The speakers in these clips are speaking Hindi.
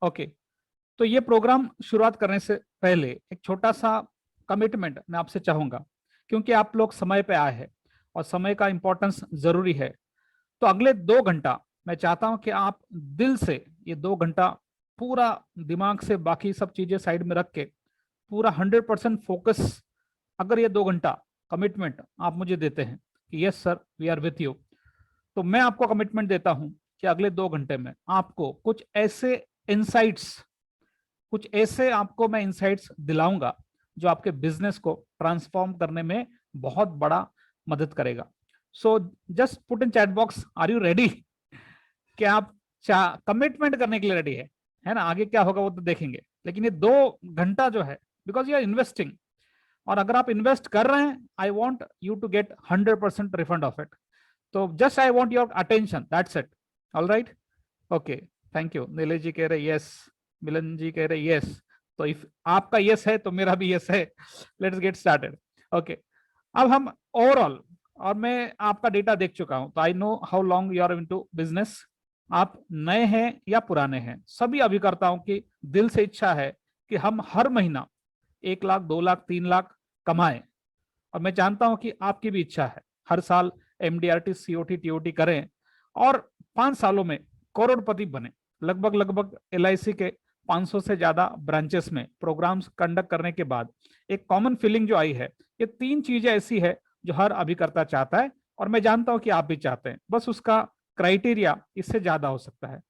ओके, तो ये प्रोग्राम शुरुआत करने से पहले एक छोटा सा कमिटमेंट मैं आपसे चाहूंगा, क्योंकि आप लोग समय पे आए हैं और समय का इंपॉर्टेंस जरूरी है। तो अगले 2 घंटा मैं चाहता हूं कि आप दिल से ये 2 घंटा पूरा दिमाग से बाकी सब चीजें साइड में रख के पूरा 100% फोकस, अगर ये 2 घंटा कमिटमेंट आप मुझे देते हैं कि yes sir we are with you, तो मैं आपको कमिटमेंट देता हूं कि अगले 2 घंटे में आपको कुछ ऐसे आपको मैं इंसाइट्स दिलाऊंगा जो आपके बिजनेस को ट्रांसफॉर्म करने में बहुत बड़ा मदद करेगा। So just put in chat box, are you ready? कि आप कमिटमेंट करने के लिए रेडी है ना? आगे क्या होगा वो तो देखेंगे, लेकिन ये 2 घंटा जो है, बिकॉज यू आर इन्वेस्टिंग, और अगर आप इन्वेस्ट कर रहे हैं, I want you to get 100% refund of इट। तो just I want your attention, that's इट। All right, okay, thank you. Nilesh ji कह रहे यस, मिलन जी कह रहे यस, तो इफ आपका यस है तो मेरा भी यस है। Let's get started. ओके, अब हम ओवरऑल, और मैं आपका डेटा देख चुका हूं, तो I know how long you are into business. आप नए हैं या पुराने हैं, सभी अभिकर्ताओं की दिल से इच्छा है कि हम हर महीना 1 लाख, 2 लाख, 3 लाख कमाएं, और मैं जानता हूं कि आपकी भी इच्छा है हर साल एमडीआरटी, सीओटी, टीओटी करें और 5 सालों में करोड़पति बने। लगभग लगभग एलआईसी के 500 से ज्यादा ब्रांचेस में प्रोग्राम्स कंडक्ट करने के बाद एक कॉमन फीलिंग जो आई है, ये 3 चीजें ऐसी है जो हर अभिकर्ता चाहता है, और मैं जानता हूं कि आप भी चाहते हैं। बस उसका क्राइटेरिया इससे ज्यादा हो सकता है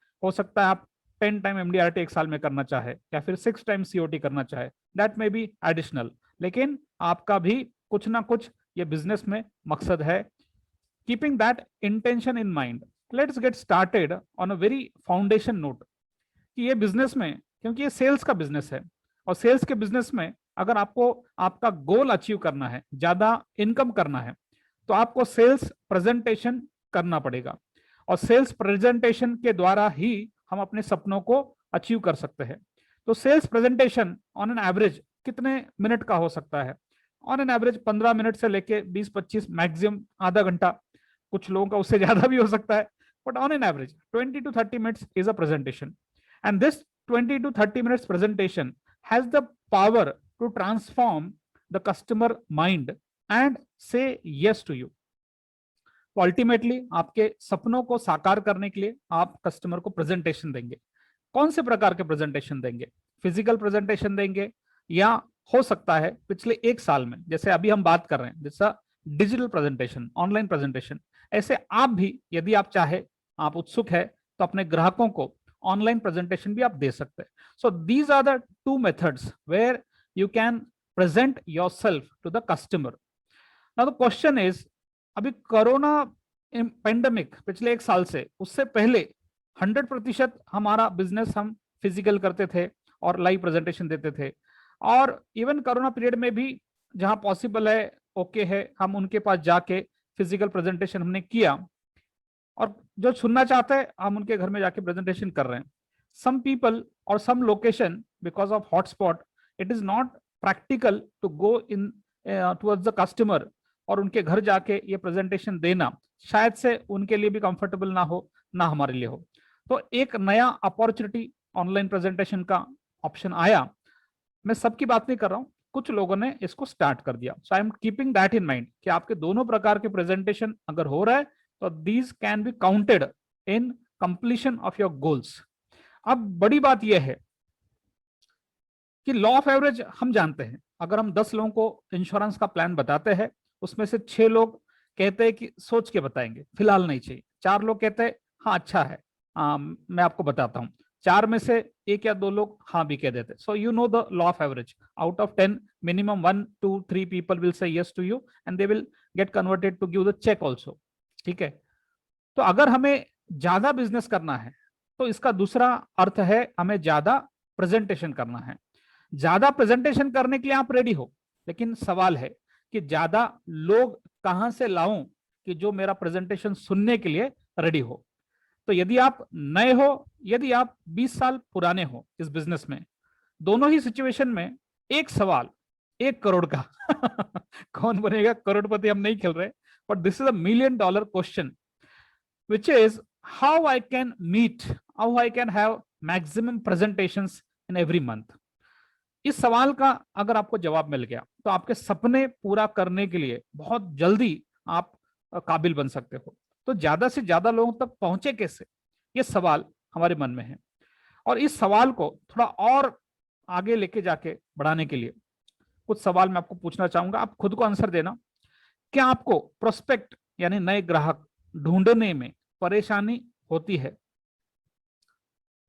आप 10 टाइम एमडीआरटी एक साल में करना चाहे, या फिर 6 टाइम सीओटी करना चाहे, दैट मे बी एडिशनल, लेकिन आपका भी कुछ ना कुछ ये बिजनेस में मकसद है। Keeping that intention in mind, let's get started on a very foundation note कि ये बिजनेस में, क्योंकि ये सेल्स का बिजनेस है, और सेल्स के बिजनेस में अगर आपको आपका गोल अचीव करना है, ज्यादा इनकम करना है, तो आपको सेल्स प्रेजेंटेशन करना पड़ेगा, और सेल्स प्रेजेंटेशन के द्वारा ही हम अपने सपनों को अचीव कर सकते हैं। तो sales presentation on an average कितने मिनट का हो सकता है? ऑन एन एवरेज 15 मिनट से लेके 20-25, मैक्सिमम आधा घंटा, कुछ लोगों का उससे ज्यादा भी हो सकता है, but on an average 20 to 30 minutes is a presentation, and this 20 to 30 minutes presentation has the power to transform the customer mind and say yes to you. तो अल्टीमेटली आपके सपनों को साकार करने के लिए आप कस्टमर को प्रेजेंटेशन देंगे। कौन से प्रकार के प्रेजेंटेशन देंगे? फिजिकल प्रेजेंटेशन देंगे, या हो सकता है पिछले 1 साल में, जैसे अभी हम बात कर रहे हैं, जैसा डिजिटल प्रेजेंटेशन, ऑनलाइन प्रेजेंटेशन, ऐसे आप भी यदि आप चाहे, आप उत्सुक है, तो अपने ग्राहकों को ऑनलाइन प्रेजेंटेशन भी आप दे सकते हैं। So these are the 2 methods where you can present yourself to the customer. Now the question is, अभी कोरोना पेंडेमिक पिछले 1 साल से, उससे पहले 100% हमारा बिजनेस हम फिजिकल करते थे और लाइव प्रेजेंटेशन देते थे, और इवन कोरोना पीरियड में भी जहां पॉसिबल है, ओके है, हम उनके पास जाके फिजिकल प्रेजेंटेशन हमने किया, और जो सुनना चाहते हैं हम उनके घर में जाके प्रेजेंटेशन कर रहे हैं। सम पीपल और some location, because of hotspot, it is not practical to go in towards the customer, और उनके घर जाके ये प्रेजेंटेशन देना शायद से उनके लिए भी कंफर्टेबल ना हो, ना हमारे लिए हो। तो एक नया अपॉर्चुनिटी ऑनलाइन प्रेजेंटेशन का ऑप्शन आया। मैं सबकी बात नहीं कर रहा हूं, कुछ लोगों ने इसको स्टार्ट कर दिया। So I am keeping that in mind कि आपके दोनों प्रकार के प्रेजेंटेशन अगर हो रहा है, तो these can be counted in completion of your goals. अब बड़ी बात यह है कि लॉ ऑफ एवरेज हम जानते हैं। अगर हम 10 लोगों को इंश्योरेंस का प्लान बताते हैं, उसमें से 6 लोग कहते हैं कि सोच के बताएंगे, फिलहाल नहीं चाहिए। 4 लोग कहते हैं हाँ अच्छा है, मैं आपको बताता हूं। 4 में से 1 या 2 लोग हाँ भी कह देते। So you know the law of average, out of 10 minimum 1 2 3 people will say yes to you, and they will get converted to give the cheque also. ठीक है, तो अगर हमें ज्यादा बिजनेस करना है, तो इसका दूसरा अर्थ है हमें ज्यादा प्रेजेंटेशन करना है। ज्यादा प्रेजेंटेशन करने के लिए आप रेडी हो, लेकिन सवाल है कि ज्यादा लोग कहां से लाऊं कि जो मेरा प्रेजेंटेशन सुनने के लिए रेडी हो। तो यदि आप नए हो, यदि आप 20 साल पुराने हो इस बिजनेस में, दोनों ही सिचुएशन में एक सवाल 1 करोड़ का कौन बनेगा करोड़पति, हम नहीं खेल रहे, but this is a $1 million question, which is how I can meet, how I can have maximum presentations in every month? इस सवाल का अगर आपको जवाब मिल गया तो आपके सपने पूरा करने के लिए बहुत जल्दी आप काबिल बन सकते हो। तो ज्यादा से ज्यादा लोगों तक पहुंचे कैसे, ये सवाल हमारे मन में है। और इस सवाल को थोड़ा और आगे लेके जाके बढ़ाने के लिए कुछ सवाल मैं आपको पूछना चाहूंगा, आप खुद को आंसर देना। क्या आपको प्रोस्पेक्ट यानी नए ग्राहक ढूंढने में परेशानी होती है?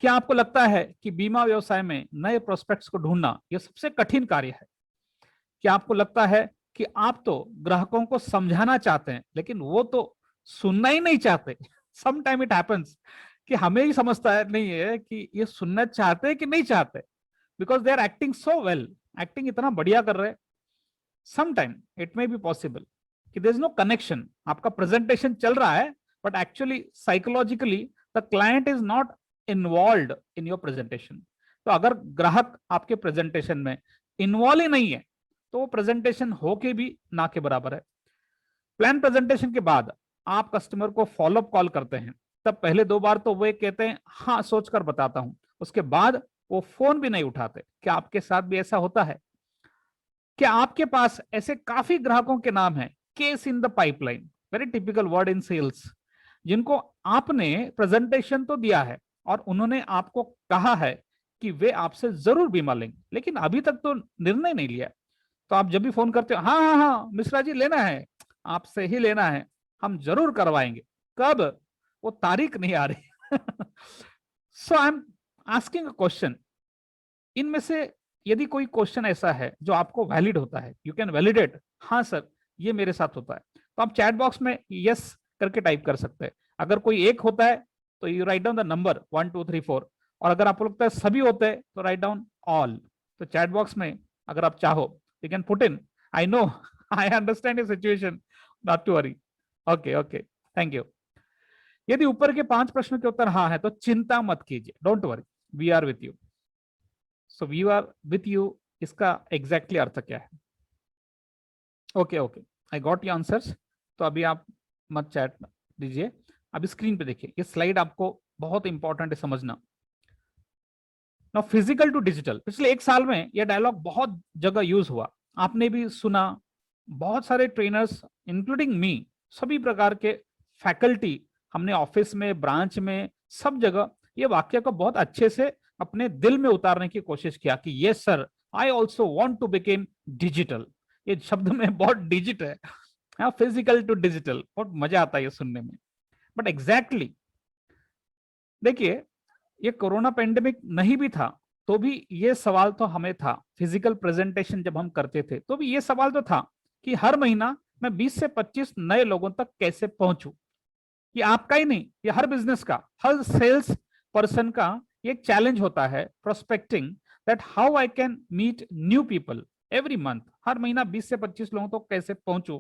क्या आपको लगता है कि बीमा व्यवसाय में नए प्रोस्पेक्ट्स को ढूंढना यह सबसे कठिन कार्य है? क्या आपको लगता है कि आप तो ग्राहकों को समझाना चाहते हैं लेकिन वो तो सुनना ही नहीं चाहते? सम टाइम इट हैपेंस कि हमें ही समझता है नहीं है कि ये सुनना चाहते हैं कि नहीं चाहते, because they are acting so well, acting इतना बढ़िया कर रहे हैं। Some time it may be possible कि देयर इज नो कनेक्शन, आपका प्रेजेंटेशन चल रहा है but actually psychologically the client is not involve in your presentation. तो अगर ग्राहक आपके प्रेजेंटेशन में इन्वॉल्व ही नहीं है तो वो प्रेजेंटेशन होके भी ना के बराबर है। प्लान प्रेजेंटेशन के बाद आप कस्टमर को फॉलोअप कॉल करते हैं, तब पहले 2 बार तो वो कहते हैं हाँ सोचकर बताता हूं, उसके बाद वो फोन भी नहीं उठाते। क्या आपके साथ भी ऐसा होता है? क्या आपके पास ऐसे काफी ग्राहकों के नाम हैं, case in the pipeline, very typical word in sales, जिनको आपने प्रेजेंटेशन तो दिया है और उन्होंने आपको कहा है कि वे आपसे जरूर बीमा लेंगे लेकिन अभी तक तो निर्णय नहीं लिया? तो आप जब भी फोन करते हो, हाँ हाँ हाँ मिश्रा जी लेना है, आपसे ही लेना है, हम जरूर करवाएंगे, कब? वो तारीख नहीं आ रही। So I am asking a question, इनमें से यदि कोई क्वेश्चन ऐसा है जो आपको वैलिड होता है, यू कैन वैलिडेट, हाँ सर ये मेरे साथ होता है, तो आप चैट बॉक्स में यस करके टाइप कर सकते हैं। अगर कोई एक होता है तो you write down the number 1 2 3 4, और अगर आपको लगता है सभी होते हैं तो राइट डाउन ऑल। तो चैट बॉक्स में अगर आप चाहो you can put in, I know I understand your situation, not to worry. Okay okay, thank you. यदि ऊपर के 5 प्रश्नों के उत्तर हाँ है तो चिंता मत कीजिए, don't worry, we are with you. So we are with you, इसका एग्जैक्टली अर्थ क्या है? Okay okay, I got your answers. तो अभी आप मत चैट दीजिए, अभी स्क्रीन पे देखिए, ये स्लाइड आपको बहुत इंपॉर्टेंट है समझना। नाउ फिजिकल टू डिजिटल, पिछले 1 साल में यह डायलॉग बहुत जगह यूज हुआ, आपने भी सुना। बहुत सारे ट्रेनर्स इंक्लूडिंग मी, सभी प्रकार के फैकल्टी, हमने ऑफिस में, ब्रांच में, सब जगह ये वाक्य को बहुत अच्छे से अपने दिल में उतारने की कोशिश किया कि yes sir, I also want to became digital. ये शब्द में बहुत डिजिट है, हाँ, फिजिकल टू डिजिटल, बहुत मजा आता है ये सुनने में। बट एग्जैक्टली देखिए, ये कोरोना पेंडेमिक नहीं भी था तो भी ये सवाल तो हमें था, फिजिकल प्रेजेंटेशन जब हम करते थे तो भी ये सवाल तो था कि हर महीना मैं 20 से 25 नए लोगों तक कैसे पहुंचूं। ये आपका ही नहीं, ये हर बिजनेस का, हर सेल्स पर्सन का ये एक चैलेंज होता है, prospecting, that how I can meet new people every month. हर महीना 20 से 25 लोगों तक कैसे पहुंचूं।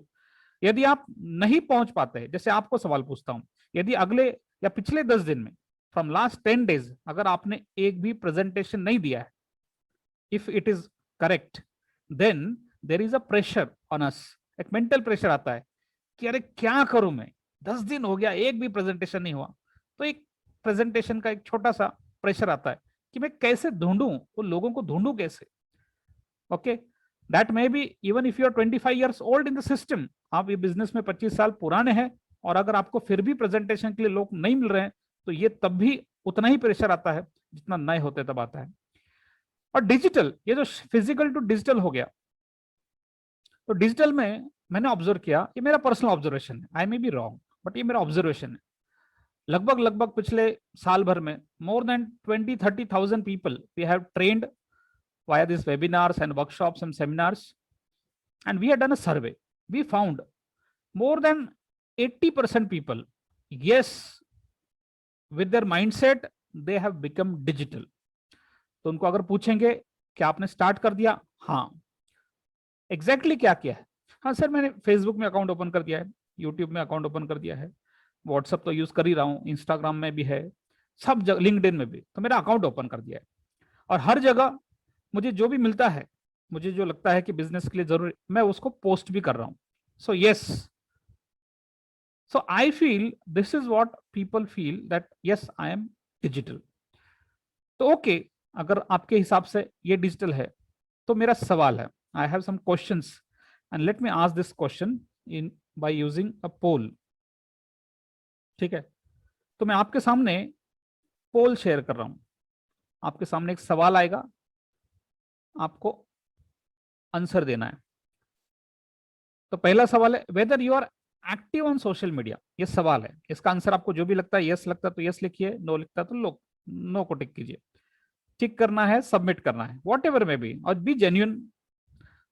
यदि आप नहीं पहुंच पाते, जैसे आपको सवाल पूछता हूं, यदि अगले या पिछले 10 दिन में, फ्रॉम लास्ट 10 डेज, अगर आपने एक भी प्रेजेंटेशन नहीं दिया है, if it is correct, then there is a pressure on us, एक मेंटल प्रेशर आता है कि अरे क्या करूं मैं, 10 दिन हो गया एक भी प्रेजेंटेशन नहीं हुआ। तो एक प्रेजेंटेशन का एक छोटा सा प्रेशर आता है कि मैं कैसे ढूंढूं, वो लोगों को ढूंढूं कैसे। Okay, that may be even if you are 25 years old in the system, आप ये बिजनेस में 25 साल पुराने हैं, और अगर आपको फिर भी प्रेजेंटेशन के लिए लोग नहीं मिल रहे हैं तो ये तब भी उतना ही प्रेशर आता है जितना नए होते तब आता है। और डिजिटल, ये जो फिजिकल टू डिजिटल हो गया, तो डिजिटल में मैंने ऑब्जर्व किया, ये मेरा पर्सनल ऑब्जर्वेशन है, आई मे बी रॉन्ग बट ये मेरा ऑब्जर्वेशन है, लगभग लगभग पिछले साल भर में more than 20-30,000 people we have trained via these webinars and workshops and seminars, and we had done a survey. We found more than 80% people, yes, with their mindset they have become digital. तो उनको अगर पूछेंगे कि आपने स्टार्ट कर दिया, हाँ, एग्जैक्टली क्या किया है, हाँ सर मैंने फेसबुक में अकाउंट ओपन कर दिया है, यूट्यूब में अकाउंट ओपन कर दिया है, व्हाट्सएप तो यूज कर ही रहा हूँ, इंस्टाग्राम में भी है, सब जगह, लिंक्डइन में भी, तो मेरा अकाउंट ओपन कर दिया है, और हर जगह मुझे जो भी मिलता है, मुझे जो लगता है कि बिजनेस के लिए जरूरी, मैं उसको पोस्ट भी कर रहा हूं। So yes, so I feel this is what people feel, that yes I M digital. तो ओके, अगर आपके हिसाब से ये डिजिटल है, तो मेरा सवाल है, I have some questions and let me ask this question in by using a poll. ठीक है, तो मैं आपके सामने पोल शेयर कर रहा हूं, आपके सामने एक सवाल आएगा, आपको आंसर देना है। तो पहला सवाल है, whether you are active on social media. ये सवाल है, इसका आंसर आपको जो भी लगता है, यस लगता है तो यस लिखिए, नो लिखता है तो नो को टिक कीजिए। टिक करना है, सबमिट करना है, वॉट एवर मे बी, और be genuine,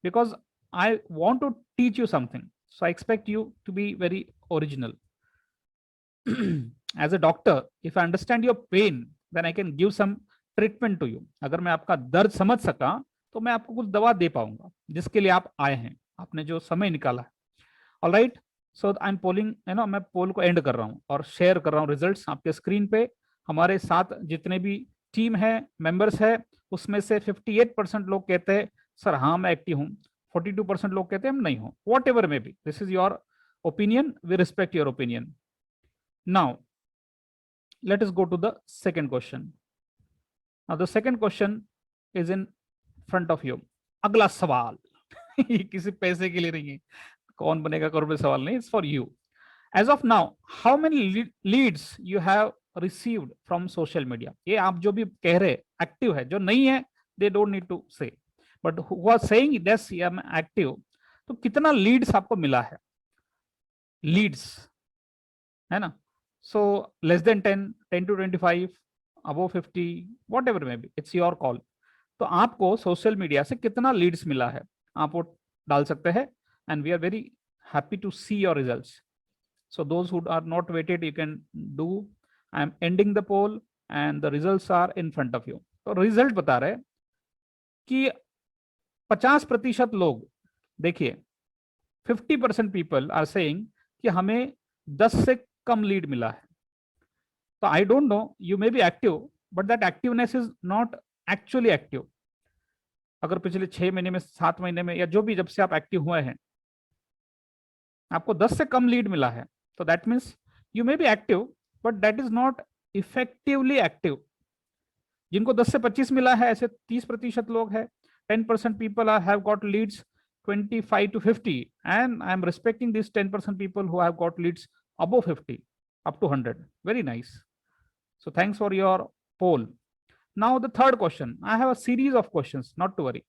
because I want to teach you something, so I expect you to be very original. As a doctor, if I understand your pain, then I can give some treatment to you. अगर मैं आपका दर्द समझ सका तो मैं आपको कुछ दवा दे पाऊंगा, जिसके लिए आप आए हैं, आपने जो समय निकाला है। All right, so I M polling, है ना, मैं पोल को एंड कर रहा हूँ और शेयर कर रहा हूँ रिजल्ट्स आपके स्क्रीन पे। हमारे साथ जितने भी टीम है, मेंबर्स है, उसमें से 58% लोग कहते हैं सर हाँ मैं एक्टिव हूँ, 42% लोग कहते हैं हम नहीं हूँ। Whatever may be, this is your opinion, we respect your opinion. Now let us go to the second question. Now the second question is in front of you. अगला सवाल ये किसी पैसे के लिए नहीं है, कौन बनेगा करोड़ रुपए सवाल नहीं, it's for you. As of now, how many leads you have received from social media. ये आप जो भी कह रहे एक्टिव है, जो नहीं है they don't need to say, but who are saying yes I am active, तो कितना लीड्स आपको मिला है, लीड्स, है ना। So less than 10, 10 to 25, above 50, whatever may be, it's your call. तो आपको सोशल मीडिया से कितना लीड्स मिला है, आप वो डाल सकते हैं, and we are very happy to see your results. So those who are not waited, you can do. I am ending the poll and the results are in front of you. तो रिजल्ट बता रहे कि 50% लोग, देखिए 50% पीपल आर सेइंग कि हमें 10 से कम लीड मिला है। तो I don't know, you may be active, but that activeness is not actually active. अगर पिछले 6 महीने में, 7 महीने में, या जो भी जब से आप एक्टिव हुए हैं, आपको 10 से कम लीड मिला है, तो that means you may be active, but that is not effectively active. जिनको 10 से 25 मिला है, ऐसे 30% लोग हैं। 10% people are have got leads 25 to 50, and I am respecting these 10% people who have got leads above 50 up to 100. Very nice. So thanks for your poll. Now the third question. I have a series of questions, not to worry.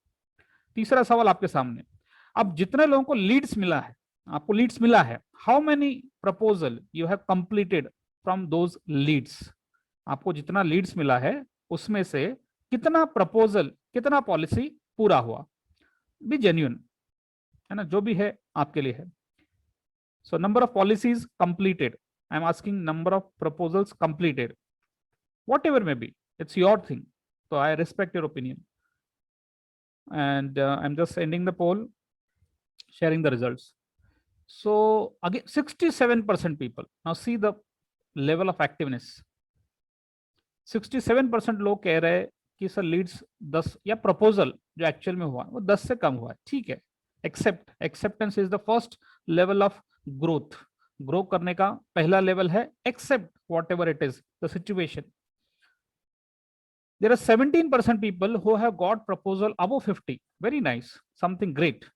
तीसरा सवाल आपके सामने। अब जितने लोगों को लीड्स मिला है, आपको लीड्स मिला है, how many proposal you have completed from those leads. आपको जितना लीड्स मिला है उसमें से कितना प्रपोजल, कितना पॉलिसी पूरा हुआ। बी जेन्युइन, है ना, जो भी है आपके लिए है। So number of policies completed, I am asking number of proposals completed, what ever may B, it's your thing, so I respect your opinion, and I'm just ending the poll, sharing the results. So again 67% people, now see the level of activeness. 67% लोग कह रहे हैं कि सर लीड्स 10, या प्रपोजल जो एक्चुअल में हुआ वो 10 से कम हुआ है, ठीक है। Acceptance is the first level of growth. Grow करने का पहला लेवल है accept whatever it is the situation. There are 17% people who have got proposal above 50. Very nice, something great.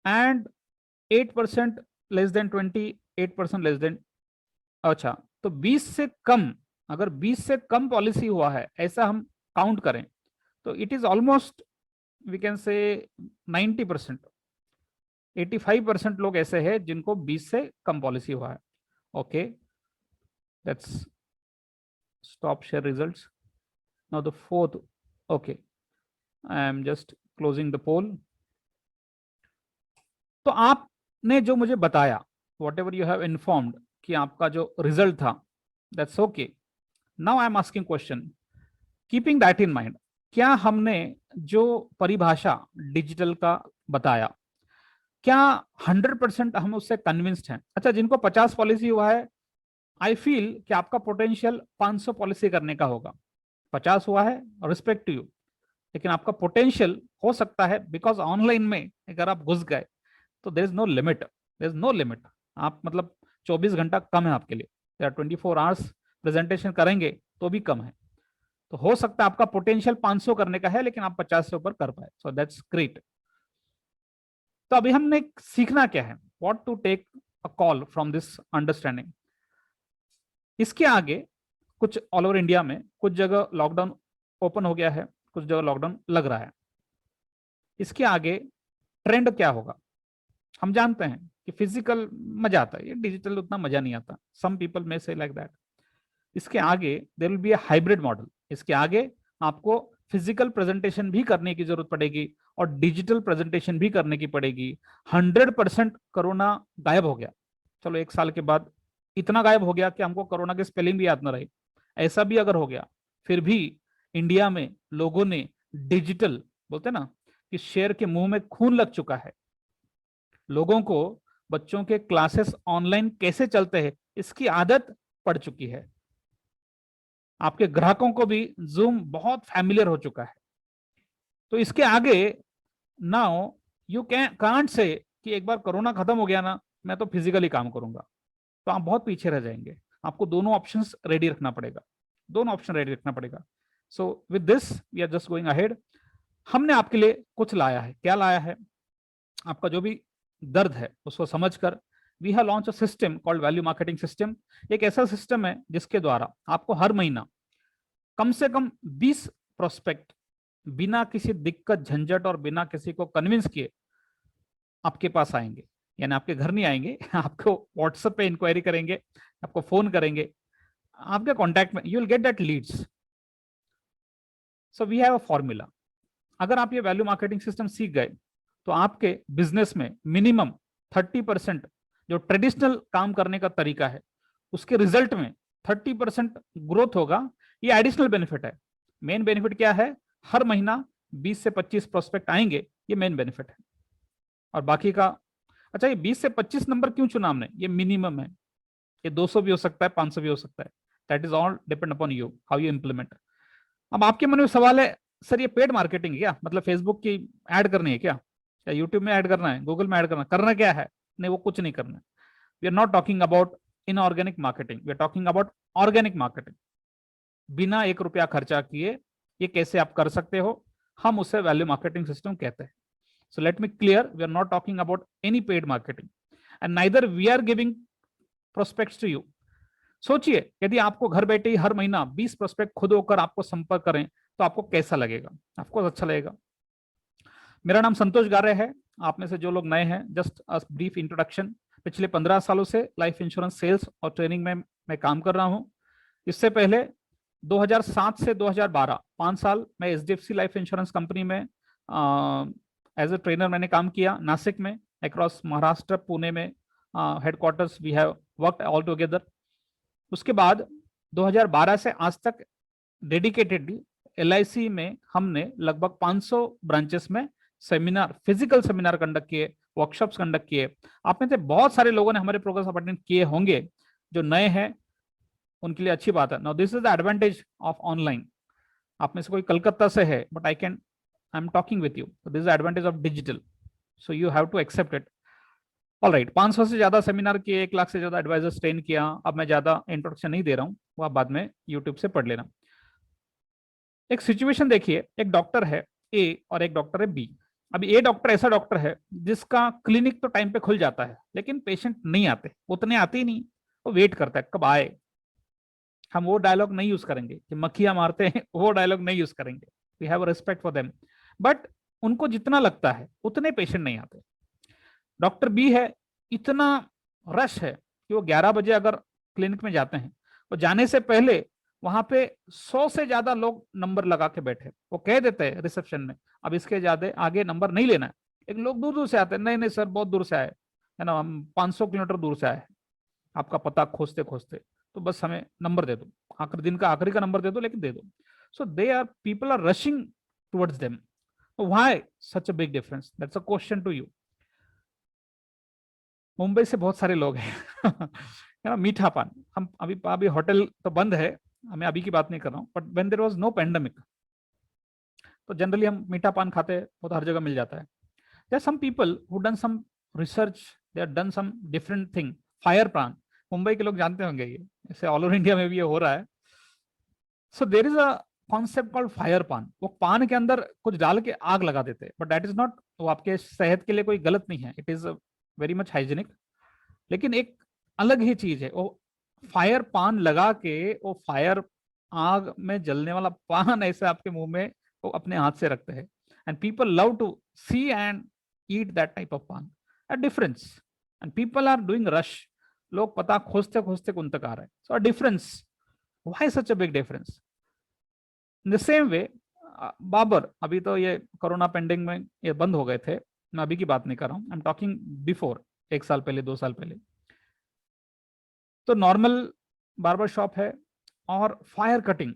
And 8% less than 20, 8% less than, अच्छा, तो 20 से कम, अगर 20 से कम पॉलिसी हुआ है ऐसा हम काउंट करें, तो it is almost we can say 90%, 85% लोग ऐसे हैं जिनको 20 से कम पॉलिसी हुआ है। Okay, let's stop share results. Now the fourth, okay, I am just closing the poll. तो आपने जो मुझे बताया, whatever you have informed कि आपका जो रिजल्ट था, that's okay. Now I am asking question, keeping that in mind, क्या हमने जो परिभाषा डिजिटल का बताया, क्या 100% हम उससे कन्विंस्ड हैं? अच्छा, जिनको 50 पॉलिसी हुआ है, आई फील कि आपका पोटेंशियल 500 पॉलिसी करने का होगा। 50 हुआ है, रिस्पेक्ट टू यू, लेकिन आपका पोटेंशियल हो सकता है, बिकॉज ऑनलाइन में अगर आप घुस गए तो there is no limit, there is no limit. आप मतलब 24 घंटा कम है आपके लिए, 24 आवर्स प्रेजेंटेशन करेंगे तो भी कम है। तो हो सकता है आपका पोटेंशियल 500 करने का है लेकिन आप 50 से ऊपर कर पाए, सो दैट्स ग्रेट। तो अभी हमने सीखना क्या है, what to take a call from this understanding. इसके आगे कुछ ऑल ओवर इंडिया में कुछ जगह लॉकडाउन ओपन हो गया है, कुछ जगह लॉकडाउन लग रहा है। इसके आगे ट्रेंड क्या होगा, हम जानते हैं कि फिजिकल मजा आता है, ये डिजिटल उतना मजा नहीं आता, सम पीपल मे से लाइक दैट। इसके आगे there will be a hybrid model, इसके आगे आपको फिजिकल प्रेजेंटेशन भी करने की जरूरत पड़ेगी और डिजिटल प्रेजेंटेशन भी करने की पड़ेगी। 100% कोरोना गायब हो गया, चलो 1 साल के बाद इतना गायब हो गया कि हमको कोरोना के स्पेलिंग भी याद ना रहे, ऐसा भी अगर हो गया, फिर भी इंडिया में लोगों ने डिजिटल, बोलते ना कि शेर के मुंह में खून लग चुका है, लोगों को बच्चों के क्लासेस ऑनलाइन कैसे चलते हैं इसकी आदत पड़ चुकी है, आपके ग्राहकों को भी जूम बहुत फैमिलियर हो चुका है। तो इसके आगे now you can can't say कि एक बार कोरोना खत्म हो गया ना मैं तो फिजिकली काम करूंगा, तो आप बहुत पीछे रह जाएंगे। आपको दोनों ऑप्शंस रेडी रखना पड़ेगा, दोनों ऑप्शन रेडी रखना पड़ेगा। So with this we are just going ahead. हमने आपके लिए कुछ लाया है, क्या लाया है, आपका जो भी दर्द है उसको समझकर we have launch a system called value marketing system. एक ऐसा सिस्टम है जिसके द्वारा आपको हर महीना कम से कम 20 प्रोस्पेक्ट बिना किसी दिक्कत झंझट और बिना किसी को कन्विंस किए आपके पास आएंगे, यानी आपके घर नहीं आएंगे आपको व्हाट्सएप पे इंक्वायरी करेंगे, आपको फोन करेंगे, आपके कॉन्टैक्ट में you will get that leads. So we have a formula, अगर आप ये वैल्यू मार्केटिंग सिस्टम सीख गए तो आपके बिजनेस में मिनिमम 30% जो ट्रेडिशनल काम करने का तरीका है उसके रिजल्ट में 30% ग्रोथ होगा। ये एडिशनल बेनिफिट है, मेन बेनिफिट क्या है, हर महीना 20 से 25 प्रोस्पेक्ट आएंगे, ये मेन बेनिफिट है। और बाकी का, अच्छा ये 20 से 25 नंबर क्यों चुना हमने, ये मिनिमम है, ये 200 भी हो सकता है, 500 भी हो सकता है, that is all depend upon you how you implement. अब आपके मन में सवाल है सर ये पेड मार्केटिंग है क्या, मतलब फेसबुक की ऐड करनी है क्या, या यूट्यूब में ऐड करना है, गूगल में ऐड करना क्या है। नहीं, वो कुछ नहीं करना है। We are not talking about inorganic marketing, we are talking about organic marketing. बिना 1 रुपया खर्चा किए ये कैसे आप कर सकते हो, हम उसे वैल्यू मार्केटिंग सिस्टम कहते हैं। So let me clear, we are not talking about any paid marketing and neither we are giving prospects to you. सोचिए यदि आपको घर बैठे ही हर महीना 20 प्रोस्पेक्ट खुद होकर आपको संपर्क करें तो आपको कैसा लगेगा, आपको अच्छा लगेगा। मेरा नाम संतोष गारे है, आप में से जो लोग नए हैं जस्ट अ ब्रीफ इंट्रोडक्शन। पिछले 15 सालों से लाइफ इंश्योरेंस सेल्स और ट्रेनिंग में मैं काम कर रहा हूं। इससे पहले 2007 से 2012 5 साल मैं एचडीएफसी लाइफ इंश्योरेंस कंपनी में एज ए ट्रेनर मैंने काम किया, नासिक में, अक्रॉस महाराष्ट्र, पुणे में headquarters we have worked all together. उसके बाद 2012 से आज तक डेडिकेटेडली एलआईसी में हमने लगभग 500 ब्रांचेस में सेमिनार, फिजिकल सेमिनार कंडक्ट किए, वर्कशॉप्स कंडक्ट किए। आप में से बहुत सारे लोगों ने हमारे प्रोग्राम अटेंड किए होंगे, जो नए हैं उनके लिए अच्छी बात है। Now this is the advantage of online. आप में से कोई कलकत्ता से है but I am talking with you, this is the advantage of digital, so you have to accept it. All right, 500 से ज्यादा सेमिनार किए, 1 लाख से ज्यादा एडवाइजर्स ट्रेन किया। अब मैं ज्यादा इंट्रोडक्शन नहीं दे रहा हूँ, वो आप बाद में यूट्यूब से पढ़ लेना। एक सिचुएशन देखिए, एक डॉक्टर है ए और एक डॉक्टर है बी। अभी ए डॉक्टर ऐसा डॉक्टर है जिसका क्लिनिक तो टाइम पे खुल जाता है लेकिन पेशेंट नहीं आते, उतने आते ही नहीं, वो वेट करता है कब आए। हम वो डायलॉग नहीं यूज करेंगे कि मक्खियां मारते हैं, वो डायलॉग नहीं यूज करेंगे, we have respect for them. But उनको जितना लगता है उतने पेशेंट नहीं आते। डॉक्टर बी है, इतना रश है कि वो 11 बजे अगर क्लिनिक में जाते हैं तो जाने से पहले वहां पे 100 से ज्यादा लोग नंबर लगा के बैठे, वो कह देते हैं रिसेप्शन में अब इसके ज्यादा आगे नंबर नहीं लेना है। एक लोग दूर दूर से आते हैं, नहीं नहीं सर बहुत दूर से आए है ना, हम 500 किलोमीटर दूर से आए हैं आपका पता खोजते खोजते, तो बस हमें नंबर दे दो, आखिरी दिन का आखिरी का नंबर दे दो लेकिन दे दो। So they are people are rushing towards them, why such a big difference, that's a question to you. Mumbai से बहुत सारे लोग हैं है ना, मीठा पान, हम अभी अभी होटल तो बंद है, मैं अभी की बात नहीं कर रहा हूँ, but when there was no pandemic तो जनरली हम मीठा पान खाते हैं, वो तो हर जगह मिल जाता है। There some people who done some research, they are done some different thing, fire paan, Mumbai के लोग जानते होंगे ये, ऐसे ऑल ओवर इंडिया में भी ये हो रहा है। So there is a concept called fire paan. वो पान के अंदर कुछ डाल के आग लगा देते हैं, बट दैट इज नॉट, वो आपके सेहत के लिए कोई गलत नहीं है, it is very much hygienic. लेकिन एक अलग ही चीज है, वो फायर पान लगा के, वो फायर आग में जलने वाला पान ऐसे आपके मुंह में वो अपने हाथ से रखते हैं, and people love to see and eat that type of paan. A difference, and people are doing rush, लोग पता खोजते खोजते उन तक आ रहे हैं। So a difference, why such a big difference? In the same way, barber, अभी तो ये कोरोना पेंडिंग में ये बंद हो गए थे, मैं अभी की बात नहीं कर रहा हूँ, आई एम टॉकिंग बिफोर, 1 साल पहले, 2 साल पहले। तो नॉर्मल बार्बर शॉप है और fire cutting,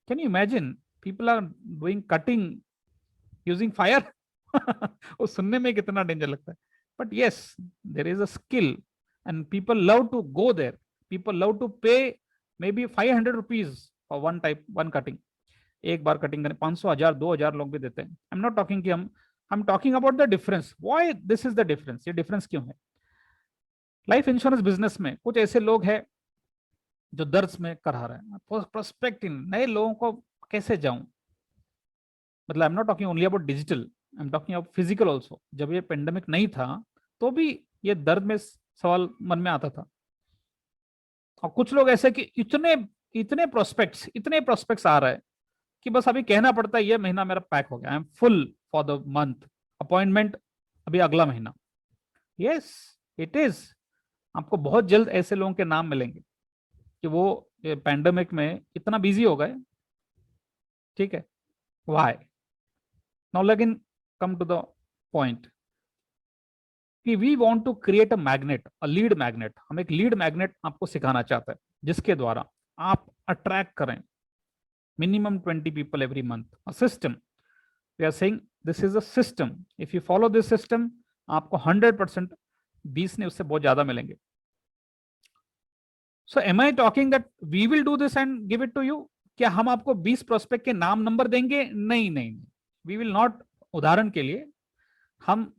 can you imagine people are doing cutting using fire? वो सुनने में कितना डेंजर लगता है, but yes, there is a skill and people love to go there, people love to pay maybe 500 rupees for one cutting. एक बार कटिंग करने 500, 1000, 2000 लोग भी देते हैं। आई एम नॉट टॉकिंग कि हम talking about the difference, why this is the difference, ये डिफरेंस क्यों है? लाइफ इंश्योरेंस बिजनेस में कुछ ऐसे लोग हैं जो दर्द में करा रहे हैं, प्रोस्पेक्टिंग नए लोगों को कैसे जाऊं, मतलब आई am not talking only about digital, I am talking about physical also. जब ये पेंडेमिक नहीं था तो भी ये दर्द में सवाल मन में आता था। और कुछ लोग ऐसे कि इतने प्रोस्पेक्ट्स आ रहे हैं कि बस अभी कहना पड़ता है ये महीना मेरा पैक हो गया, I am full for the month, appointment अभी अगला महीना। यस, इट इज, आपको बहुत जल्द ऐसे लोगों के नाम मिलेंगे कि वो पैंडेमिक में इतना बिजी हो गए। ठीक है, व्हाई? नाउ लेकिन कम टू द पॉइंट कि we want to create a magnet, a lead magnet. हम एक लीड मैग्नेट आपको सिखाना चाहते हैं जिसके द्वारा आप अट्रैक्ट करें minimum 20 people every month, a system। we are saying this is a system, if you follow this system आपको 100% 20 ने उससे बहुत ज्यादा मिलेंगे। so am I talking that we will do this and give it to you? क्या हम आपको 20 प्रोस्पेक्ट के नाम नंबर देंगे? नहीं नहीं, we will not। उदाहरण के लिए हम,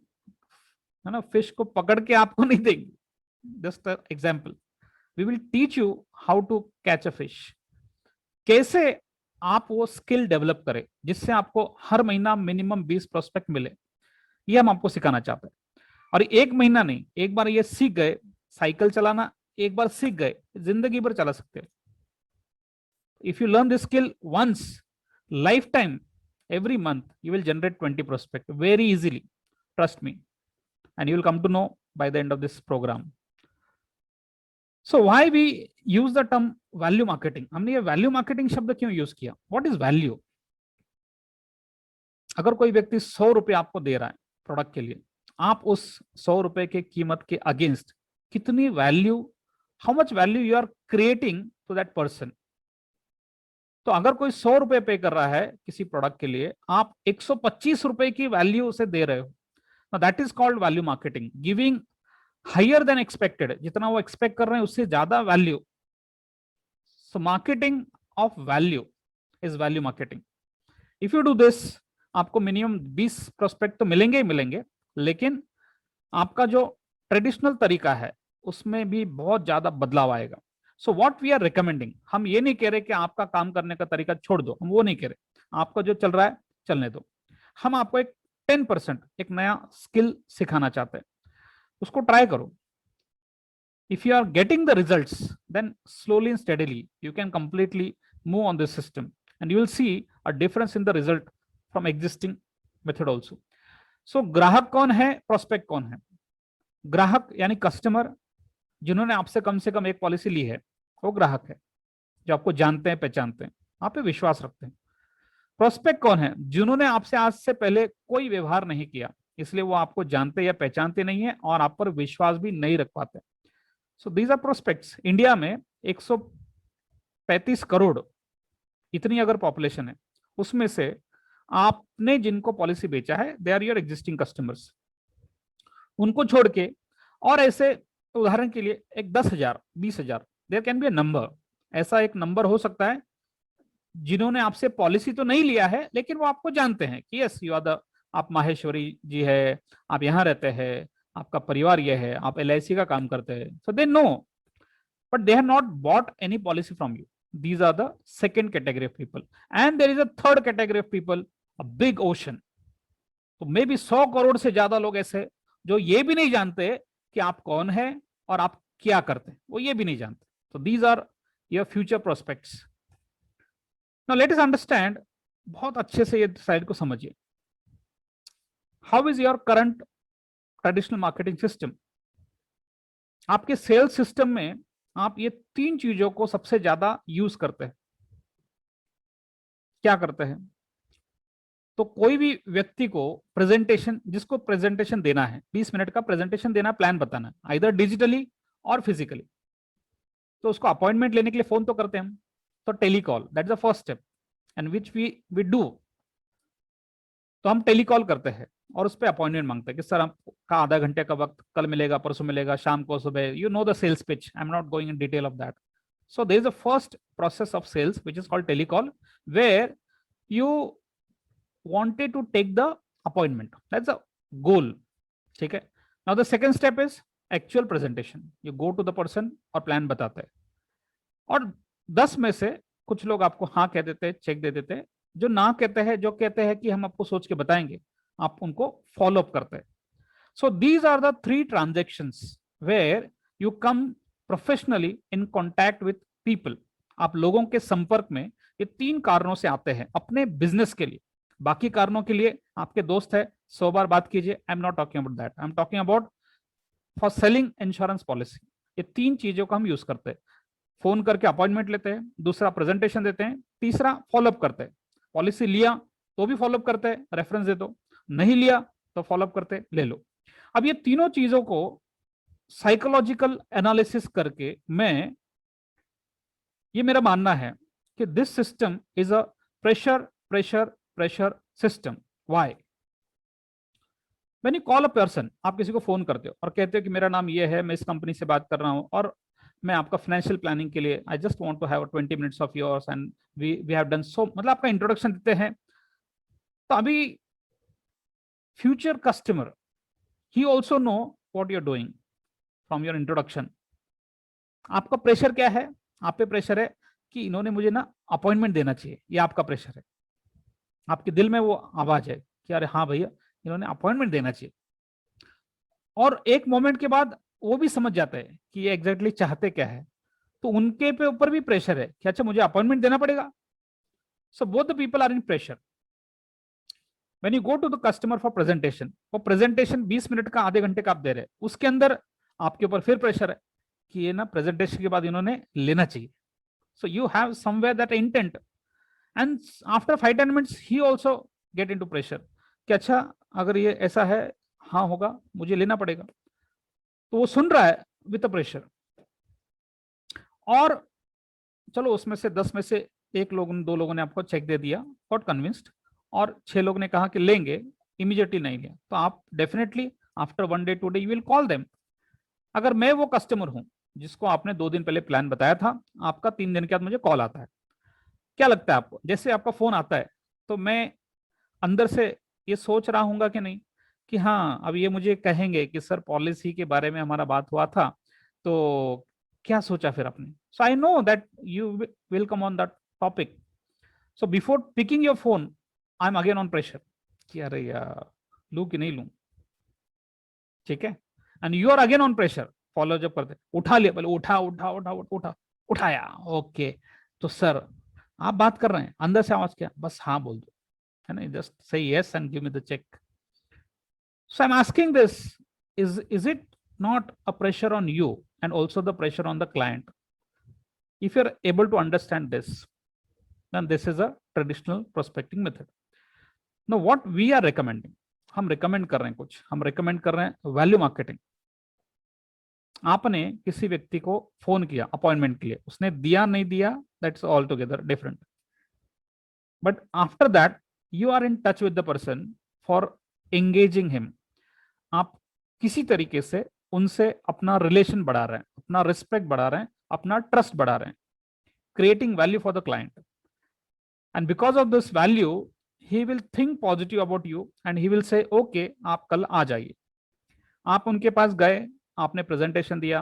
है ना, फिश को पकड़ के आपको नहीं देंगे, just example. We will teach you how to catch a fish, कैसे आप वो स्किल डेवलप करें जिससे आपको हर महीना मिनिमम 20 प्रोस्पेक्ट मिले, ये हम आपको सिखाना चाहते हैं। और एक महीना नहीं, एक बार ये सीख गए, साइकिल चलाना एक बार सीख गए, जिंदगी भर चला सकते हो। If you learn this skill once, lifetime, every month you will generate 20 prospect very easily, trust me, and you will come to know by the end of this program। so why we use the term value marketing? हमने ये वैल्यू मार्केटिंग शब्द क्यों यूज किया? What is value? अगर कोई व्यक्ति 100 रुपए आपको दे रहा है प्रोडक्ट के लिए, आप उस 100 रुपए के कीमत के अगेंस्ट कितनी value, how much value you are creating to that person. तो अगर कोई 100 रुपए पे कर रहा है किसी प्रोडक्ट के लिए, आप 125 रुपए की वैल्यू उसे दे रहे हो, that is called value marketing, giving higher than expected, जितना वो एक्सपेक्ट कर रहे हैं उससे ज्यादा value. So marketing of value is value marketing. If you do this, आपको मिनिमम 20 प्रोस्पेक्ट तो मिलेंगे ही मिलेंगे, लेकिन आपका जो ट्रेडिशनल तरीका है उसमें भी बहुत ज्यादा बदलाव आएगा। So what we are recommending, हम ये नहीं कह रहे कि आपका काम करने का तरीका छोड़ दो, हम वो नहीं कह रहे, आपका जो चल रहा है चलने दो। हम आपको एक 10% एक नया स्किल सिखाना चाहते हैं, उसको ट्राई करो। If you are getting the results, then slowly and steadily you can completely move on this system and you will see a difference in the result from existing method also. So ग्राहक कौन है, प्रोस्पेक्ट कौन है? ग्राहक यानी कस्टमर, जिन्होंने आपसे कम से कम एक पॉलिसी ली है, वो ग्राहक है, जो आपको जानते हैं, पहचानते हैं, आप पे विश्वास रखते हैं। प्रोस्पेक्ट कौन है? जिन्होंने आपसे आज से पहले कोई व्यवहार नहीं किया, इसलिए वो आपको जानते या पहचानते नहीं है और आप पर विश्वास भी नहीं रख पाते। So these are prospects. India में 135 करोड़ इतनी अगर पॉपुलेशन है, उसमें से आपने जिनको पॉलिसी बेचा है, they are your existing customers. उनको छोड़ के और ऐसे, उदाहरण के लिए एक 10,000, 20,000, there can be a number, ऐसा एक नंबर हो सकता है जिन्होंने आपसे पॉलिसी तो नहीं लिया है, लेकिन वो आपको जानते हैं कि यस यू आर द, आप माहेश्वरी जी है, आप यहाँ रहते हैं, आपका परिवार ये है, आप LIC का काम करते हैं, so they know, but they have not bought any policy from you, These are the second category of people. And there is a third category of people, a big ocean. तो मे बी 100 करोड़ से ज्यादा लोग ऐसे जो ये भी नहीं जानते कि आप कौन है और आप क्या करते हैं, वो ये भी नहीं जानते. तो these are your future prospects. Now let us understand, बहुत अच्छे से ये स्लाइड को समझिए. How is your current traditional marketing system? आपके सेल्स सिस्टम में आप ये तीन चीजों को सबसे ज्यादा यूज करते हैं. क्या करते हैं? तो कोई भी व्यक्ति को प्रेजेंटेशन, जिसको प्रेजेंटेशन देना है, 20 मिनट का प्रेजेंटेशन देना, प्लान बताना है, आइदर डिजिटली और फिजिकली, तो उसको अपॉइंटमेंट लेने के लिए फोन तो करते हैं हम. तो telecall, that is the first step and which we do. तो हम टेलीकॉल करते हैं और उस पर अपॉइंटमेंट मांगते हैं कि सर आपका आधा घंटे का वक्त कल मिलेगा, परसों मिलेगा, शाम को, सुबह. You know the sales pitch, I am not going in detail of that. So there is a first process of sales which is called telecall, where you wanted to take the appointment. That's the goal. ठीक है. Now the second step is actual presentation. You go to the person और प्लान बताते हैं. और 10 में से कुछ लोग आपको हाँ कह देते हैं, चेक दे देते हैं. जो ना कहते हैं, जो कहते हैं कि हम आपको सोच के बताएंगे, आप उनको फॉलो अप करते हैं. So these are the 3 transactions where you come professionally in contact with people. आप लोगों के संपर्क में ये 3 कारणों से आते हैं अपने बिजनेस के लिए. बाकी कारणों के लिए आपके दोस्त है, 100 बार बात कीजिए. आई am not talking about that, I am talking about for selling insurance policy. ये 3 चीजों का हम यूज करते हैं. फोन करके अपॉइंटमेंट लेते हैं, दूसरा प्रेजेंटेशन देते हैं, तीसरा फॉलोअप करते हैं. पॉलिसी लिया तो भी फॉलोअप करते हैं, रेफरेंस दे दो. नहीं लिया तो फॉलोअप करते, ले लो. अब ये तीनों चीजों को साइकोलॉजिकल एनालिसिस करके मैं, ये मेरा मानना है कि this system is a pressure pressure pressure system. Why? When you call a person, आप किसी को फोन करते हो और कहते हो कि मेरा नाम ये है, मैं इस कंपनी से बात कर रहा हूं और मैं आपका फाइनेंशियल प्लानिंग के लिए, I just want to have 20 minutes of yours and we have done so, मतलब आपका इंट्रोडक्शन देते हैं. तो अभी future customer, he also know what you are doing from your introduction. आपका प्रेशर क्या है? आप पे प्रेशर है कि इन्होंने मुझे ना अपॉइंटमेंट देना चाहिए, ये आपका प्रेशर है. आपके दिल में वो आवाज है कि अरे हाँ भैया, इन्होंने अपॉइंटमेंट देना चाहिए. और एक मोमेंट के बाद वो भी समझ जाते हैं कि ये एग्जैक्टली चाहते क्या है, तो उनके पे ऊपर भी प्रेशर है कि अच्छा मुझे अपॉइंटमेंट देना पड़ेगा. So both the people are in pressure. When you go to the customer for presentation, वो प्रेजेंटेशन 20 मिनट का, आधे घंटे का आप दे रहे हैं, उसके अंदर आपके ऊपर फिर प्रेशर है कि ये ना प्रेजेंटेशन के बाद इन्होंने लेना चाहिए. सो you have somewhere that intent. And after 5-10 minutes he also get into pressure कि अच्छा अगर ये ऐसा है, हाँ होगा, मुझे लेना पड़ेगा. तो वो सुन रहा है विद प्रेशर. और चलो उसमें से 10 में से 1 लोग, 2 लोगों ने आपको चेक दे दिया, गॉट कन्विंस्ड, और 6 लोग ने कहा कि लेंगे, इमीडिएटली नहीं लिया. तो आप definitely after 1 day 2 day you will call them. अगर मैं वो कस्टमर हूं जिसको आपने 2 दिन पहले प्लान बताया था, आपका 3 दिन के बाद मुझे कॉल आता है, क्या लगता है आपको? जैसे आपका फोन आता है तो मैं अंदर से ये सोच रहा हूंगा कि नहीं कि हाँ अब ये मुझे कहेंगे कि सर पॉलिसी के बारे में हमारा बात हुआ था, तो क्या सोचा फिर आपने? So I know that you will come on that topic. So before picking your phone I am again on pressure कि अरे यार लूं कि नहीं लूं. ठीक है. And you are again on pressure. Follow जब करते, उठा लिया, पहले उठा उठा उठा उठा उठाया, ओके. तो सर आप बात कर रहे हैं, अंदर से आवाज क्या? बस हाँ बोल दो, है ना, just say yes and give me the cheque. So I am asking this, is it not a pressure on you and also the pressure on the client? If you are able to understand this, then this is a traditional prospecting method. No what we are recommending, हम रिकमेंड कर रहे हैं कुछ, हम रिकमेंड कर रहे हैं वैल्यू मार्केटिंग. आपने किसी व्यक्ति को फोन किया अपॉइंटमेंट के लिए, उसने दिया नहीं दिया, that's all together different. But after that you are in touch with the person for engaging him. आप किसी तरीके से उनसे अपना रिलेशन बढ़ा रहे हैं, अपना रिस्पेक्ट बढ़ा रहे हैं, अपना ट्रस्ट बढ़ा रहे हैं, creating value for the client. And because of this value he will think positive about you and he will say okay आप कल आ जाइए. आप उनके पास गए, आपने प्रेजेंटेशन दिया,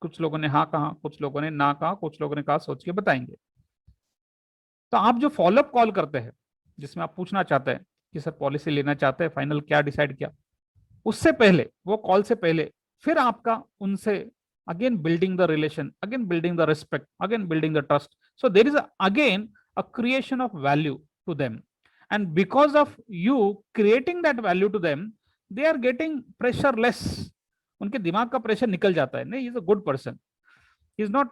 कुछ लोगों ने हाँ कहा, कुछ लोगों ने ना कहा, कुछ लोगों ने कहा सोच के बताएंगे। तो आप जो फॉलोअप कॉल करते हैं, जिसमें आप पूछना चाहते हैं कि सर पॉलिसी लेना चाहते हैं, फाइनल क्या डिसाइड किया, उससे पहले, वो कॉल से पहले, फिर आपका उनसे again building the relation, again building the respect, again building the trust. So there is again a creation of value to them, and because of you creating that value to them, they are getting pressure less. उनके दिमाग का प्रेशर निकल जाता है, नहीं, he is a good person, he is not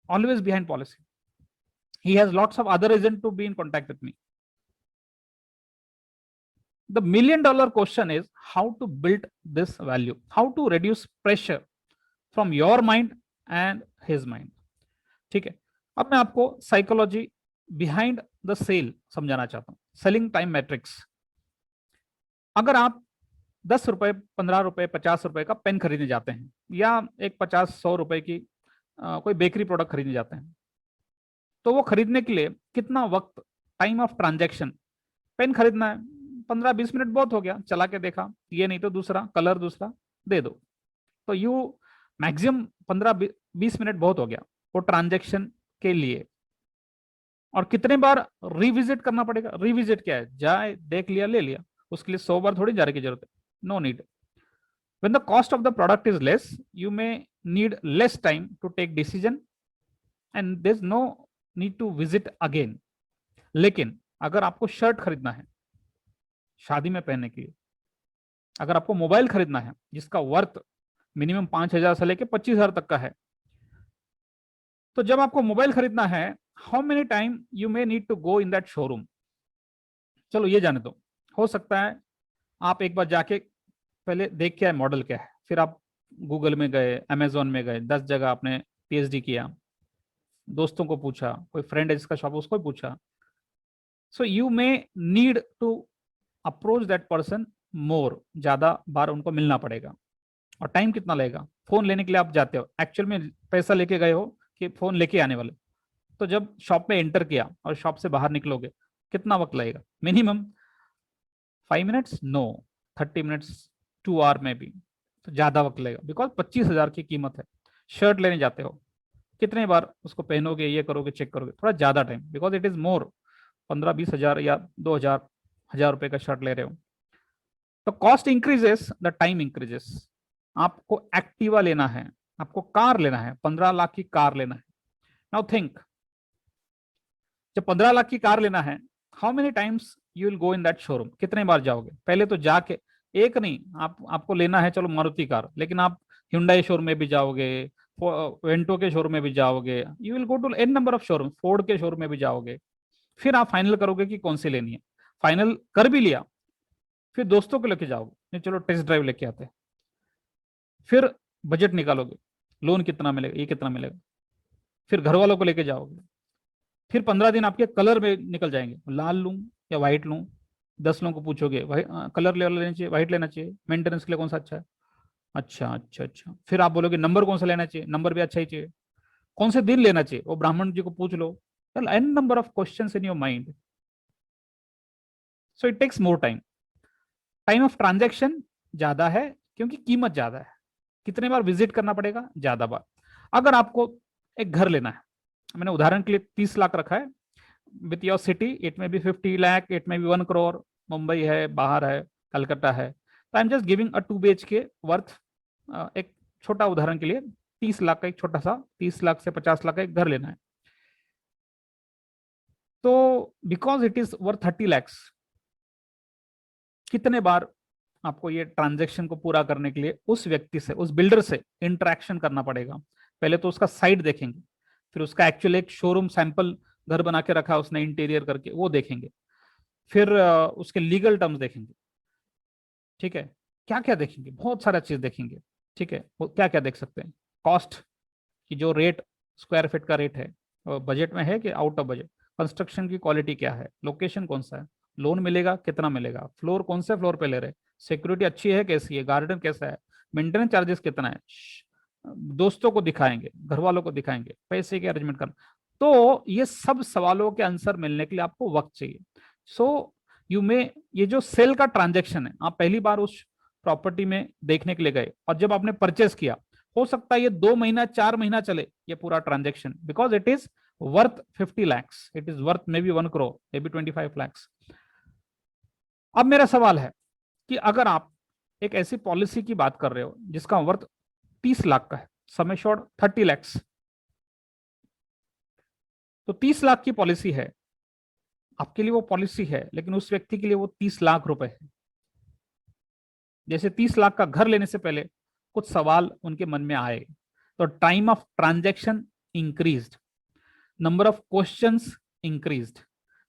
always behind policy, he has lots of other reason to be in contact with me. The million dollar question is how to build this value, how to reduce pressure from your mind and his mind. ठीक है, अब मैं आपको साइकोलॉजी बिहाइंड द सेल समझाना चाहता हूं, सेलिंग टाइम मैट्रिक्स. अगर आप 10 रुपए, 15 रुपए, 50 रुपए का पेन खरीदने जाते हैं, या एक 50-100 रुपए की कोई बेकरी प्रोडक्ट खरीदने जाते हैं, तो वो खरीदने के लिए कितना वक्त, टाइम ऑफ ट्रांजैक्शन, पेन खरीदना है 15-20 मिनट बहुत हो गया, चला के देखा, ये नहीं तो दूसरा कलर, दूसरा दे दो, तो यू मैक्सिमम 15-20 मिनट बहुत हो गया वो ट्रांजैक्शन के लिए. और कितने बार रिविजिट करना पड़ेगा? रिविजिट क्या है, जाए देख लिया ले लिया, उसके लिए 100 बार थोड़ी जाने की जरूरत है, no need. When the cost of the product is less, you may need less time to take decision, and there is no need to visit again. लेकिन अगर आपको शर्ट खरीदना है शादी में पहनने के लिए, अगर आपको मोबाइल खरीदना है जिसका वर्थ मिनिमम 5,000 से लेके 25,000 तक का है, तो जब आपको मोबाइल खरीदना है, how many time you may need to go in that showroom? चलो ये जाने दो, हो सकता है आप एक बार जाके पहले देख के आए मॉडल क्या है, फिर आप गूगल में गए, अमेजोन में गए, 10 जगह आपने पीएचडी किया, दोस्तों को पूछा, कोई फ्रेंड है जिसका शॉप उसको पूछा. So you may need to approach that person more, ज्यादा बार उनको मिलना पड़ेगा. और टाइम कितना लगेगा? फोन लेने के लिए आप जाते हो, एक्चुअल में पैसा लेके गए हो कि फोन लेके आने वाले, तो जब शॉप में एंटर किया और शॉप से बाहर निकलोगे, कितना वक्त लगेगा? Minimum 5 minutes, no, 30 minutes, 2 hour में भी, तो ज्यादा वक्त लगेगा, बिकॉज 25,000 की कीमत है. शर्ट लेने जाते हो, कितने बार उसको पहनोगे, ये करोगे, चेक करोगे, थोड़ा ज्यादा time, because it is more. 15-20 हजार या 2,000, 1,000 रुपए का शर्ट ले रहे हो, तो cost increases, the time increases. आपको एक्टिवा लेना है, आपको कार लेना है, 15 लाख की कार लेना है. नाउ थिंक, जब 15 लाख की कार लेना है, how many times you will go in that showroom? कितने बार जाओगे? पहले तो जाके, एक नहीं, आपको लेना है चलो मारुति कार, लेकिन आप Hyundai शोरूम में भी जाओगे, वेंटो के शोरूम में भी जाओगे, you will go to an number of showroom, Ford के शोरूम में भी जाओगे. फिर आप फाइनल करोगे कि कौन सी लेनी है. फाइनल कर भी लिया, फिर दोस्तों को लेके जाओगे, चलो टेस्ट ड्राइव लेके आते हैं. फिर बजट निकालोगे, लोन कितना मिलेगा, ये कितना मिलेगा. फिर घर वालों को लेके जाओगे, फिर 15 दिन आपके कलर में निकल जाएंगे, लाल लूं या व्हाइट लूं. 10 लोगों को पूछोगे, कलर लेना चाहिए, व्हाइट लेना चाहिए, मेंटेनेंस के लिए कौन सा अच्छा है? अच्छा अच्छा अच्छा. फिर आप बोलोगे नंबर कौन सा लेना चाहिए? नंबर भी अच्छा ही चाहिए. कौन से दिन लेना चाहिए? वो ब्राह्मण जी को पूछ लो. An number of questions in your mind. So it takes more time. Time of transaction ज्यादा है क्योंकि कीमत ज्यादा है. कितने बार विजिट करना पड़ेगा? ज्यादा बार. अगर आपको एक घर लेना है, मैंने उदाहरण के लिए 30 लाख रखा है, विथ योर सिटी इट में भी 50 लाख, इट में भी 1 करोड़, मुंबई है, बाहर है, कलकत्ता है, तो आई am just giving a 2 BHK worth. एक छोटा उदाहरण के लिए 30 लाख का एक छोटा सा, 30 लाख से 50 लाख का एक घर लेना है, तो because it is worth 30 lakhs, कितने बार आपको ये ट्रांजेक्शन को पूरा करने के लिए उस व्यक्ति से, उस बिल्डर से इंटरेक्शन करना पड़ेगा? पहले तो उसका साइट देखेंगे, फिर उसका एक्चुअल एक शोरूम सैंपल घर बना के रखा उसने इंटीरियर करके, वो देखेंगे, फिर उसके लीगल टर्म्स देखेंगे. ठीक है, क्या क्या देखेंगे? बहुत सारा चीज देखेंगे. ठीक है, वो क्या क्या देख सकते हैं? कॉस्ट की जो रेट, स्क्वायर फीट का रेट है, बजट में है कि आउट ऑफ बजट. कंस्ट्रक्शन की क्वालिटी क्या है, लोकेशन कौन सा है, लोन मिलेगा कितना मिलेगा, फ्लोर कौन से फ्लोर पे ले रहे, सिक्योरिटी अच्छी है कैसी है, गार्डन कैसा है, मेंटेनेंस चार्जेस कितना है. दोस्तों को दिखाएंगे, घर वालों को दिखाएंगे, पैसे के अरेंजमेंट करना. तो ये सब सवालों के आंसर मिलने के लिए आपको वक्त चाहिए. सो यू में ये जो सेल का ट्रांजेक्शन है, आप पहली बार उस प्रॉपर्टी में देखने के लिए गए, और जब आपने परचेस किया हो सकता है ये 2 महीना 4 महीना चले ये पूरा transaction, because it is worth 50 lakhs, it is worth may be 1 crore, may be 25 lakhs। अब मेरा सवाल है कि अगर आप एक ऐसी पॉलिसी की बात कर रहे हो जिसका वर्थ 30 लाख का है, सम एश्योर्ड 30 lakhs, तो 30 लाख की पॉलिसी है, आपके लिए वो पॉलिसी है, लेकिन उस व्यक्ति के लिए वो 30 लाख रुपए है। जैसे 30 लाख का घर लेने से पहले कुछ सवाल उनके मन में आए, तो time of transaction increased, number of questions increased,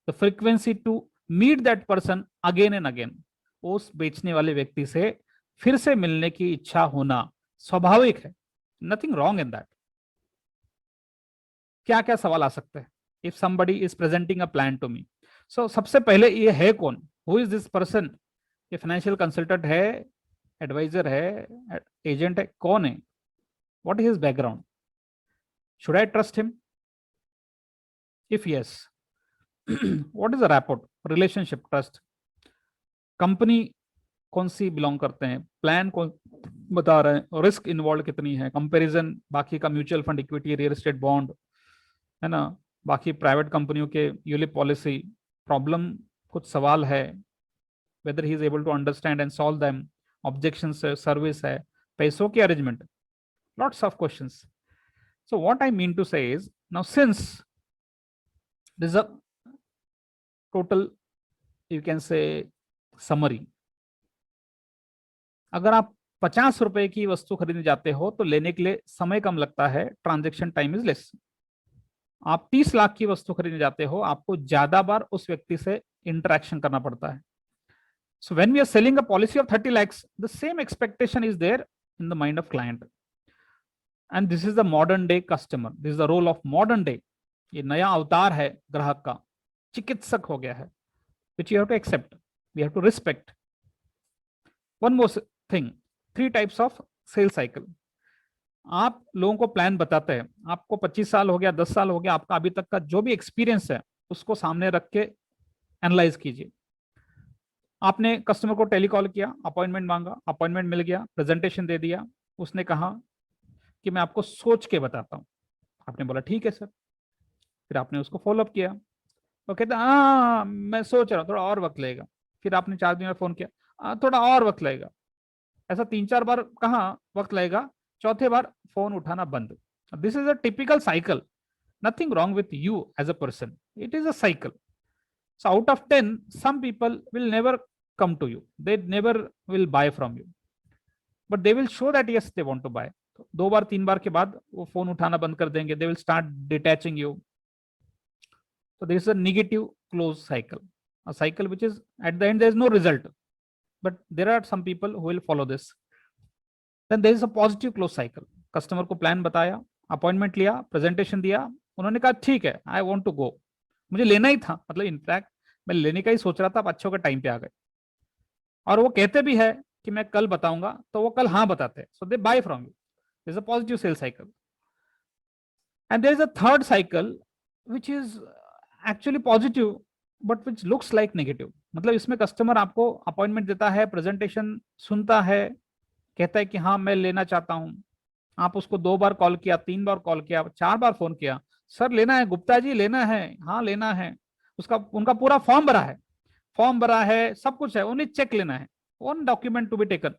the frequency to meet that person again and again, उस बेचने वाले व्यक्ति से फिर से मिलने की इच्छा होना स्वाभाविक है, नथिंग रॉन्ग इन दैट। क्या क्या सवाल आ सकते हैं if somebody is presenting a plan to me? So सबसे पहले ये है कौन, हु इज दिस पर्सन? ये फाइनेंशियल कंसल्टेंट है, एडवाइजर है, एजेंट है, कौन है? What is his background? Should I trust him? If yes, what is the rapport, relationship, trust? Company कौन सी बिलोंग करते हैं, प्लान कौन बता रहे हैं, रिस्क इन्वॉल्व कितनी है, कंपैरिजन बाकी का mutual fund, equity, real estate, bond, है ना, बाकी प्राइवेट कंपनियों के यूलिप पॉलिसी, प्रॉब्लम कुछ सवाल है, whether he is able to understand and solve them, objections है, service है, पैसों की arrangement, lots of questions. So what I mean to say is, now since this is a total, you can say, summary, अगर आप 50 रुपए की वस्तु खरीदने जाते हो तो लेने के लिए समय कम लगता है, ट्रांजेक्शन टाइम इज लेस। आप 30 लाख की वस्तु खरीदने जाते हो, आपको ज्यादा बार उस व्यक्ति से इंटरेक्शन करना पड़ता है। So when we are selling a policy of 30 lakhs, the same expectation is there in the mind of client. And this is the modern day customer. This is the role of modern day. ये नया अवतार है ग्राहक का, चिकित्सक हो गया है, which you have to accept. We have to respect. One more thing, 3 types of sales cycle. आप लोगों को प्लान बताते हैं, आपको 25 साल हो गया, 10 साल हो गया, आपका अभी तक का जो भी एक्सपीरियंस है उसको सामने रख के एनालाइज कीजिए। आपने कस्टमर को टेलीकॉल किया, अपॉइंटमेंट मांगा, अपॉइंटमेंट मिल गया, प्रेजेंटेशन दे दिया, उसने कहा कि मैं आपको सोच के बताता हूँ। आपने बोला ठीक है सर, फिर आपने उसको फॉलोअप किया, वो कहता हाँ मैं सोच रहा हूँ, थोड़ा और वक्त लगेगा। फिर आपने 4 दिन में फोन किया, थोड़ा और वक्त लगेगा। ऐसा 3-4 बार कहा वक्त लगेगा, चौथे बार फोन उठाना बंद। This is a typical cycle, nothing wrong with you as a person, it is a cycle. So out of 10, some people will never come to you. They never will buy from you. But they will show that yes, they want to buy. 2 बार 3 बार के बाद वो फोन उठाना बंद कर देंगे. They will start detaching you. So this is a negative close cycle. A cycle which is at the end there is no result. But there are some people who will follow this. Then there is a positive close cycle. Customer को plan बताया, appointment लिया, presentation दिया, उन्होंने कहा ठीक है, I want to go. मुझे लेना ही था, मतलब इनफैक्ट मैं लेने का ही सोच रहा था, आप अच्छों के टाइम पे आ गए। और वो कहते भी है कि मैं कल बताऊंगा, तो वो कल हाँ बताते हैं, so they buy from you. This is a positive sale cycle. And there is a third cycle which is actually positive but which looks like negative. मतलब इसमें कस्टमर आपको अपॉइंटमेंट देता है, प्रेजेंटेशन सुनता है, कहता है कि हाँ मैं लेना चाहता हूँ। आप उसको 2 बार कॉल किया, 3 बार कॉल किया, 4 बार फोन किया, सर लेना है गुप्ता जी, लेना है, हाँ लेना है। उसका उनका पूरा फॉर्म भरा है, सब कुछ है, उन्हें चेक लेना है, 1 डॉक्यूमेंट टू बी टेकन।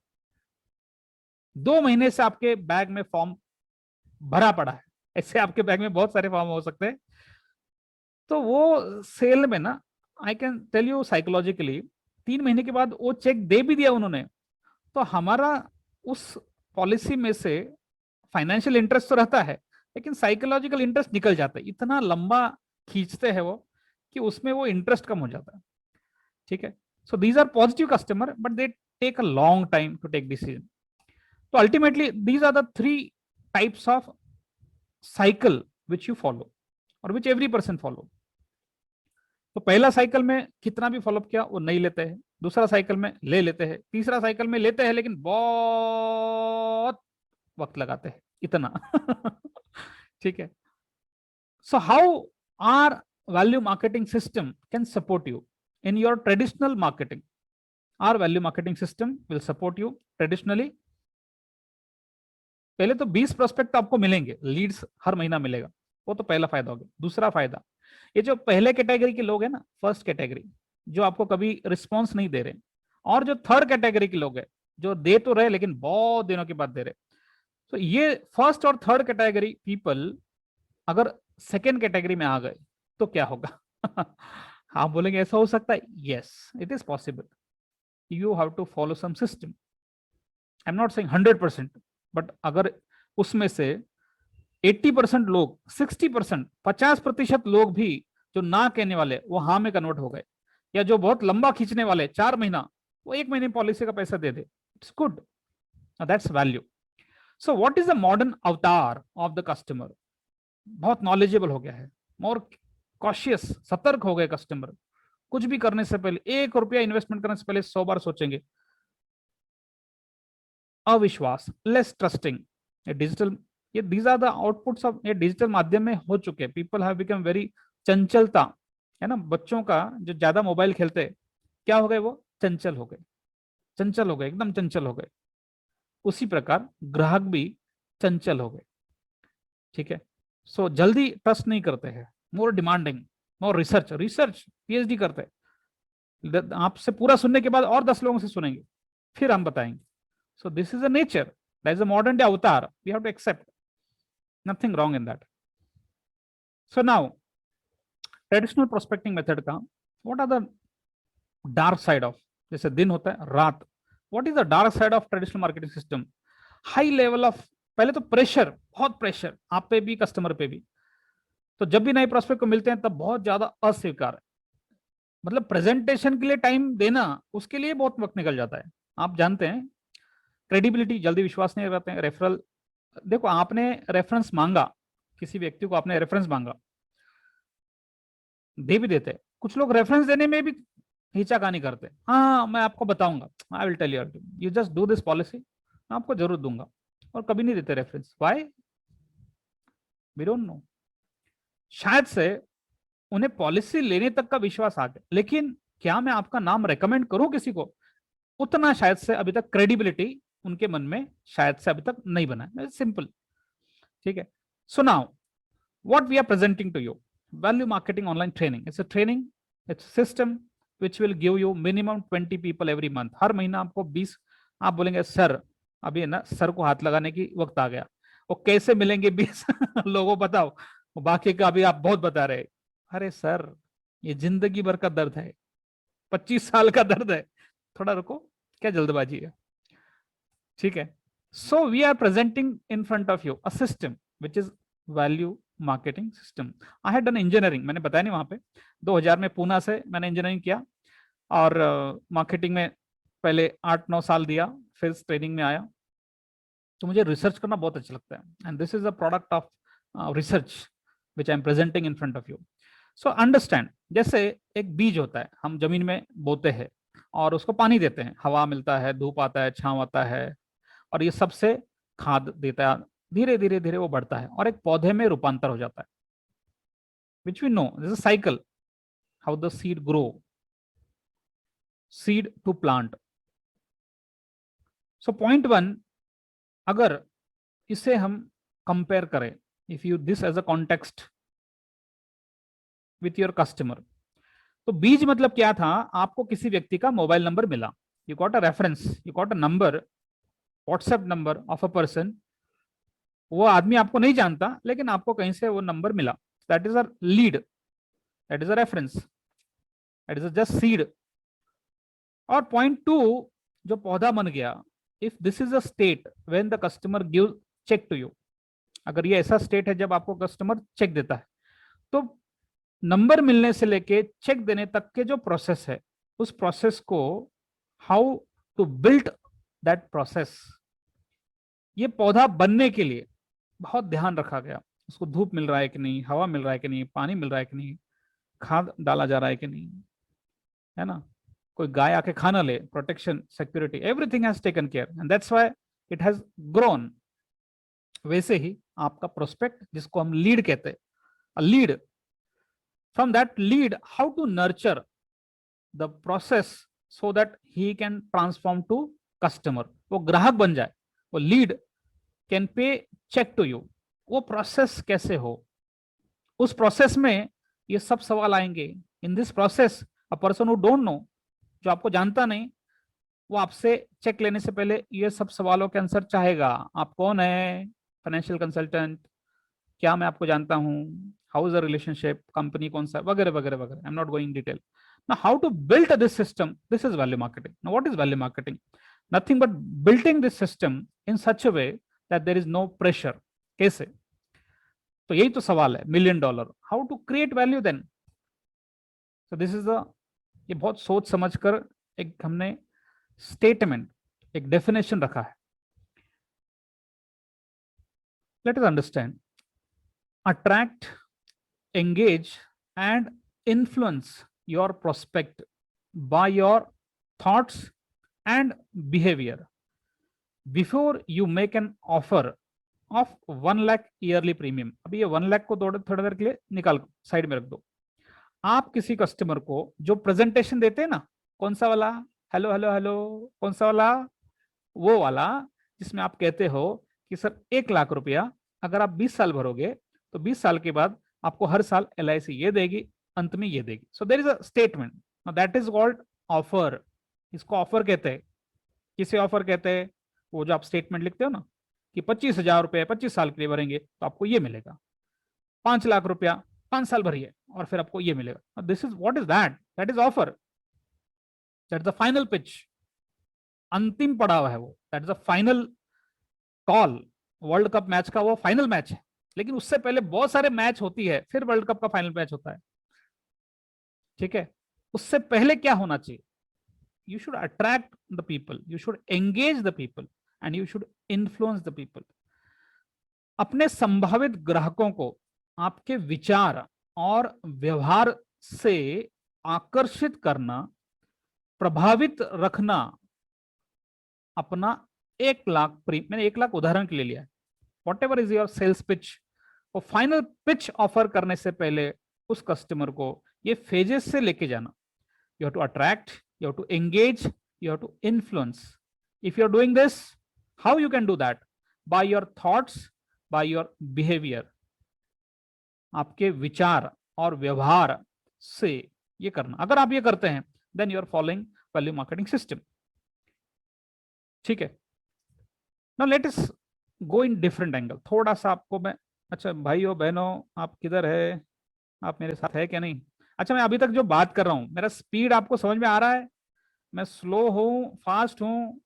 2 महीने से आपके बैग में फॉर्म भरा पड़ा है, ऐसे आपके बैग में बहुत सारे फॉर्म हो सकते हैं। तो वो सेल में ना, I can tell you psychologically, 3 महीने के बाद वो चेक दे भी दिया उन्होंने, तो हमारा उस पॉलिसी में से फाइनेंशियल इंटरेस्ट तो रहता है, लेकिन साइकोलॉजिकल इंटरेस्ट निकल जाता है, इतना लंबा खींचते हैं वो कि उसमें वो इंटरेस्ट कम हो जाता है। ठीक है, so these are positive customer but they take a long time to take decision. तो ultimately these are the 3 types of cycle which you follow और विच एवरी पर्सन फॉलो। तो पहला साइकिल में कितना भी फॉलोअप किया वो नहीं लेते हैं, दूसरा साइकिल में ले लेते हैं, तीसरा साइकिल में लेते हैं लेकिन बहुत वक्त लगाते हैं, इतना ठीक है। So how are value marketing system can support you in your traditional marketing? Our value marketing system will support you traditionally पहले तो 20 प्रोस्पेक्ट आपको मिलेंगे, लीड्स हर महीना मिलेगा, वो तो पहला फायदा हो गया। दूसरा फायदा, ये जो पहले कैटेगरी के लोग हैं ना, फर्स्ट कैटेगरी, जो आपको कभी रिस्पॉन्स नहीं दे रहे, और जो थर्ड कैटेगरी के लोग हैं जो दे तो रहे लेकिन बहुत दिनों के बाद दे रहे, तो ये फर्स्ट और थर्ड कैटेगरी पीपल अगर सेकेंड कैटेगरी में आ गए तो क्या होगा? आप बोलेंगे ऐसा हो सकता है? Yes, it is possible. You have to follow some system. I am not saying 100%, but अगर उसमें से 80% लोग, 60%, 50% लोग भी जो ना कहने वाले वो हाँ में कन्वर्ट हो गए, या जो बहुत लंबा खींचने वाले 4 महीना, वो 1 महीने पॉलिसी का पैसा दे दे, it's good, that's value. So what is the modern avatar of the customer? बहुत नॉलेजेबल हो गया है, मोर कॉशियस, सतर्क हो गए कस्टमर। कुछ भी करने से पहले, 1 रुपया इन्वेस्टमेंट करने से पहले 100 बार सोचेंगे। अविश्वास, लेस ट्रस्टिंग, ये डिजिटल, ये these are the outputs of, ये डिजिटल माध्यम में हो चुके हैं। पीपल हैव बिकम वेरी, चंचलता है ना, बच्चों का जो ज्यादा मोबाइल खेलते, क्या हो गए? वो चंचल हो गए, चंचल हो गए, एकदम चंचल हो गए। उसी प्रकार ग्राहक भी चंचल हो गए, ठीक है। सो जल्दी ट्रस्ट नहीं करते हैं, more demanding, more research, research PhD करते हैं, आपसे पूरा सुनने के बाद और 10 लोगों से सुनेंगे, फिर हम बताएंगे। So this is a nature, that is a modern day avatar, we have to accept, nothing wrong in that. So now traditional prospecting method का what are the dark side of, जैसे दिन होता है रात, what is the dark side of traditional marketing system? High level of, पहले तो प्रेशर, बहुत प्रेशर आप पे भी कस्टमर पे भी। तो जब भी नए प्रोस्पेक्ट को मिलते हैं तब बहुत ज्यादा अस्वीकार है, मतलब प्रेजेंटेशन के लिए टाइम देना, उसके लिए बहुत वक्त निकल जाता है। आप जानते हैं क्रेडिबिलिटी, जल्दी विश्वास नहीं करते हैं। रेफरल, देखो आपने रेफरेंस मांगा, किसी व्यक्ति को आपने रेफरेंस मांगा, दे भी देते, कुछ लोग रेफरेंस देने में भी हिचकानी करते, हाँ मैं आपको बताऊंगा, I will tell you just do this policy, मैं आपको जरूर दूंगा, और कभी नहीं देते reference. Why? We don't know. शायद से उन्हें पॉलिसी लेने तक का विश्वास आ गया, लेकिन क्या मैं आपका नाम रेकमेंड करूं किसी को, उतना शायद से अभी तक क्रेडिबिलिटी उनके मन में शायद से अभी तक नहीं बना है। सिंपल, ठीक है। So now what we are presenting to you, value marketing online training, it's a training, it's system which will give you minimum 20 people every month. हर महीना आपको 20, आप बोलेंगे सर अभी ना सर को हाथ लगाने की वक्त आ गया, वो कैसे मिलेंगे 20 लोगों, बताओ, बाकी का अभी आप बहुत बता रहे। अरे सर ये जिंदगी भर का दर्द है, 25 साल का दर्द है, थोड़ा रुको, क्या जल्दबाजी है, ठीक है। So we are presenting in front of you a system which is value marketing system. I had done engineering, मैंने बताया नहीं वहां पे, 2000 में पूना से मैंने इंजीनियरिंग किया, और मार्केटिंग में पहले 8-9 साल दिया, फिर ट्रेनिंग में आया। तो मुझे रिसर्च करना बहुत अच्छा लगता है, and this is a product of research which I am presenting in front of you. So understand, जैसे एक बीज होता है, हम जमीन में बोते हैं और उसको पानी देते हैं, हवा मिलता है, धूप आता है, छांव आता है, और ये सबसे खाद देता है, धीरे धीरे धीरे वो बढ़ता है और एक पौधे में रूपांतर हो जाता है, which we know this is cycle, how the seed grow, seed to plant. So point 1, अगर इसे हम कंपेयर करें, if you this as a context with your customer, तो बीज मतलब क्या था, आपको किसी व्यक्ति का मोबाइल नंबर मिला, you got a reference, you got a number, WhatsApp number of a person, वो आदमी आपको नहीं जानता लेकिन आपको कहीं से वो नंबर मिला, that is a lead, that is a reference, that is just seed. और पॉइंट 2, जो पौधा बन गया, if this is a state when the customer give cheque to you, अगर ये ऐसा स्टेट है जब आपको कस्टमर चेक देता है, तो नंबर मिलने से लेके चेक देने तक के जो प्रोसेस है, उस प्रोसेस को, how to build that process, ये पौधा बनने के लिए बहुत ध्यान रखा गया। उसको धूप मिल रहा है कि नहीं, हवा मिल रहा है कि नहीं, पानी मिल रहा है कि नहीं, खाद डाला जा रहा है कि नहीं, है ना, कोई गाय आके खाना ले, protection, security, everything has taken care, and that's why it has grown. वैसे ही आपका प्रोस्पेक्ट, जिसको हम लीड कहते हैं, lead, from that lead how to nurture the process so that he can transform to customer, वो ग्राहक बन जाए, वो lead can pay cheque to you, वो प्रोसेस कैसे हो, उस प्रोसेस में ये सब सवाल आएंगे। In this process a person who don't no, जो आपको जानता नहीं, वो आपसे चेक लेने से पहले ये सब सवालों के आंसर चाहेगा। आप कौन है, फाइनेंशियल कंसल्टेंट, क्या मैं आपको जानता हूँ, how is the relationship, company कौन सा, वगैरह वगैरह वगैरह। आई am not going detail. Now, how to build this system? This is value marketing. Now, what is value marketing? Nothing but building this system in such a way that there is no pressure. कैसे? तो यही तो सवाल है, $1,000,000. How to create value then? So this is the, ये बहुत सोच समझकर एक हमने स्टेटमेंट, एक डेफिनेशन रखा है। Let us understand. Attract, engage, and influence your prospect by your thoughts and behavior before you make an offer of 1 lakh yearly premium. अभी ये 1 लाख को थोड़ा देर के लिए निकाल साइड में रख दो। आप किसी कस्टमर को जो प्रेजेंटेशन देते हैं ना, कौन सा वाला, हेलो हेलो हेलो, कौन सा वाला, वो वाला जिसमें आप कहते हो कि सर 1 लाख रुपया अगर आप 20 साल भरोगे तो 20 साल के बाद आपको हर साल LIC ये देगी, अंत में ये देगी। So there is a statement, that is called offer. इसको ऑफर कहते हैं। किसे ऑफर कहते हैं? वो जो आप स्टेटमेंट लिखते हो ना कि 25,000 रुपए 25 साल के लिए भरेंगे तो आपको ये मिलेगा, 5 लाख रुपया 5 साल भरिए और फिर आपको ये मिलेगा। This is what is that? That is offer. That is the final pitch, अंतिम पड़ाव है वो। That is the final call. World cup match का वो फाइनल मैच है, लेकिन उससे पहले बहुत सारे मैच होती है, फिर वर्ल्ड कप का फाइनल मैच होता है। ठीक है, उससे पहले क्या होना चाहिए? You should attract the people, you should engage the people, and you should influence the people. अपने संभावित ग्राहकों को आपके विचार और व्यवहार से आकर्षित करना, प्रभावित रखना। अपना 1 लाख मैंने 1 लाख उदाहरण के लिए लिया है। Whatever is your sales pitch, वो फाइनल पिच ऑफर करने से पहले उस कस्टमर को ये फेजेस से लेके जाना। You have to attract, you have to engage, you have to influence. If you're doing this, how you can do that? By your thoughts, by your behavior. आपके विचार और व्यवहार से ये करना। अगर आप ये करते हैं then you are following value marketing system. ठीक है, now let us go in different angle. थोड़ा सा आपको मैं, अच्छा भाइयों बहनों आप किधर है, आप मेरे साथ है क्या नहीं? अच्छा, मैं अभी तक जो बात कर रहा हूं मेरा स्पीड आपको समझ में आ रहा है? मैं स्लो हूं, फास्ट हूं?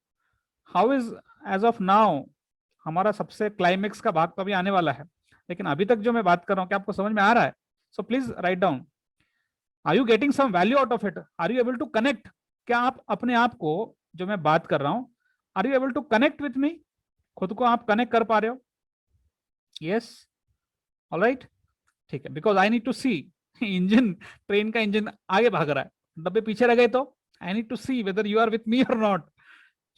How is age of now? हमारा सबसे क्लाइमेक्स का भाग तो अभी आने वाला है, लेकिन अभी तक जो मैं बात कर रहा हूं क्या आपको समझ में आ रहा है? So please write down. Are you getting some value out of it? Are you able to connect? क्या आप अपने आप को, जो मैं बात कर रहा हूं, are you able to connect with me? खुद को आप कनेक्ट कर पा रहे हो? यस, ऑलराइट, ठीक है। Because I need to see engine, train का इंजन आगे भाग रहा है, डब्बे पीछे रह गए तो I need to see whether you are with me or not.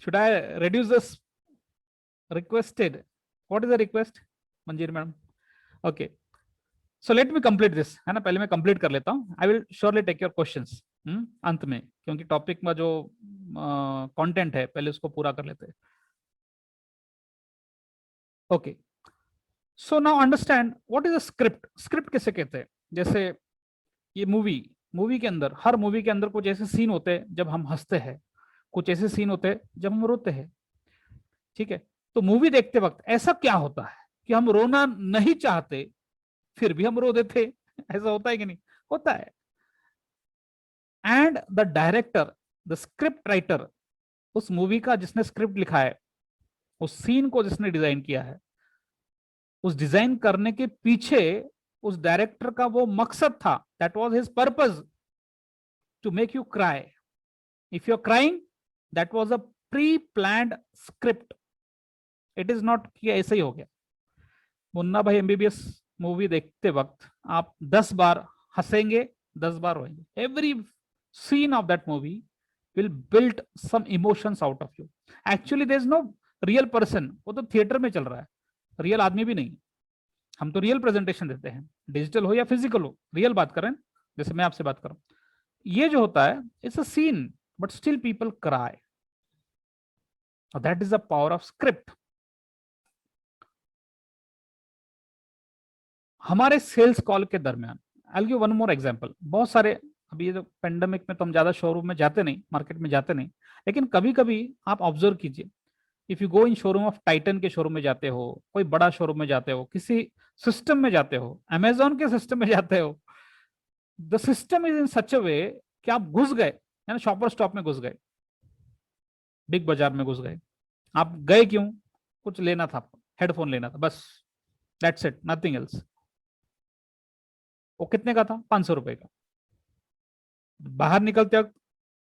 Should I reduce this requested? What is the request, Manjeer madam? Okay, so let me complete this, है ना? पहले मैं complete कर लेता हूँ। I will surely take your questions अंत में, क्योंकि टॉपिक में जो कंटेंट है पहले उसको पूरा कर लेते हैं। Okay, so now understand what is a script. Script किसे कहते हैं? जैसे ये मूवी के अंदर, हर मूवी के अंदर कुछ ऐसे सीन होते हैं जब हम हंसते हैं, कुछ ऐसे सीन होते हैं जब हम रोते हैं। ठीक है, तो मूवी देखते वक्त ऐसा क्या होता है कि हम रोना नहीं चाहते फिर भी हम रो देते? ऐसा होता है कि नहीं? होता है। And the director, the script writer, उस मूवी का जिसने स्क्रिप्ट लिखा है, उस सीन को जिसने डिजाइन किया है, उस डिजाइन करने के पीछे उस डायरेक्टर का वो मकसद था, that was his purpose, to make you cry. If you are crying, that was a pre planned script. It is not कि ऐसे ही हो गया। मुन्ना भाई MBBS मूवी देखते वक्त आप 10 बार हंसेंगे, 10 बार रोएंगे। Every scene of that movie will build some emotions out of you. Actually there is no real person, वो तो थिएटर में चल रहा है, रियल आदमी भी नहीं। हम तो रियल प्रेजेंटेशन देते हैं, डिजिटल हो या फिजिकल हो, रियल बात कर रहे हैं, जैसे मैं आपसे बात कर रहा हूं। ये जो होता है it's a scene, but still people cry. That is the power of script. हमारे सेल्स कॉल के दरमियान, I give one more example. बहुत सारे, अभी ये जो पेंडेमिक में तो हम ज्यादा शोरूम में जाते नहीं, मार्केट में जाते नहीं, लेकिन कभी कभी आप ऑब्जर्व कीजिए, if you go in showroom of Titan के शोरूम में जाते हो, कोई बड़ा शोरूम में जाते हो, किसी सिस्टम में जाते हो, अमेजोन के सिस्टम में जाते हो, द सिस्टम इज इन सच अ वे कि आप घुस गए, है ना, शॉपर स्टॉप में घुस गए, बिग बाजार में घुस गए। आप गए क्यों? कुछ लेना था आपको, हेडफोन लेना था, बस, दैट्स इट, नथिंग एल्स। वो कितने का था? 500 रुपए का। बाहर निकलते वक्त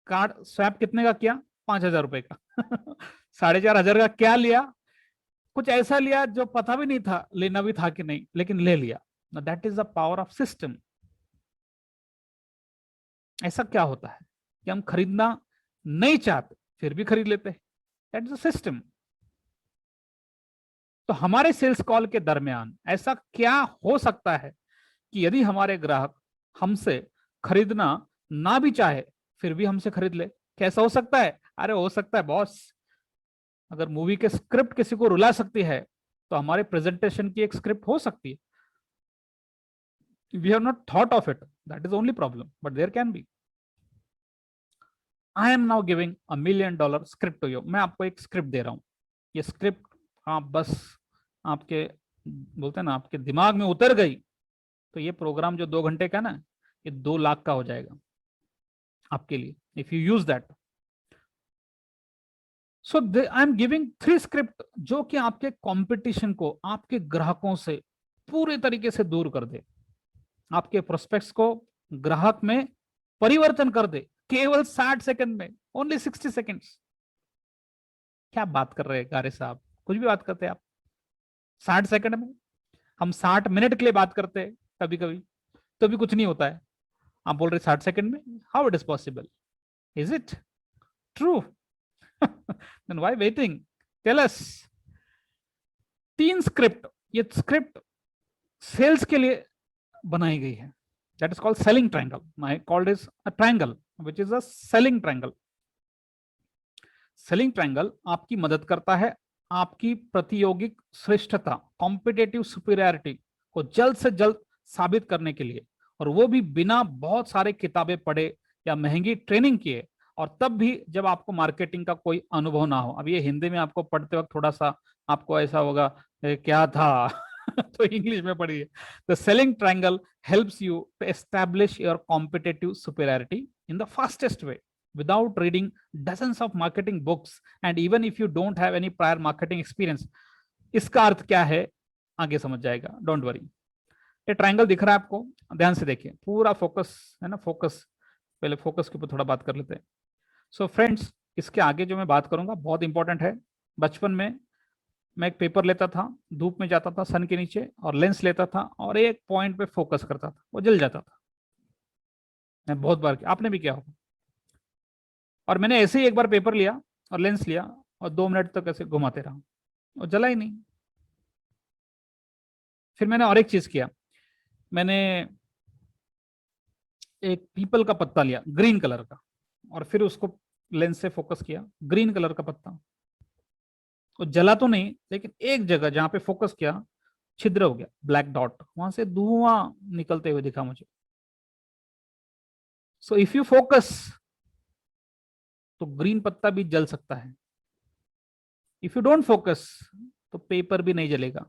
कार्ड स्वैप कितने का किया? 5,000 रुपए का। 4,500 का क्या लिया? कुछ ऐसा लिया जो पता भी नहीं था लेना भी था कि नहीं, लेकिन ले लिया। That is the power of system. ऐसा क्या होता है कि हम खरीदना नहीं चाहते फिर भी खरीद लेते हैं, दैट इज द सिस्टम। तो हमारे सेल्स कॉल के दरमियान ऐसा क्या हो सकता है कि यदि हमारे ग्राहक हमसे खरीदना ना भी चाहे फिर भी हमसे खरीद ले? कैसा हो सकता है? अरे हो सकता है बॉस, अगर मूवी के स्क्रिप्ट किसी को रुला सकती है तो हमारे प्रेजेंटेशन की एक स्क्रिप्ट हो सकती है। We have not thought of it, that is only problem, but there can be. I am now giving $1 million script to you. मैं आपको एक स्क्रिप्ट दे रहा हूं, ये स्क्रिप्ट आप बस, आपके, बोलते हैं ना, आपके दिमाग में उतर गई तो ये प्रोग्राम जो 2 घंटे का ना, ये 2 लाख का हो जाएगा आपके लिए, if you use that. So I am giving 3 script जो कि आपके कंपटीशन को, आपके ग्राहकों से पूरे तरीके से दूर कर दे, आपके प्रोस्पेक्ट्स को ग्राहक में परिवर्तन कर दे, केवल 60 सेकंड में, ओनली 60 सेकंड्स। क्या बात कर रहे हैं गारे साहब, कुछ भी बात करते हैं आप 60 सेकंड में। हम 60 मिनट के लिए बात करते हैं कभी कभी, तो भी कुछ नहीं होता है। आप बोल रहे 60 सेकंड में? How it is possible? Is it true? Then why waiting? Tell us. 3 script, ये स्क्रिप्ट सेल्स के लिए बनाई गई है, that is called selling triangle. My called is a triangle which is a selling triangle. Selling triangle आपकी मदद करता है आपकी प्रतियोगिक श्रेष्ठता, कॉम्पिटेटिव सुपीरियरिटी को जल्द से जल्द साबित करने के लिए, और वो भी बिना बहुत सारे किताबें पढ़े या महंगी ट्रेनिंग किए, और तब भी जब आपको मार्केटिंग का कोई अनुभव ना हो। अब ये हिंदी में आपको पढ़ते वक्त थोड़ा सा आपको ऐसा होगा, क्या था? तो इंग्लिश में पढ़िए। The selling triangle helps you to establish your competitive superiority in the fastest way without reading dozens of marketing books and even if you don't have any prior marketing experience। इसका अर्थ क्या है आगे समझ जाएगा, डोंट वरी। ये ट्रायंगल दिख रहा है आपको, ध्यान से देखिए, पूरा फोकस है ना, फोकस। पहले फोकस के ऊपर थोड़ा बात कर लेते हैं। सो फ्रेंड्स, इसके आगे जो मैं बात करूंगा बहुत इंपॉर्टेंट है। बचपन में मैं एक पेपर लेता था, धूप में जाता था सन के नीचे, और लेंस लेता था और एक पॉइंट पे फोकस करता था, वो जल जाता था। मैं बहुत बार किया, आपने भी किया होगा। और मैंने ऐसे ही एक बार पेपर लिया और लेंस लिया और 2 मिनट तक ऐसे घुमाते रहा और जला ही नहीं। फिर मैंने और एक चीज किया, मैंने एक पीपल का पत्ता लिया ग्रीन कलर का, और फिर उसको लेंस से फोकस किया, ग्रीन कलर का पत्ता, वो जला तो नहीं, लेकिन एक जगह जहां पे फोकस किया छिद्र हो गया, ब्लैक डॉट, वहां से धुआं निकलते हुए दिखा मुझे। सो इफ यू फोकस तो ग्रीन पत्ता भी जल सकता है, इफ यू डोंट फोकस तो पेपर भी नहीं जलेगा।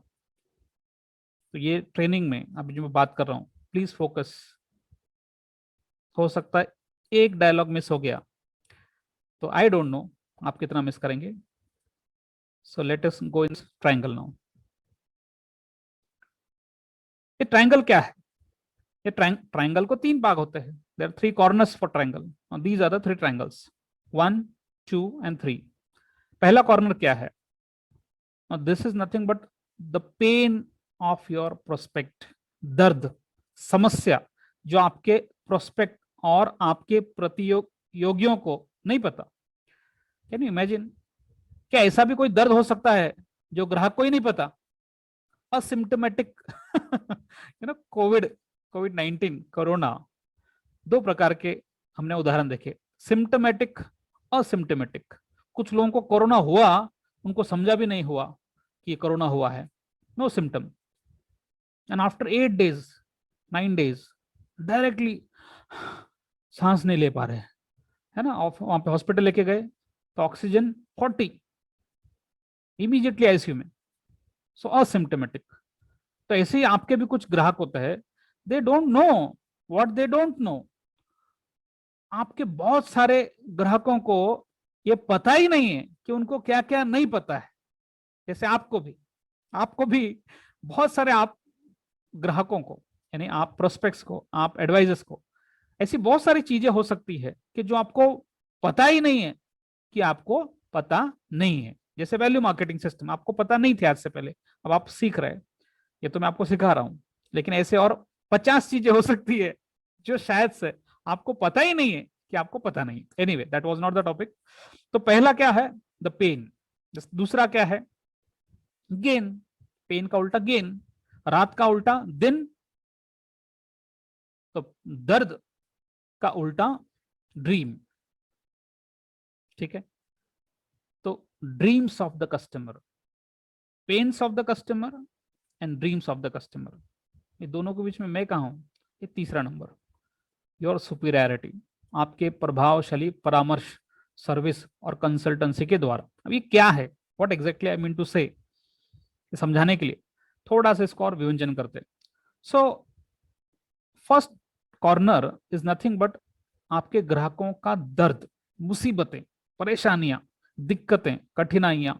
तो ये ट्रेनिंग में अभी जो मैं बात कर रहा हूं, प्लीज फोकस। हो सकता है एक डायलॉग मिस हो गया तो आई डोंट नो आप कितना मिस करेंगे। So let us go in triangle now. ये ट्रायंगल क्या है? ये ट्रायंगल को 3 भाग होते हैं। There are 3 corners for triangle, these are the 3 triangles, 1, 2 and 3। पहला कॉर्नर क्या है? This is nothing but the pain of your prospect. दर्द, समस्या जो आपके प्रोस्पेक्ट और आपके प्रतियोगियों को नहीं पता। Can you imagine? क्या ऐसा भी कोई दर्द हो सकता है जो ग्राहक को ही नहीं पता? Asymptomatic you know, Covid 19, corona, 2 प्रकार के हमने उदाहरण देखे, सिम्टोमेटिक, असिम्टोमेटिक। कुछ लोगों को कोरोना हुआ, उनको समझा भी नहीं हुआ कि कोरोना हुआ है, no symptom. And after 8 days 9 days directly सांस नहीं ले पा रहे, है ना, वहां पे हॉस्पिटल लेके गए तो ऑक्सीजन 40, इमीडिएटली आईसीयू में। सो असिम्टोमेटिक। तो ऐसे ही आपके भी कुछ ग्राहक होते हैं, दे don't know what they don't no. आपके बहुत सारे ग्राहकों को ये पता ही नहीं है कि उनको क्या क्या नहीं पता है। जैसे आपको भी बहुत सारे आप ग्राहकों को, यानी आप प्रोस्पेक्ट्स को, आप एडवाइजर्स को, ऐसी बहुत सारी चीजें हो सकती है कि जो आपको पता ही नहीं है कि आपको पता नहीं है। जैसे वैल्यू मार्केटिंग सिस्टम आपको पता नहीं थे आज से पहले, अब आप सीख रहे हैं, ये तो मैं आपको सिखा रहा हूं। लेकिन ऐसे और 50 चीजें हो सकती है जो शायद से आपको पता ही नहीं है कि आपको पता नहीं। Anyway, that was not the topic. तो पहला क्या है? The pain. दूसरा क्या है? गेन। पेन का उल्टा गेन, रात का उल्टा दिन, तो दर्द का उल्टा ड्रीम। ठीक है, तो dreams of the customer, pains of the customer and dreams of the customer, ये दोनों के बीच में मैं कहा हूं, ये तीसरा नंबर, योर सुपीरियरिटी, आपके प्रभावशाली परामर्श, सर्विस और कंसल्टेंसी के द्वारा। अब ये क्या है, what exactly I mean to say, समझाने के लिए थोड़ा सा इसको और विभजन करते। So first corner is nothing but आपके ग्राहकों का दर्द, मुसीबतें, परेशानियां, दिक्कतें, कठिनाइयां।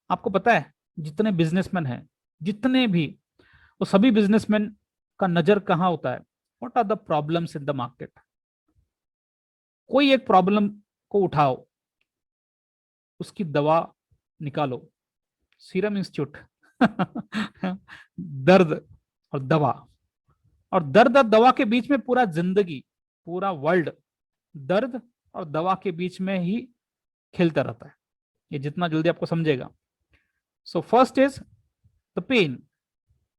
आपको पता है जितने बिजनेसमैन हैं, जितने भी, वो सभी बिजनेसमैन का नजर कहां होता है? What are the problems in the market. कोई एक प्रॉब्लम को उठाओ, उसकी दवा निकालो, सीरम इंस्टीट्यूट दर्द और दवा, और दर्द और दवा के बीच में पूरा जिंदगी, पूरा वर्ल्ड दर्द और दवा के बीच में ही खेलता रहता है, ये जितना जल्दी आपको समझेगा। So first is the pain,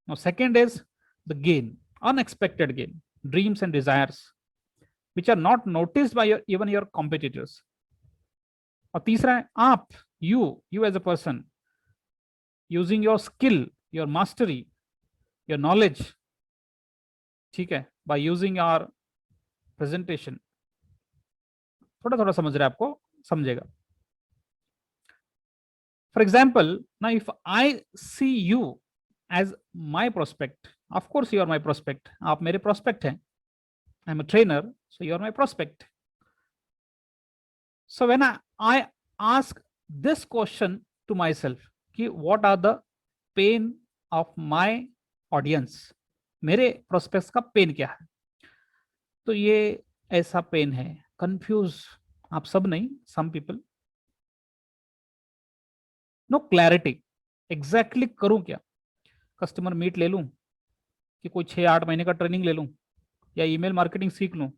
now second is the gain, unexpected gain, dreams and desires which are not noticed by even your competitors. और तीसरा है आप, you as a person using your skill, your mastery, your knowledge, ठीक है, by using your presentation। थोड़ा थोड़ा समझ रहे हैं, आपको समझेगा। For example, now if I see you as my prospect, of course you are my prospect, आप मेरे prospect हैं, I'm a trainer, so you are my prospect. So when I ask this question to myself कि what are the pain of my audience, मेरे prospects का pain क्या है, तो ये ऐसा पेन है, कंफ्यूज आप सब नहीं, some people, no clarity, exactly करूं क्या, कस्टमर मीट ले लूं कि कोई 6-8 महीने का ट्रेनिंग ले लूं, या ईमेल मार्केटिंग सीख लूं,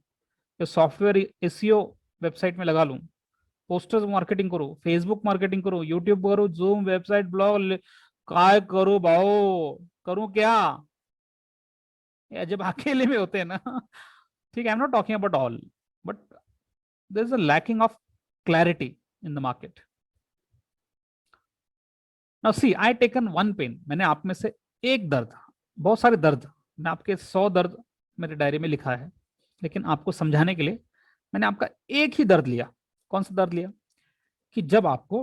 या सॉफ्टवेयर एसईओ वेबसाइट में लगा लूं, पोस्टर्स मार्केटिंग करो, फेसबुक मार्केटिंग करो, यूट्यूब करो, जूम, वेबसाइट, ब्लॉग, काय करो भाओ, करूं क्या, या जब अकेले में होते हैं ना, ठीक है, I am not talking about all, but there is a lacking of clarity in the market. Now see, I taken one pain, मैंने आप में से एक दर्द, बहुत सारे दर्द, मैं आपके 100 दर्द मेरे डायरी में लिखा है, लेकिन आपको समझाने के लिए मैंने आपका एक ही दर्द लिया। कौन सा दर्द लिया? कि जब आपको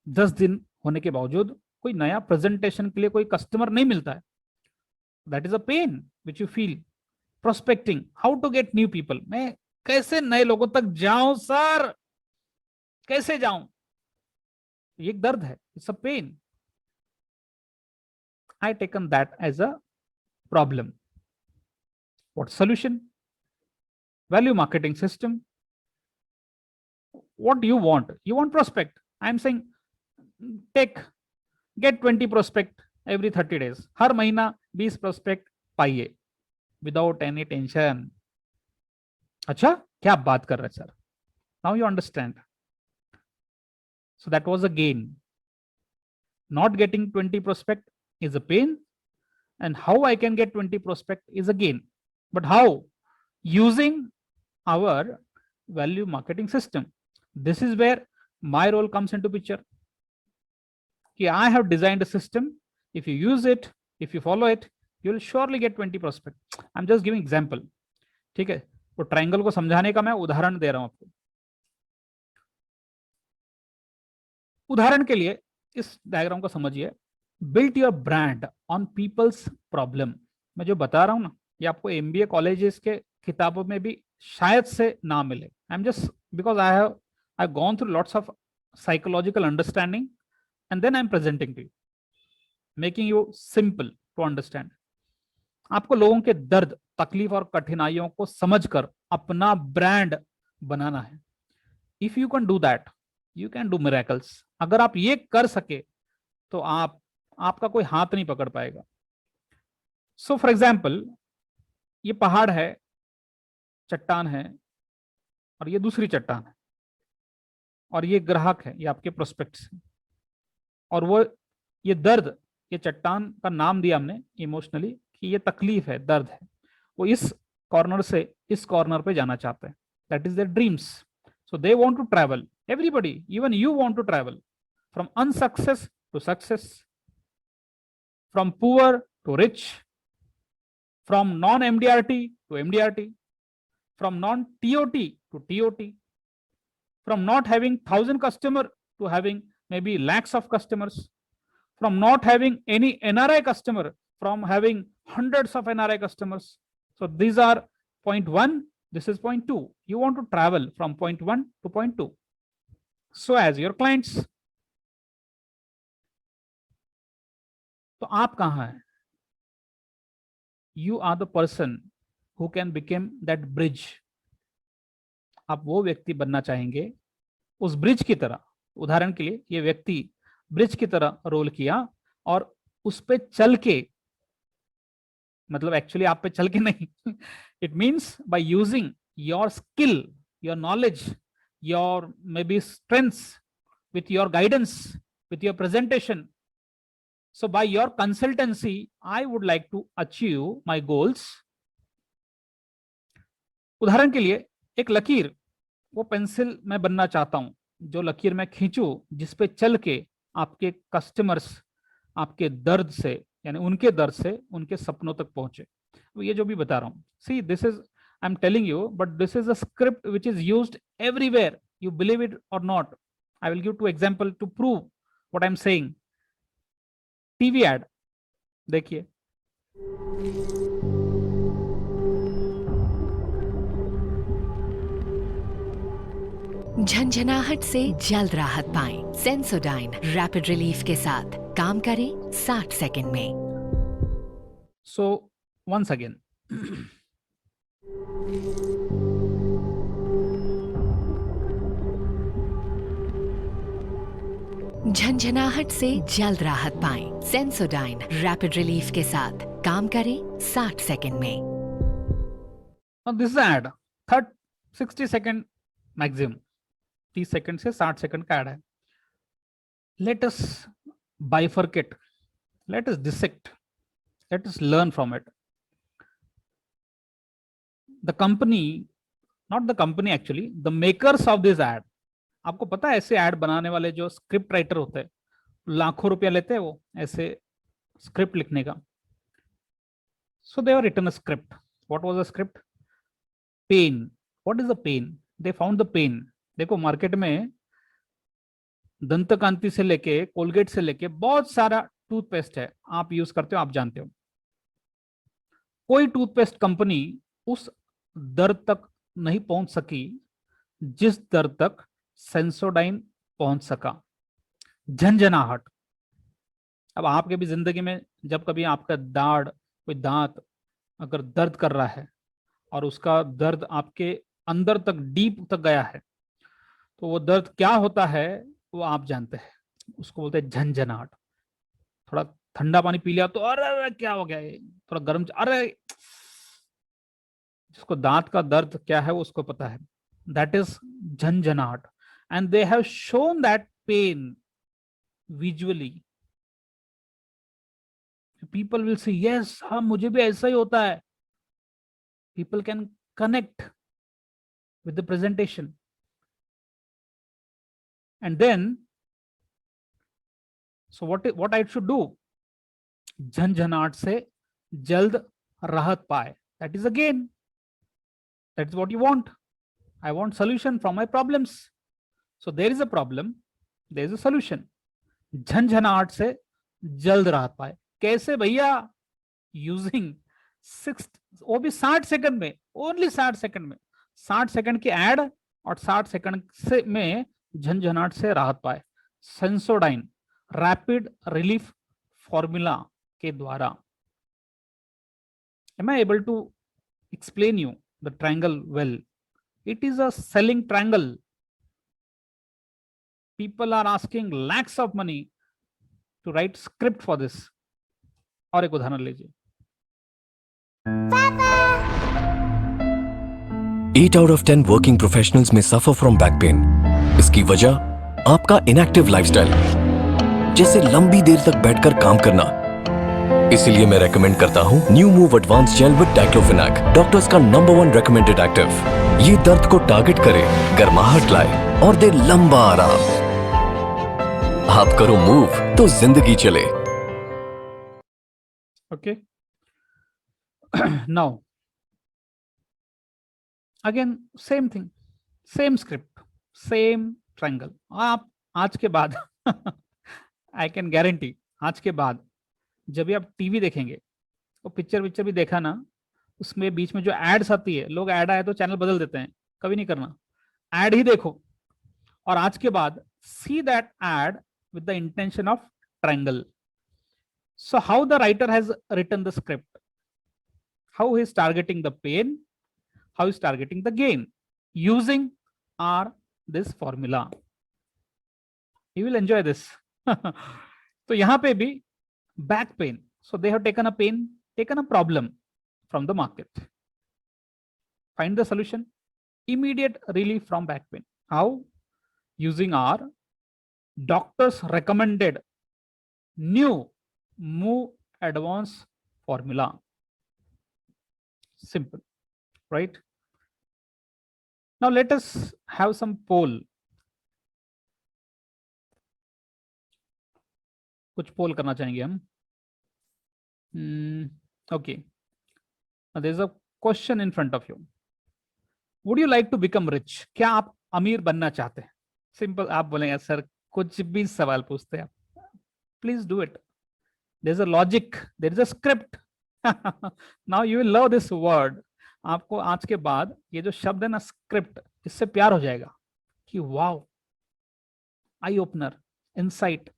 10 दिन होने के बावजूद कोई नया प्रेजेंटेशन के लिए कोई कस्टमर नहीं मिलता है, that is a pain which you feel. Prospecting, how to get new people, मैं कैसे नए लोगों तक जाऊं सर, कैसे जाऊं, ये एक दर्द है, it's a pain. I taken that as a problem. What solution? Value marketing system. What do you want? You want prospect. I'm saying take, get 20 prospect every 30 days. हर महीना 20 prospect पाइए without any tension. अच्छा, क्या बात कर रहे हैं sir? Now you understand. So that was a gain. Not getting 20 prospect is a pain, and how I can get 20 prospect is a gain. But how? Using our value marketing system. This is where my role comes into picture. I have designed a system. If you use it, if you follow it, you will surely get 20 prospect. I'm just giving example. ठीक है, तो ट्रायंगल को समझाने का मैं उदाहरण दे रहा हूं आपको. उदाहरण के लिए इस डायग्राम को समझिए. Build your brand on people's problem. मैं जो बता रहा हूं ना, ये आपको एमबीए कॉलेजेस के किताबों में भी शायद से ना मिले. I am just because I gone through lots of psychological understanding and then I am presenting to you, making you simple to understand. आपको लोगों के दर्द, तकलीफ और कठिनाइयों को समझकर अपना ब्रांड बनाना है. If you can do that, you can do miracles. अगर आप ये कर सके तो आपका कोई हाथ नहीं पकड़ पाएगा. सो फॉर एग्जाम्पल, ये पहाड़ है, चट्टान है, और ये दूसरी चट्टान है, और ये ग्राहक है, ये आपके प्रोस्पेक्ट्स हैं. और वो ये दर्द, ये चट्टान का नाम दिया हमने इमोशनली कि ये तकलीफ है, दर्द है. वो इस कॉर्नर से इस कॉर्नर पे जाना चाहते हैं. That is their dreams. So they want to travel. Everybody, even you want to travel from unsuccess to success, from poor to rich, from non MDRT to MDRT, from non TOT to TOT, from not having 1,000 customer to having maybe lakhs of customers, from not having any NRI customer from having hundreds of NRI customers. So these are point 1, this is point 2. You want to travel from point 1 to point 2. So as your clients, तो आप कहाँ हैं? You are the person who can become that bridge. आप वो व्यक्ति बनना चाहेंगे उस ब्रिज की तरह. उदाहरण के लिए ये व्यक्ति ब्रिज की तरह रोल किया और उस पे चल के, मतलब एक्चुअली आप पे चल के नहीं, it means by using your skill, your knowledge, your maybe strengths, with your guidance, with your presentation. So by your consultancy I would like to achieve my goals. उदाहरण के लिए एक लकीर, वो पेंसिल मैं बनना चाहता हूं, जो लकीर मैं खींचूं जिस पे चल के आपके कस्टमर्स आपके दर्द से, यानी उनके दर्द से उनके सपनों तक पहुंचे. ये जो भी बता रहा हूं, see this is, I am telling you, but this is a script which is used everywhere, you believe it or not. I will give two example to prove what I am saying. TV ad देखिए. झंझनाहट से जल्द राहत पाएं. सेंसोडाइन रैपिड रिलीफ के साथ काम करें 60 सेकंड में. सो वंस अगेन, झंझनाहट से जल्द राहत पाएं. सेंसोडाइन रैपिड रिलीफ के साथ काम करें 60 सेकंड में. This ad 60 second maximum, 30 second से 60 सेकंड का एड है. Let us bifurcate, let us dissect, let us learn from it. The company, not the company actually, the makers of this ad. आपको पता है ऐसे एड बनाने वाले जो स्क्रिप्ट राइटर होते हैं, लाखों रुपया लेते हैं वो ऐसे स्क्रिप्ट लिखने का. So they have written a script. What was the script? Pain. What is the pain? They found the pain. देखो मार्केट में दंतकांति से लेके कोलगेट से लेके बहुत सारा टूथपेस्ट है, आप यूज करते हो, आप जानते हो. कोई टूथपेस्ट कंपनी उस दर्द तक नहीं पहुंच सकी जिस दर्द तक सेंसोडाइन पहुंच सका. झंझनाहट. अब आपके भी जिंदगी में जब कभी आपका दाढ़, कोई दांत अगर दर्द कर रहा है और उसका दर्द आपके अंदर तक, डीप तक गया है, तो वो दर्द क्या होता है वो आप जानते हैं. उसको बोलते हैं झंझनाहट. थोड़ा ठंडा पानी पी लिया तो अरे अरे क्या हो गया, ये थोड़ा गर्म, अरे. जिसको दांत का दर्द क्या है वो उसको पता है. दैट इज झंझनाहट. And they have shown that pain visually. People will say yes, हाँ मुझे भी ऐसा ही होता है. People can connect with the presentation. And then, so what I should do? झंझनाहट से जल्द राहत पाए, that is again, that is what you want. I want solution from my problems. So there is a problem, there is a solution. झंझनाहट से जल्द राहत पाए. कैसे भैया? यूजिंग 6, वो भी 60 सेकंड में, ओनली 60 सेकंड में, 60 सेकंड की एड और 60 सेकंड से में झंझनाहट से राहत पाए. सेंसोडाइन रैपिड रिलीफ फॉर्मूला के द्वारा. Am I able to explain you the triangle well? It is a selling triangle. People are asking lakhs of money to write script for this. और एक उदाहरण लीजिए. 8 out of 10 वर्किंग प्रोफेशनल्स में सफर फ्रॉम बैक पेन. इसकी वजह आपका इनएक्टिव लाइफस्टाइल, जैसे लंबी देर तक बैठकर काम करना. इसीलिए मैं रेकमेंड करता हूं new Moov advance gel with diclofenac, doctors का नंबर 1 रेकमेंडेड एक्टिव. ये दर्द को टारगेट करे, गर्माहट लाए और दे लंबा आराम. आप करो मूव तो जिंदगी चले. Okay. Now, again same thing, same script, same triangle. आप आज के बाद I can guarantee आज के बाद जब भी आप टीवी देखेंगे, वो पिक्चर भी देखा ना, उसमें बीच में जो एड्स आती है, लोग एड आए तो चैनल बदल देते हैं. कभी नहीं करना, एड ही देखो. और आज के बाद see that ad with the intention of triangle. So how the writer has written the script, how he is targeting the pain, how he is targeting the gain, using are this formula. You will enjoy this. तो यहां पे भी back pain, so they have taken a pain, taken a problem from the market. Find the solution, immediate relief from back pain. How? Using our doctors recommended new move advance formula. Simple, right? Now let us have some poll. कुछ पोल करना चाहेंगे हम. Okay, there is a question in front of you. Would you like to become rich? क्या आप अमीर बनना चाहते हैं? सिंपल. आप बोलेंगे सर कुछ भी सवाल पूछते हैं आप. Please do it. There is a logic, there is a script. Now you will love this word. आपको आज के बाद ये जो शब्द है ना, स्क्रिप्ट, इससे प्यार हो जाएगा कि वाओ, आई ओपनर, इनसाइट.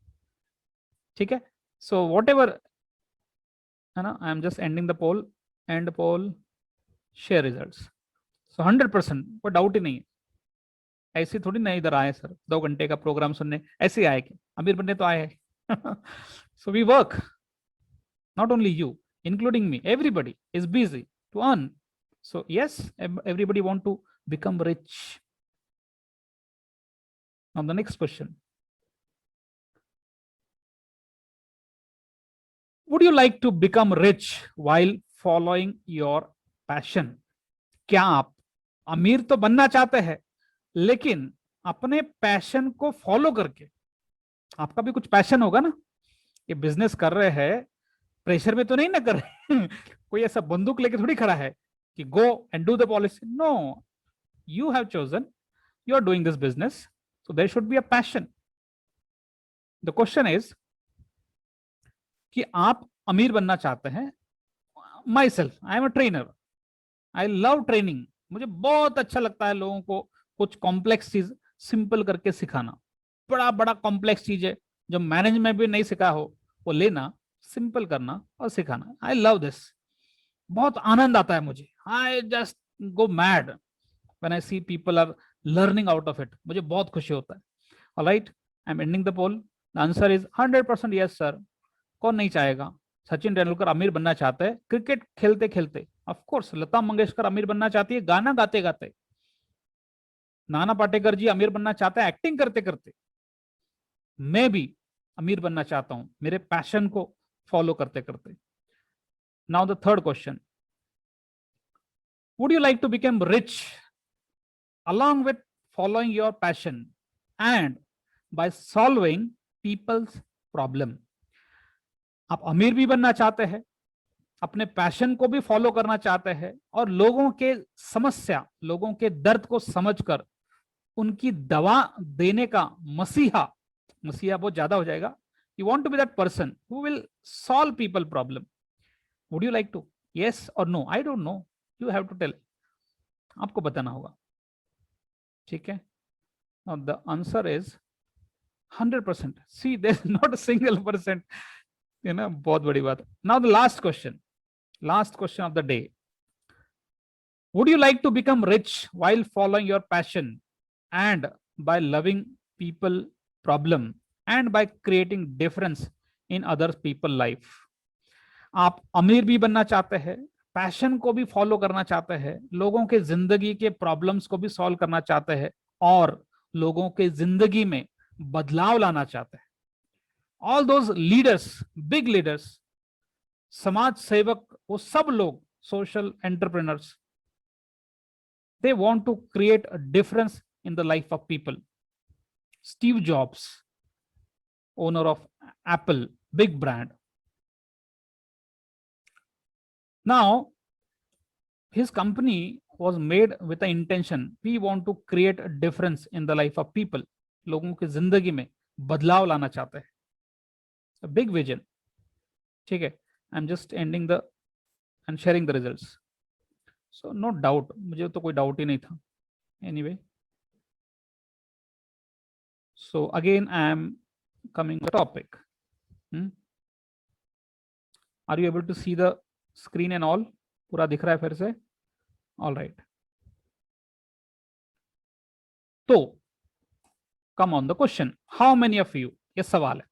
ठीक है. सो वॉट एवर है ना, I am just ending the poll, end poll, share results. सो 100%, कोई डाउट ही नहीं है. ऐसी थोड़ी ना इधर आए सर 2 घंटे का प्रोग्राम सुनने, ऐसे ही आए कि अमीर बनने तो आए हैं. So we work, not only you, including me, everybody is busy to earn. So yes, everybody want to become rich. Now the next question. Would you like to become rich while following your passion? क्या आप अमीर तो बनना चाहते हैं, लेकिन अपने पैशन को फॉलो करके, आपका भी कुछ पैशन होगा ना, ये बिजनेस कर रहे हैं प्रेशर में तो नहीं ना कर रहे. कोई ऐसा बंदूक लेके थोड़ी खड़ा है कि go and do the policy. No, you have chosen, you are doing this business, so there should be a passion. The question is कि आप अमीर बनना चाहते हैं. Myself, I am a trainer, I love training. मुझे बहुत अच्छा लगता है लोगों को कुछ कॉम्प्लेक्स चीज सिंपल करके सिखाना. बड़ा बड़ा कॉम्प्लेक्स चीज है जो मैनेजमेंट भी नहीं सिखा हो, वो लेना, सिंपल करना और सिखाना. I love this. बहुत आनंद आता है मुझे. I just go mad when I see people are learning out of it. मुझे बहुत खुशी होता है. Alright, I am ending the poll. The answer is 100% yes sir. कौन नहीं चाहेगा? सचिन तेंदुलकर अमीर बनना चाहते हैं क्रिकेट खेलते खेलते. ऑफ कोर्स लता मंगेशकर अमीर बनना चाहती है गाना गाते गाते. नाना पाटेकर जी अमीर बनना चाहते हैं एक्टिंग करते करते. मैं भी अमीर बनना चाहता हूं मेरे पैशन को फॉलो करते करते. Now the third question. Would you like to become rich along with following your passion and by solving people's problem? आप अमीर भी बनना चाहते हैं, अपने पैशन को भी फॉलो करना चाहते हैं और लोगों के समस्या, लोगों के दर्द को समझकर उनकी दवा देने का मसीहा, मसीहा बहुत ज्यादा हो जाएगा, you want to be that person who will solve people problem. Would you like to? Yes or no? I don't know, you have to tell, आपको बताना होगा, ठीक है? Now the answer is 100%. See, there's not a single percent, बहुत बड़ी बात। Now the last question of the day. Would you like to become rich while following your passion and by loving people problem and by creating difference in other people life? आप अमीर भी बनना चाहते हैं, पैशन को भी फॉलो करना चाहते हैं, लोगों के जिंदगी के प्रॉब्लम्स को भी सॉल्व करना चाहते हैं और लोगों के जिंदगी में बदलाव लाना चाहते हैं। All those leaders, big leaders, समाज सेवक, वो सब लोग social entrepreneurs, they want to create a difference in the life of people. Steve Jobs, owner of Apple, big brand, now his company was made with the intention, we want to create a difference in the life of people, लोगों की जिंदगी में बदलाव लाना चाहते हैं, a big vision, ठीक है? I'm just ending the and sharing the results, so no doubt, मुझे तो कोई डाउट ही नहीं था। anyway, so again I am coming to the topic. Are you able to see the screen and all? पूरा दिख रहा है फिर से? All right. तो come on the question. How many of you, ये सवाल है,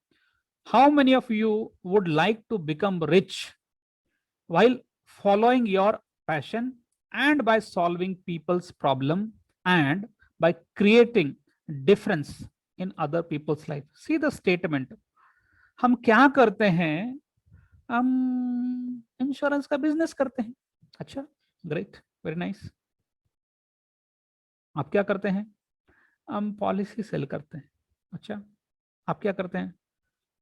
how many of you would like to become rich while following your passion and by solving people's problem and by creating difference in other people's life? See the statement. हम क्या करते हैं? हम इंश्योरेंस का बिजनेस करते हैं। अच्छा, ग्रेट, वेरी नाइस। आप क्या करते हैं? हम पॉलिसी सेल करते हैं। अच्छा, आप क्या करते हैं?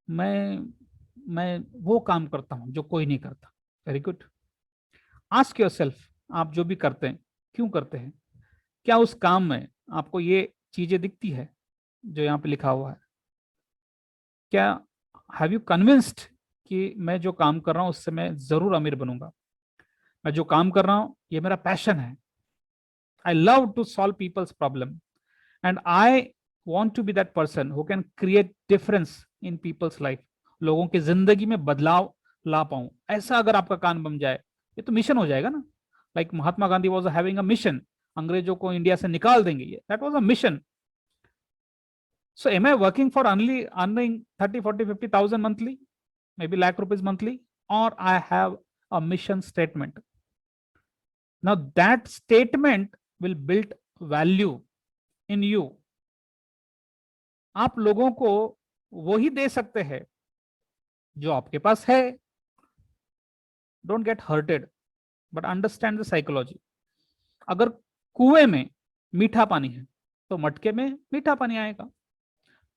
मैं वो काम करता हूं जो कोई नहीं करता। Very good. आस्क योरसेल्फ, आप जो भी करते हैं क्यों करते हैं? क्या उस काम में आपको ये चीजें दिखती है जो यहाँ पे लिखा हुआ है? क्या हैव यू कन्विंस्ड कि मैं जो काम कर रहा हूं उससे मैं जरूर अमीर बनूंगा, मैं जो काम कर रहा हूं ये मेरा पैशन है, I love to solve people's problem and I want to be that person who can create difference in people's life, लोगों की जिंदगी में बदलाव ला पाऊं, ऐसा अगर आपका काम बन जाए, ये तो मिशन हो जाएगा ना। Like Mahatma Gandhi was having a mission, अंग्रेजों को इंडिया से निकाल देंगे, ये that was a mission. So am I working for only earning 30, 40, 50,000 monthly, maybe lakh rupees monthly, or I have a mission statement? Now that statement will build value in you. आप लोगों को वही दे सकते हैं जो आपके पास है। Don't get hurted, but understand the psychology. अगर कुएं में मीठा पानी है तो मटके में मीठा पानी आएगा,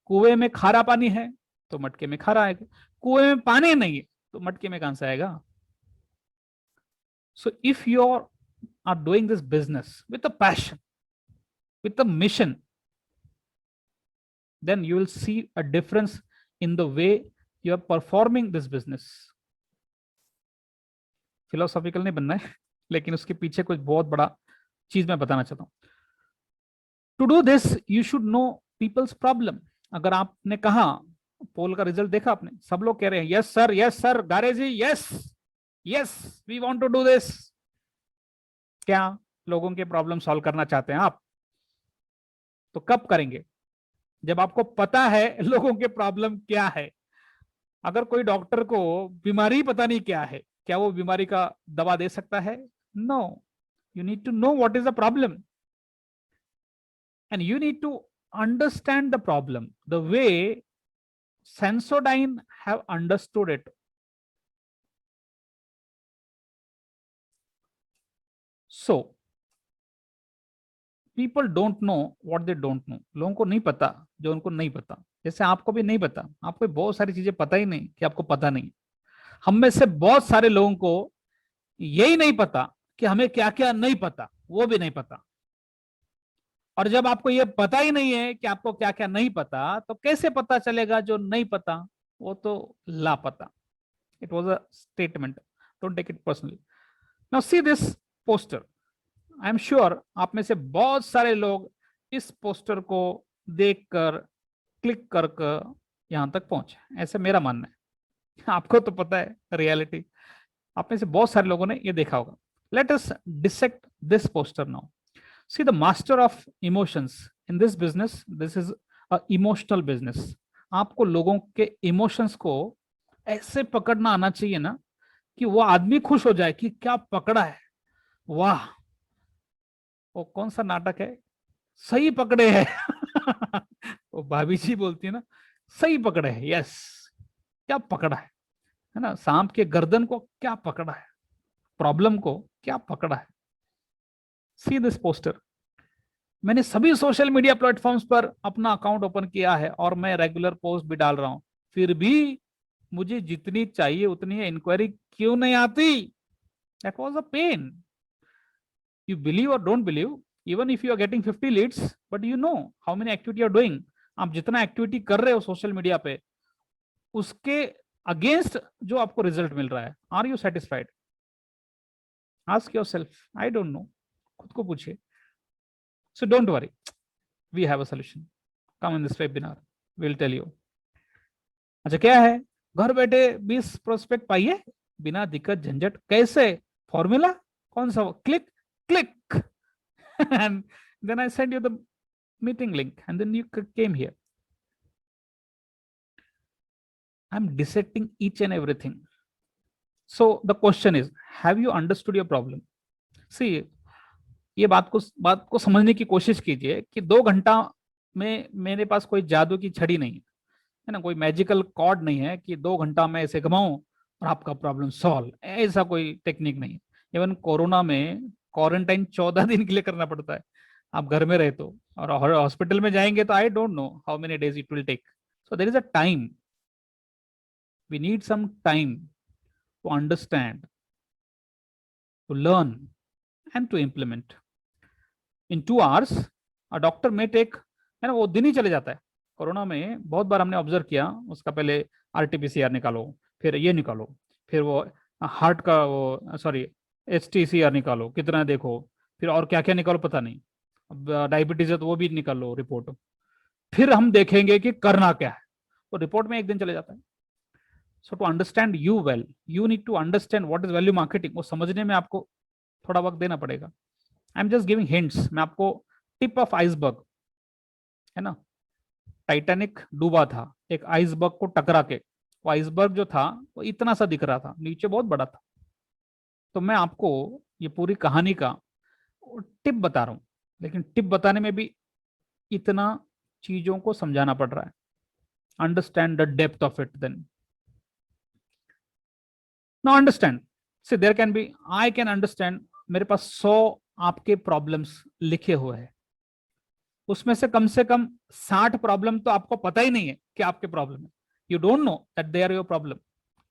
कुएं में खारा पानी है तो मटके में खारा आएगा, कुएं में पानी नहीं है तो मटके में कहां से आएगा? So if you are doing this business with a passion, with a mission, then you will see a difference in the way you are performing this business. Philosophical नहीं बनना है, लेकिन उसके पीछे कुछ बहुत बड़ा चीज मैं बताना चाहता हूं। To do this you should know people's problem. अगर आपने कहा, पोल का रिजल्ट देखा आपने, सब लोग कह रहे हैं yes sir Gare ji, yes yes we want to do this. क्या लोगों के प्रॉब्लम सॉल्व करना चाहते हैं आप? तो कब करेंगे? जब आपको पता है लोगों के प्रॉब्लम क्या है। अगर कोई डॉक्टर को बीमारी पता नहीं क्या है, क्या वो बीमारी का दवा दे सकता है? No, you need to know what is the problem and you need to understand the problem the way Sensodyne have understood it. So people don't know what they don't know. लोगों को नहीं पता जो उनको नहीं पता। जैसे आपको भी नहीं पता, आपको बहुत सारी चीजें पता ही नहीं कि आपको पता नहीं। हम में से बहुत सारे लोगों को यही नहीं पता कि हमें क्या क्या नहीं पता, वो भी नहीं पता। और जब आपको ये पता ही नहीं है कि आपको क्या क्या नहीं पता, तो कैसे पता चलेगा जो नहीं पता? वो तो लापता। It was a statement, don't take it personally. Now see this poster. I am sure आप में से बहुत सारे लोग इस पोस्टर को देखकर, क्लिक कर कर यहां तक पहुंचे, ऐसे मेरा मानना है। आपको तो पता है रियलिटी, आप में से बहुत सारे लोगों ने ये देखा होगा। Late us dissect this poster now. See, the master of emotions in this business, this is a emotional business. आपको लोगों के इमोशंस को ऐसे पकड़ना आना चाहिए ना कि वो आदमी खुश हो जाए कि क्या पकड़ा है, वाह। वो कौन सा नाटक है, सही पकड़े है। वो भाभी जी बोलती है ना, सही पकड़े है, यस। क्या पकड़ा है ना, सांप के गर्दन को क्या पकड़ा है, प्रॉब्लम को क्या पकड़ा है। सी दिस पोस्टर। मैंने सभी सोशल मीडिया प्लेटफॉर्म्स पर अपना अकाउंट ओपन किया है और मैं रेगुलर पोस्ट भी डाल रहा हूं, फिर भी मुझे जितनी चाहिए उतनी इंक्वायरी क्यों नहीं आती? That was a pain. You believe or don't believe, even if you are getting 50 leads, but you know how many activity are doing. आप जितना एक्टिविटी कर रहे हो सोशल मीडिया पे, उसके अगेंस्ट जो आपको रिजल्ट मिल रहा है, are you satisfied? Ask yourself, I don't know, खुद को पूछिए। So don't worry, we have a solution. Come in this webinar, we'll tell you. अच्छा क्या है, घर बैठे 20 प्रोस्पेक्ट पाइए बिना दिक्कत झंझट। कैसे? फॉर्मूला कौन सा? Click click and then I send you the meeting link and then you came here. I'm dissecting each and everything. So the question is, have you understood your problem? See, ये बात को समझने की कोशिश कीजिए कि 2 घंटा में मेरे पास कोई जादू की छड़ी नहीं है ना, कोई मैजिकल कॉर्ड नहीं है कि 2 घंटा में ऐसे घुमाऊं और आपका प्रॉब्लम सॉल्व, ऐसा कोई टेक्निक नहीं है। इवन कोरोना में क्वारंटाइन 14 दिन के लिए करना पड़ता है, आप घर में रहे तो, और हॉस्पिटल में जाएंगे तो I don't know how many days it will take. So there is a time, we need some time to understand, to learn and to implement. In 2 hours a doctor में टेक, है ना, वो दिन ही चले जाता है। कोरोना में बहुत बार हमने ऑब्जर्व किया, उसका पहले आरटीपीसीआर निकालो, फिर ये निकालो, फिर वो हार्ट का वो सॉरी एचटीसीआर निकालो, कितना देखो, फिर और क्या क्या निकालो पता नहीं। अब डायबिटीज है तो वो भी निकालो रिपोर्ट, फिर हम देखेंगे कि करना क्या है। तो रिपोर्ट में 1 दिन चले जाता है। So to understand you well, you need to understand what is value marketing. वो समझने में आपको थोड़ा वक्त देना पड़ेगा। I am just giving hints, मैं आपको टिप ऑफ आइसबर्ग, है ना, टाइटैनिक डूबा था एक आइसबर्ग को टकरा के। वो आइसबर्ग जो था वो इतना सा दिख रहा था, नीचे बहुत बड़ा था। तो मैं आपको ये पूरी कहानी का टिप बता रहा हूं, लेकिन टिप बताने में भी इतना चीजों को समझाना पड़ रहा है। Understand the depth of it, then now understand. See there can be, I can understand, मेरे पास 100 आपके प्रॉब्लम्स लिखे हुए हैं, उसमें से कम 60 प्रॉब्लम तो आपको पता ही नहीं है कि आपके प्रॉब्लम है। You don't know that they are your problem.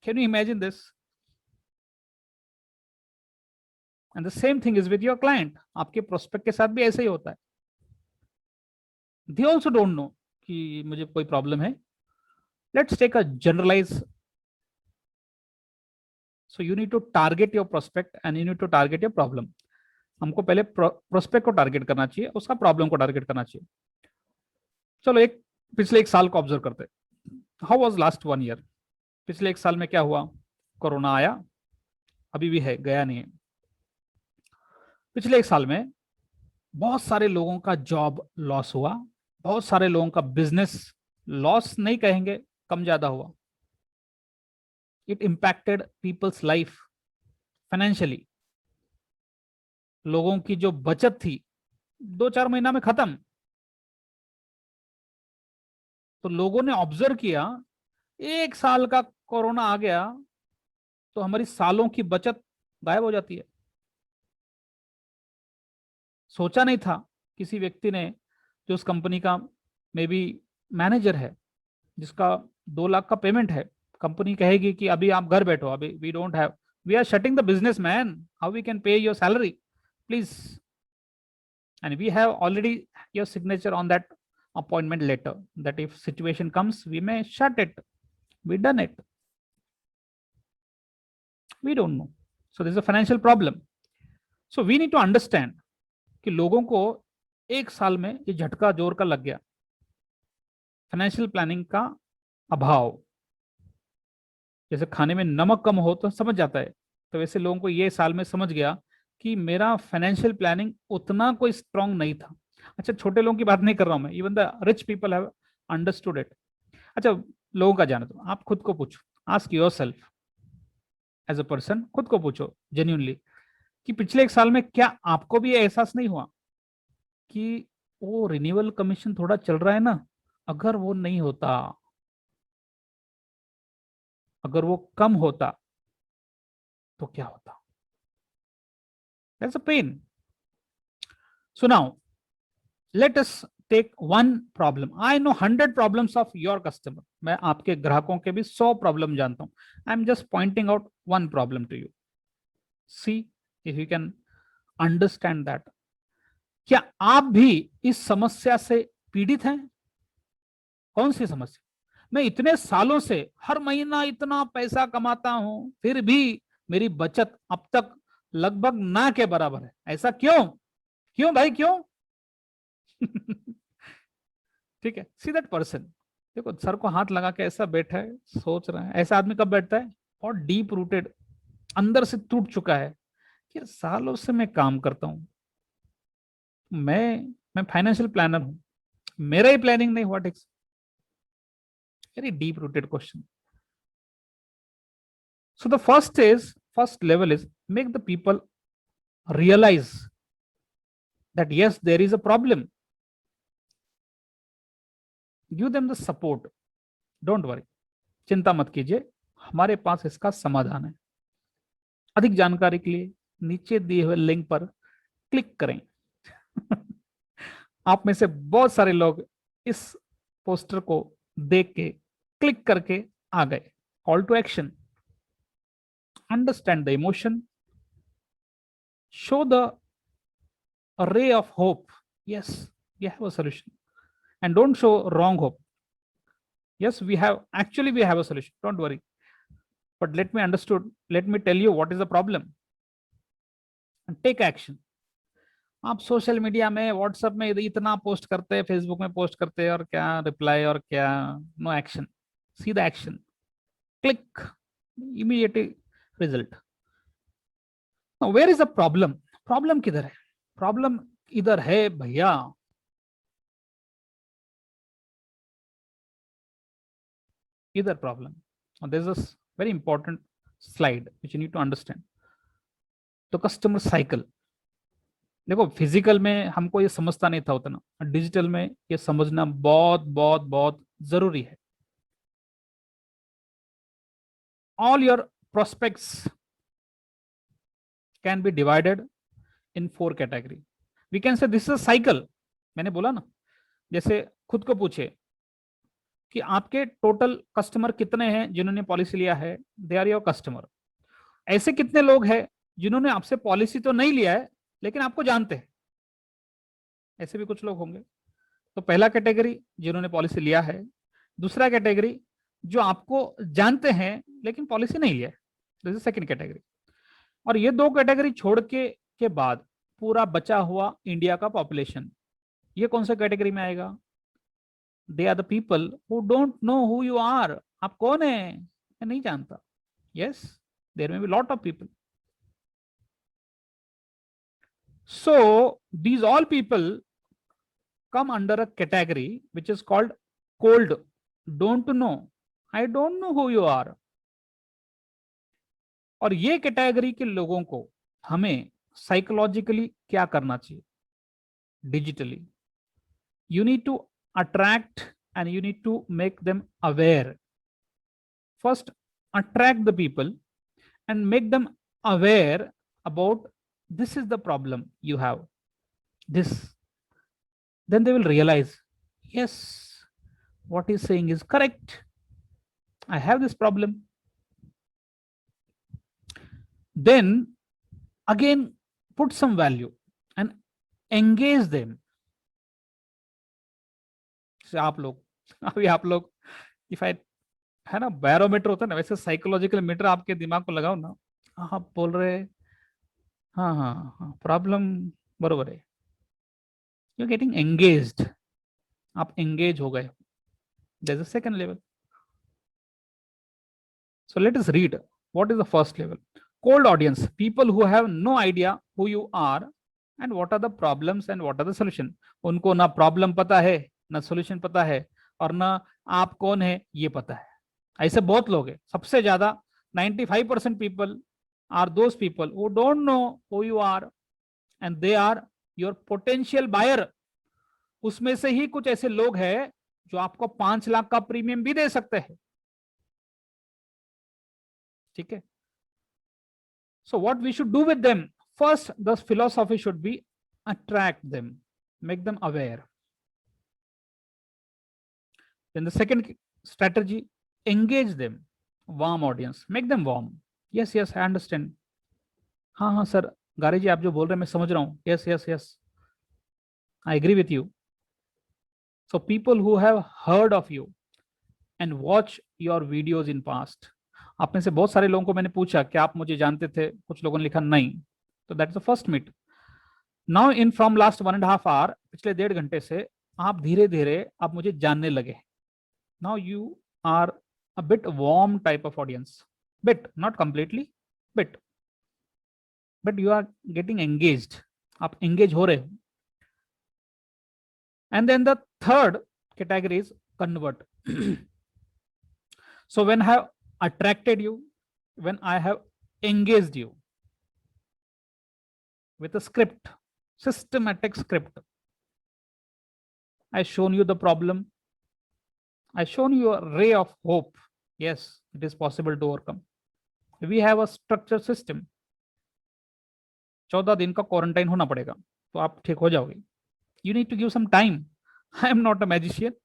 Can you imagine this? And the same thing is with your client. आपके प्रोस्पेक्ट के साथ भी ऐसे ही होता है। दे ऑल्सो डोंट नो कि मुझे कोई प्रॉब्लम है। Let's take a generalize. So you need to target your prospect and you need to target your problem. हमको पहले प्रोस्पेक्ट को टारगेट करना चाहिए, उसका प्रॉब्लम को टारगेट करना चाहिए। चलो पिछले 1 साल को ऑब्जर्व करते। How was last 1 year? पिछले 1 साल में क्या हुआ? कोरोना आया, अभी भी है, गया नहीं है। पिछले 1 साल में बहुत सारे लोगों का जॉब लॉस हुआ, बहुत सारे लोगों का बिजनेस लॉस नहीं कहेंगे, कम ज्यादा हुआ। It impacted people's life financially. लोगों की जो बचत थी 2-4 महीना में खत्म। तो लोगों ने ऑब्जर्व किया, 1 साल का कोरोना आ गया तो हमारी सालों की बचत गायब हो जाती है। सोचा नहीं था किसी व्यक्ति ने, जो उस कंपनी का मे बी मैनेजर है, जिसका 2 लाख का पेमेंट है, कंपनी कहेगी कि अभी आप घर बैठो, अभी we don't have We are shutting the business, man. How we can pay your salary? Please. And we have already your signature on that appointment letter that if situation comes, we may shut it. We done it. We don't know. So there's a financial problem. So we need to understand कि लोगों को एक साल में ये झटका जोर का लग गया, फाइनेंशियल प्लानिंग का अभाव। जैसे खाने में नमक कम हो तो समझ जाता है, तो वैसे लोगों को ये साल में समझ गया कि मेरा फाइनेंशियल प्लानिंग उतना कोई स्ट्रांग नहीं था। अच्छा, छोटे लोगों की बात नहीं कर रहा हूं मैं, even the rich people have understood it. अच्छा, लोगों का जाने दो, आप खुद को पूछो, ask yourself as a person, खुद को पूछो जेन्युइनली कि पिछले एक साल में क्या आपको भी एहसास नहीं हुआ कि वो रिन्यूअल कमीशन थोड़ा चल रहा है ना, अगर वो नहीं होता, अगर वो कम होता तो क्या होता? That's a pain. So now, let us take one problem. I know 100 problems of your customer. मैं आपके ग्राहकों के भी 100 प्रॉब्लम जानता हूं. I am just pointing out one problem to you. See if you can understand that. क्या आप भी इस समस्या से पीड़ित हैं? कौन सी समस्या? मैं इतने सालों से हर महीना इतना पैसा कमाता हूं, फिर भी मेरी बचत अब तक लगभग ना के बराबर है। ऐसा क्यों? क्यों भाई, क्यों? ठीक है, सी दैट पर्सन, देखो सर को हाथ लगा के ऐसा बैठा है, सोच रहा है। ऐसा आदमी कब बैठता है? और डीप रूटेड, अंदर से टूट चुका है कि सालों से मैं काम करता हूं, मैं फाइनेंशियल प्लानर हूं, मेरा ही प्लानिंग नहीं हुआ ठीक से। Very deep rooted question. So the first level is make the people realize that yes, there is a problem. Give them the support. Don't worry. चिंता मत कीजिए, हमारे पास इसका समाधान है। अधिक जानकारी के लिए नीचे दिए हुए लिंक पर क्लिक करें। आप में से बहुत सारे लोग इस पोस्टर को देख के क्लिक करके आ गए। Call to action, understand the emotion, show the ray of hope. Yes, we have a solution, and don't show wrong hope. Yes, we have a solution, don't worry, but let me tell you what is the problem and take action. आप सोशल मीडिया में, व्हाट्सएप में इतना पोस्ट करते हैं, फेसबुक में पोस्ट करते हैं, और क्या रिप्लाई और क्या, no action. See the action, click, immediately result. Where is the problem? Problem किधर है? प्रॉब्लम इधर है भैया, इधर problem. This is very important slide which you need to understand. तो कस्टमर साइकिल, देखो फिजिकल में हमको ये समझता नहीं था उतना, डिजिटल में ये समझना बहुत बहुत बहुत जरूरी है। All your prospects can be divided in 4 category. We can say this is a cycle. मैंने बोला ना, जैसे खुद को पूछे कि आपके टोटल कस्टमर कितने हैं जिन्होंने पॉलिसी लिया है, दे आर योर कस्टमर। ऐसे कितने लोग हैं जिन्होंने आपसे पॉलिसी तो नहीं लिया है लेकिन आपको जानते हैं? ऐसे भी कुछ लोग होंगे। तो पहला कैटेगरी जिन्होंने पॉलिसी लिया है, दूसरा कैटेगरी जो आपको जानते हैं लेकिन पॉलिसी नहीं लिया है, दिस इज सेकंड कैटेगरी। और ये 2 कैटेगरी छोड़ के बाद पूरा बचा हुआ इंडिया का पॉपुलेशन, ये कौन सा कैटेगरी में आएगा? They are the people who don't know who you are. आप कौन है मैं नहीं जानता। Yes, there may be lot of people. So these all people come under a category which is called cold, don't know, I don't know who you are. और ये कैटेगरी के लोगों को हमें साइकोलॉजिकली क्या करना चाहिए? Digitally you need to attract and you need to make them aware. First attract the people and make them aware about this is the problem you have, this, then they will realize, yes, what he's saying is correct, I have this problem. Then again, put some value and engage them. आप लोग, अभी आप लोग, इफ आई, है ना, बैरोमीटर होता है ना, वैसे साइकोलॉजिकल मीटर आपके दिमाग को लगाओ ना, आप बोल रहे, हाँ हाँ हाँ, प्रॉब्लम बरोबर है, यू गेटिंग एंगेज्ड, आप एंगेज हो गए. There is a second level. So let us read what is the first level. Cold audience, people who have no idea who you are and what are the problems and what are the solution. उनको ना प्रॉब्लम पता है, ना सॉल्यूशन पता है, और ना आप कौन है ये पता है. ऐसे बहुत लोग हैं. सबसे ज्यादा 95% people are those people who don't know who you are and they are your potential buyer. उसमें से ही कुछ ऐसे लोग हैं जो आपको 5 लाख का प्रीमियम भी दे सकते हैं. ठीक है. So what we should do with them? First, the philosophy should be attract them, make them aware. Then the second strategy, engage them, warm audience, make them warm. Yes, yes, I understand. हाँ हाँ सर, गारी जी आप जो बोल रहे हैं मैं समझ रहा हूँ. Yes, yes, yes, I agree with you. So people who have heard of you and watch your videos in past. आप में से बहुत सारे लोगों को मैंने पूछा कि आप मुझे जानते थे, कुछ लोगों ने लिखा नहीं. तो that's the first meet. Now in from last 1.5 hour, पिछले 1.5 घंटे से आप धीरे धीरे आप मुझे जानने लगे. Now you are a bit warm type of audience, bit, not completely, bit, but you are getting engaged, आप एंगेज हो रहे हो. And then the third category is convert. So when I have attracted you, when I have engaged you with a script, systematic script, I shown you the problem, I shown you a ray of hope. Yes, it is possible to overcome. We have a structured system. 14 दिन का क्वारंटाइन होना पड़ेगा तो आप ठीक हो जाओगे. You need to give some time. I am not a magician.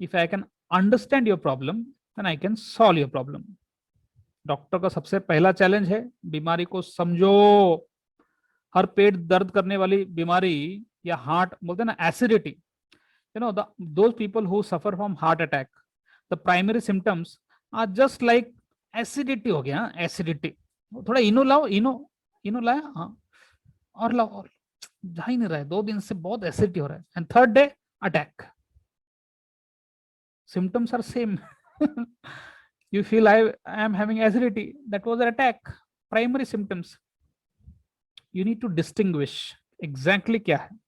If I can understand your problem, then I can solve your problem. Doctor का सबसे पहला चैलेंज है बीमारी को समझो. हर पेट दर्द करने वाली बीमारी या हार्ट, बोलते हैं ना acidity, you know, those people who suffer from heart attack, the primary symptoms are just like acidity हो गया. एसिडिटी, थोड़ा इनो लाओ, इनो, इनो लाया, हाँ, और लाओ, और जा ही नहीं रहा है, 2 दिन से बहुत एसिडिटी हो रहा है. And third day attack. Symptoms are same. You feel I am having acidity, that was an attack. Primary symptoms. You need to distinguish exactly kya hai.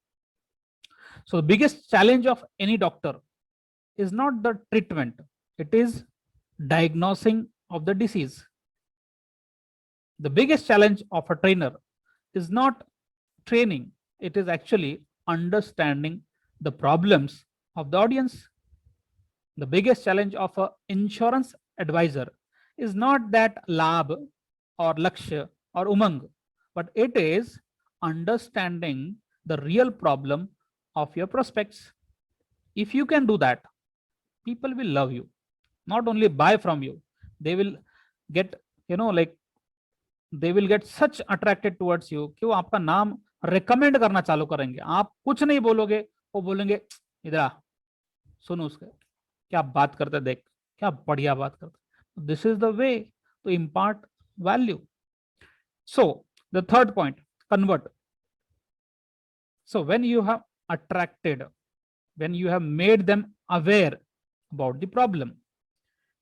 So the biggest challenge of any doctor is not the treatment, it is diagnosing of the disease. The biggest challenge of a trainer is not training, it is actually understanding the problems of the audience. The biggest challenge of an insurance advisor is not that Labh or Lakshya or Umang, but it is understanding the real problem of your prospects. If you can do that, people will love you, not only buy from you, they will get, you know, like they will get such attracted towards you कि वो आपका नाम recommend करना चालू करेंगे. आप कुछ नहीं बोलोगे, वो बोलेंगे इधर आ, सुनो उसके क्या बात करते, देख क्या बढ़िया बात करते. This is the way to impart value. So the third point, convert. So when you have attracted, when you have made them aware about the problem,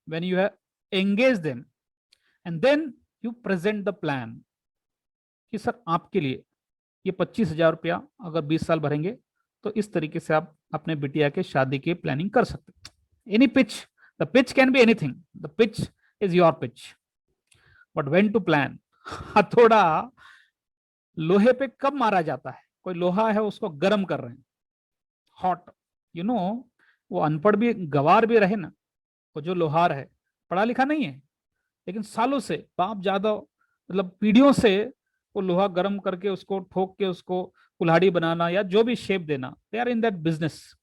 when you have engaged them, and then you present the plan कि सर आपके लिए ये 25,000 रुपया अगर 20 साल भरेंगे तो इस तरीके से आप अपने बिटिया के शादी की प्लानिंग कर सकते. Any pitch, the pitch can be anything, the pitch is your pitch, but when to plan. हथौड़ा लोहे पे कब मारा जाता है? कोई लोहा है उसको गर्म कर रहे हैं, हॉट, यू नो, वो अनपढ़ भी गवार भी रहे ना, वो जो लोहार है पढ़ा लिखा नहीं है, लेकिन सालों से, बाप ज्यादा मतलब पीढ़ियों से वो लोहा गर्म करके उसको ठोक के उसको कुल्हाड़ी बनाना या जो भी शेप देना, they are in that business,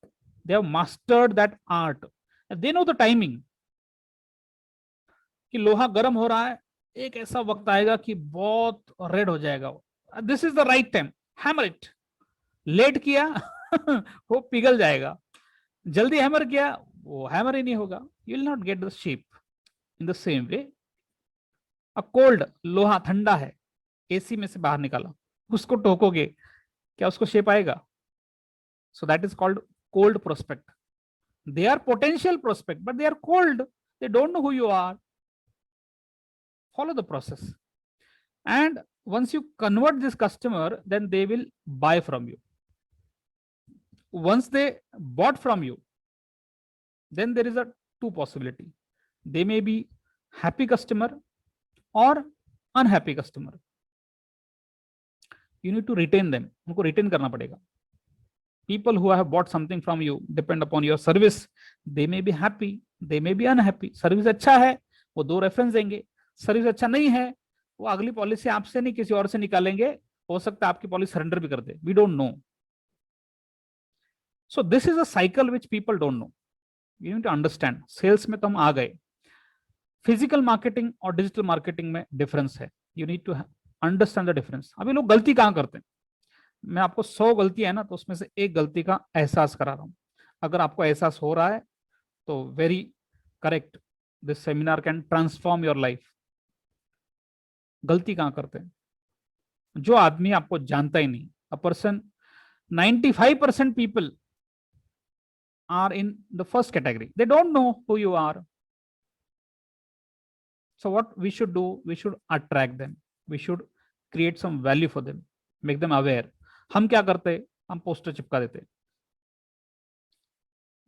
they have mastered that art. They know the timing. कि लोहा गर्म हो रहा है, एक ऐसा वक्त आएगा कि बहुत रेड हो जाएगा। This is the right time, hammer it. Late किया वो पिघल जाएगा, जल्दी हैमर किया वो हैमर ही नहीं होगा, you will not get the shape. In the same way a cold, लोहा ठंडा है, एसी में से बाहर निकाला, उसको टोकोगे, क्या उसको शेप आएगा? So that is called cold prospect. They are potential prospect but they are cold, they don't know who you are. Follow the process, and once you convert this customer, then they will buy from you. Once they bought from you, then there is a two possibility. They may be happy customer or unhappy customer. You need to retain them. उनको retain करना पड़ेगा. People who have bought something from you depend upon your service. They may be happy, they may be unhappy. Service अच्छा है, वो 2 रेफरेंस देंगे। सर्विस अच्छा नहीं है, वो अगली पॉलिसी आपसे नहीं किसी और से निकालेंगे, हो सकता है आपकी पॉलिसी सरेंडर भी कर दे। We don't know. So this is a cycle which people don't know. You need to understand. Sales में तो हम आ गए, फिजिकल मार्केटिंग और डिजिटल मार्केटिंग में डिफरेंस है। You need to understand the difference. अभी लोग गलती कहां करते हैं? मैं आपको 100 गलती है ना, तो उसमें से एक गलती का एहसास करा रहा हूं। अगर आपको एहसास हो रहा है तो very correct, this seminar can transform your life. गलती कहां करते हैं? जो आदमी आपको जानता ही नहीं, a person, 95% people are in the first category, they don't know who you are. So what we should do, we should attract them, we should create some value for them, make them aware. हम क्या करते? हम पोस्टर चिपका देते।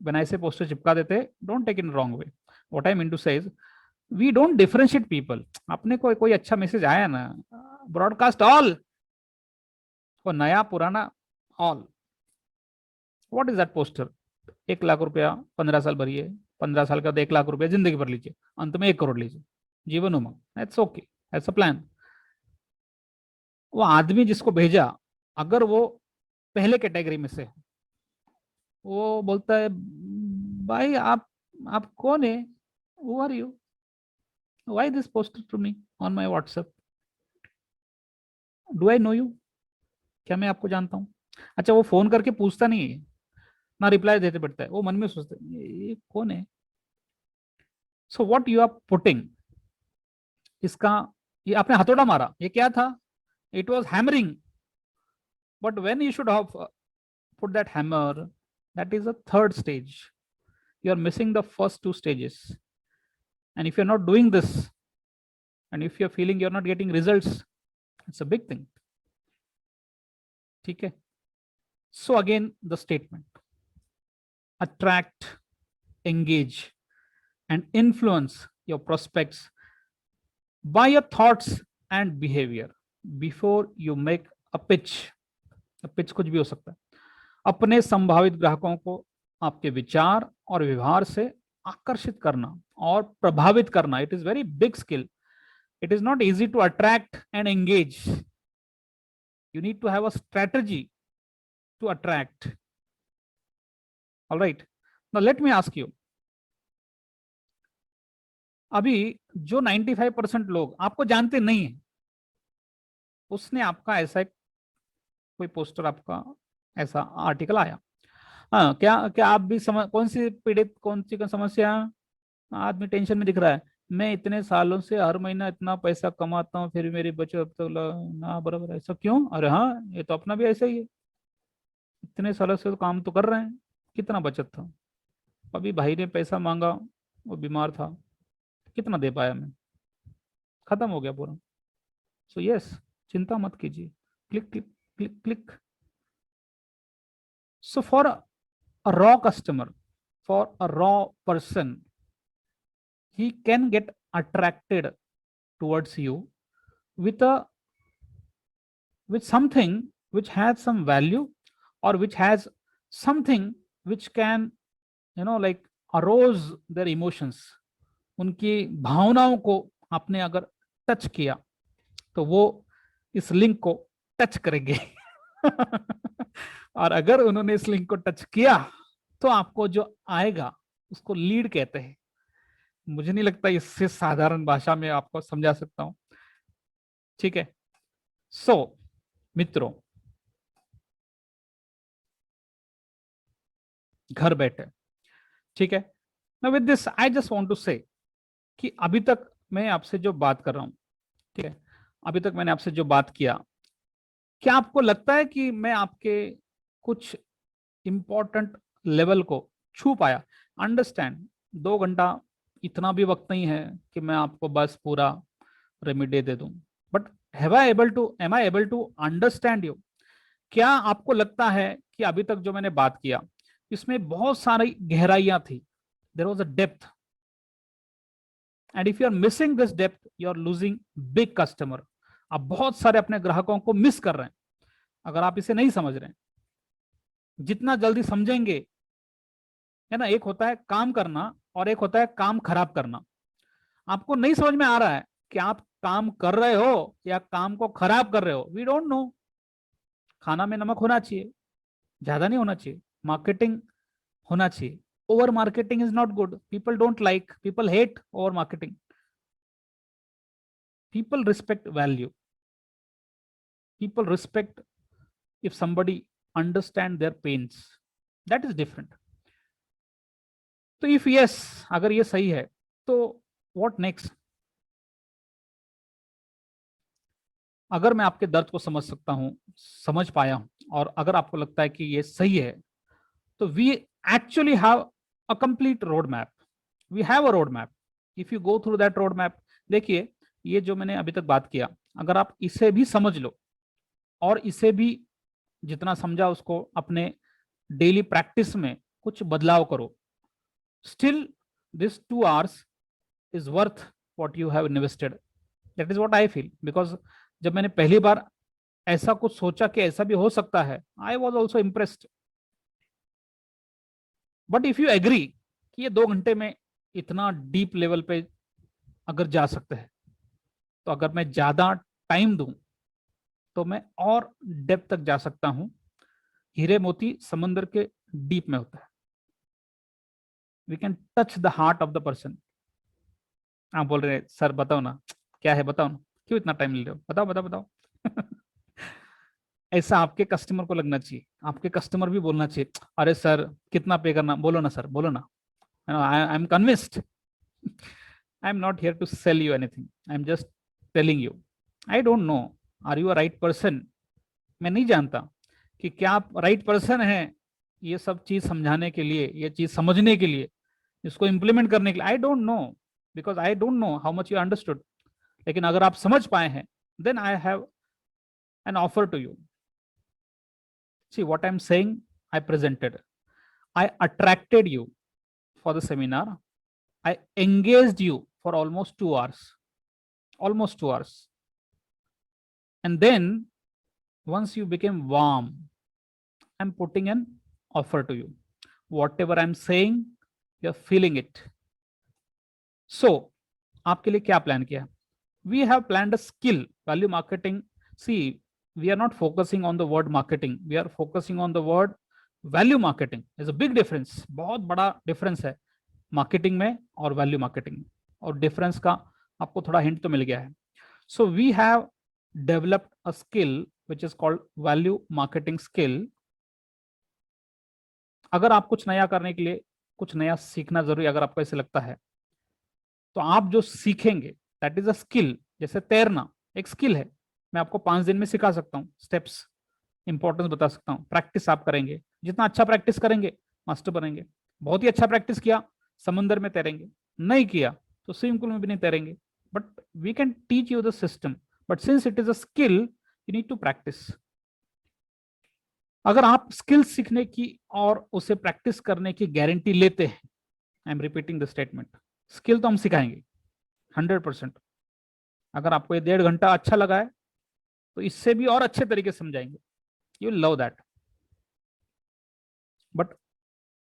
when I say पोस्टर चिपका देते, don't take in wrong way. What I mean to say is we don't differentiate people. अपने को कोई अच्छा मैसेज आया ना, ब्रॉडकास्ट ऑल, वो नया पुराना all. What is that poster? 1 lakh रुपया 15 साल भरिए, 15 साल का तो 1 लाख रुपया जिंदगी भर लीजिए, अंत में 1 करोड़ लीजिए, Jeevan Umang, it's okay, it's a plan. वो आदमी जिसको भेजा, अगर वो पहले कैटेगरी में से, वो बोलता है भाई आप कौन है, who are you, why this poster to me on my WhatsApp, do I know you, क्या मैं आपको जानता हूँ? अच्छा, वो फोन करके पूछता नहीं है ना, रिप्लाई देते बैठता है, वो मन में सोचता है ये कौन है। So what you are putting, इसका, ये आपने हथौड़ा मारा, ये क्या था? It was hammering, but when you should have put that hammer, that is a third stage. You are missing the first 2 stages, and if you're not doing this, and if you're feeling you're not getting results, it's a big thing. Okay, so again the statement: attract, engage, and influence your prospects by your thoughts and behavior before you make a pitch. A pitch कुछ भी हो सकता है। अपने संभावित ग्राहकों को आपके विचार और व्यवहार से आकर्षित करना और प्रभावित करना, it is very big skill. It is not easy to attract and engage. You need to have a strategy to attract. Alright, now let me ask you, अभी जो 95% लोग आपको जानते नहीं है, उसने आपका ऐसा कोई पोस्टर, आपका ऐसा आर्टिकल आया, हाँ, क्या आप भी कौन सी पीड़ित, कौन सी समस्या, आदमी टेंशन में दिख रहा है, मैं इतने सालों से हर महीना इतना पैसा कमाता हूँ, फिर मेरी बचत तो ना बराबर, ऐसा क्यों? अरे हाँ, ये तो अपना भी ऐसा ही है, इतने सालों से तो काम तो कर रहे हैं, कितना बचत था, अभी भाई ने पैसा मांगा, वो बीमार था, कितना दे पाया मैं, खत्म हो गया पूरा। सो यस, चिंता मत कीजिए, click click click click. So for a raw customer, for a raw person, he can get attracted towards you with something which has some value, or which has something which can, like arouse their emotions. उनकी भावनाओं को आपने अगर टच किया तो वो इस लिंक को टच करेंगे और अगर उन्होंने इस लिंक को टच किया तो आपको जो आएगा उसको लीड कहते हैं। मुझे नहीं लगता इससे साधारण भाषा में आपको समझा सकता हूं। ठीक है। सो मित्रों, घर बैठे, ठीक है, ना with this I just want to say कि अभी तक मैं आपसे जो बात कर रहा हूं, ठीक है, अभी तक मैंने आपसे जो बात किया, क्या आपको लगता है कि मैं आपके कुछ इंपॉर्टेंट लेवल को छू पाया? अंडरस्टैंड, 2 घंटा इतना भी वक्त नहीं है कि मैं आपको बस पूरा रेमेडी दे दूं, but am I able to understand you? क्या आपको लगता है कि अभी तक जो मैंने बात किया इसमें बहुत सारी गहराइयां थी, there was a depth, and if you are missing this depth you are losing big customer. आप बहुत सारे अपने ग्राहकों को मिस कर रहे हैं अगर आप इसे नहीं समझ रहे हैं। जितना जल्दी समझेंगे, है ना, एक होता है काम करना और एक होता है काम खराब करना। आपको नहीं समझ में आ रहा है कि आप काम कर रहे हो या काम को खराब कर रहे हो, वी डोंट नो। खाना में नमक होना चाहिए, ज्यादा नहीं होना चाहिए। मार्केटिंग होना चाहिए। Over marketing is not good, people don't like, people hate over marketing. People respect value, people respect if somebody understand their pains, that is different. तो if yes, अगर ये सही है तो what next? अगर मैं आपके दर्द को समझ सकता हूं, समझ पाया हूं, और अगर आपको लगता है कि ये सही है, तो we actually have a complete road map. We have a road map. If you go through that road map, देखिए ये जो मैंने अभी तक बात किया, अगर आप इसे भी समझ लो और इसे भी जितना समझा उसको अपने डेली प्रैक्टिस में कुछ बदलाव करो, still this 2 hours is worth what you have invested. That is what I feel, because जब मैंने पहली बार ऐसा कुछ सोचा कि ऐसा भी हो सकता है, I was also impressed. But if you agree कि ये 2 घंटे में इतना डीप लेवल पे अगर जा सकते हैं, तो अगर मैं ज्यादा टाइम दूं तो मैं और डेप्थ तक जा सकता हूं। हीरे मोती समंदर के डीप में होता है। We can touch the heart of the person. आप बोल रहे हैं सर बताओ ना क्या है, बताओ ना, क्यों इतना टाइम ले रहे हो, बताओ बताओ बताओ। ऐसा आपके कस्टमर को लगना चाहिए। आपके कस्टमर भी बोलना चाहिए, अरे सर कितना पे करना, बोलो ना सर, बोलो ना। I am convinced. I am not here to sell you anything, I am just telling you. I don't know are you a right person. मैं नहीं जानता कि क्या आप राइट पर्सन हैं ये सब चीज समझाने के लिए, ये चीज समझने के लिए, इसको इंप्लीमेंट करने के लिए। I don't know, because I don't know how much you understood. लेकिन अगर आप समझ पाए हैं, then I have an offer to you. See what I am saying, I presented, I attracted you for the seminar. I engaged you for almost 2 hours, almost 2 hours. And then once you became warm, I'm putting an offer to you. Whatever I'm saying, you're feeling it. So, आपके लिए क्या प्लान किया? We have planned a skill, value marketing. See, we are not focusing on the word marketing. We are focusing on the word value marketing. There's a big difference. बहुत बड़ा difference है मार्केटिंग में और वैल्यू मार्केटिंग में, और डिफरेंस का आपको थोड़ा हिंट तो मिल गया है। So we have developed a skill which is called value marketing skill. अगर आप कुछ नया करने के लिए, कुछ नया सीखना जरूरी, अगर आपको ऐसे लगता है, तो आप जो सीखेंगे दैट इज अ स्किल। जैसे तैरना एक स्किल है, मैं आपको 5 दिन में सिखा सकता हूँ, स्टेप्स इंपॉर्टेंस बता सकता हूँ। प्रैक्टिस आप करेंगे, जितना अच्छा प्रैक्टिस करेंगे मास्टर बनेंगे। बहुत ही अच्छा प्रैक्टिस किया, समुद्र में तैरेंगे, नहीं किया तो स्विमिंग पूल में भी नहीं तैरेंगे। But we can teach you the system, but since it is a skill you need to practice. अगर आप स्किल सीखने की और उसे प्रैक्टिस करने की गारंटी लेते हैं, I am repeating the statement, skill तो हम सिखाएंगे 100%। अगर आपको ये 1.5 घंटा अच्छा लगा है तो इससे भी और अच्छे तरीके से समझाएंगे, you love that. But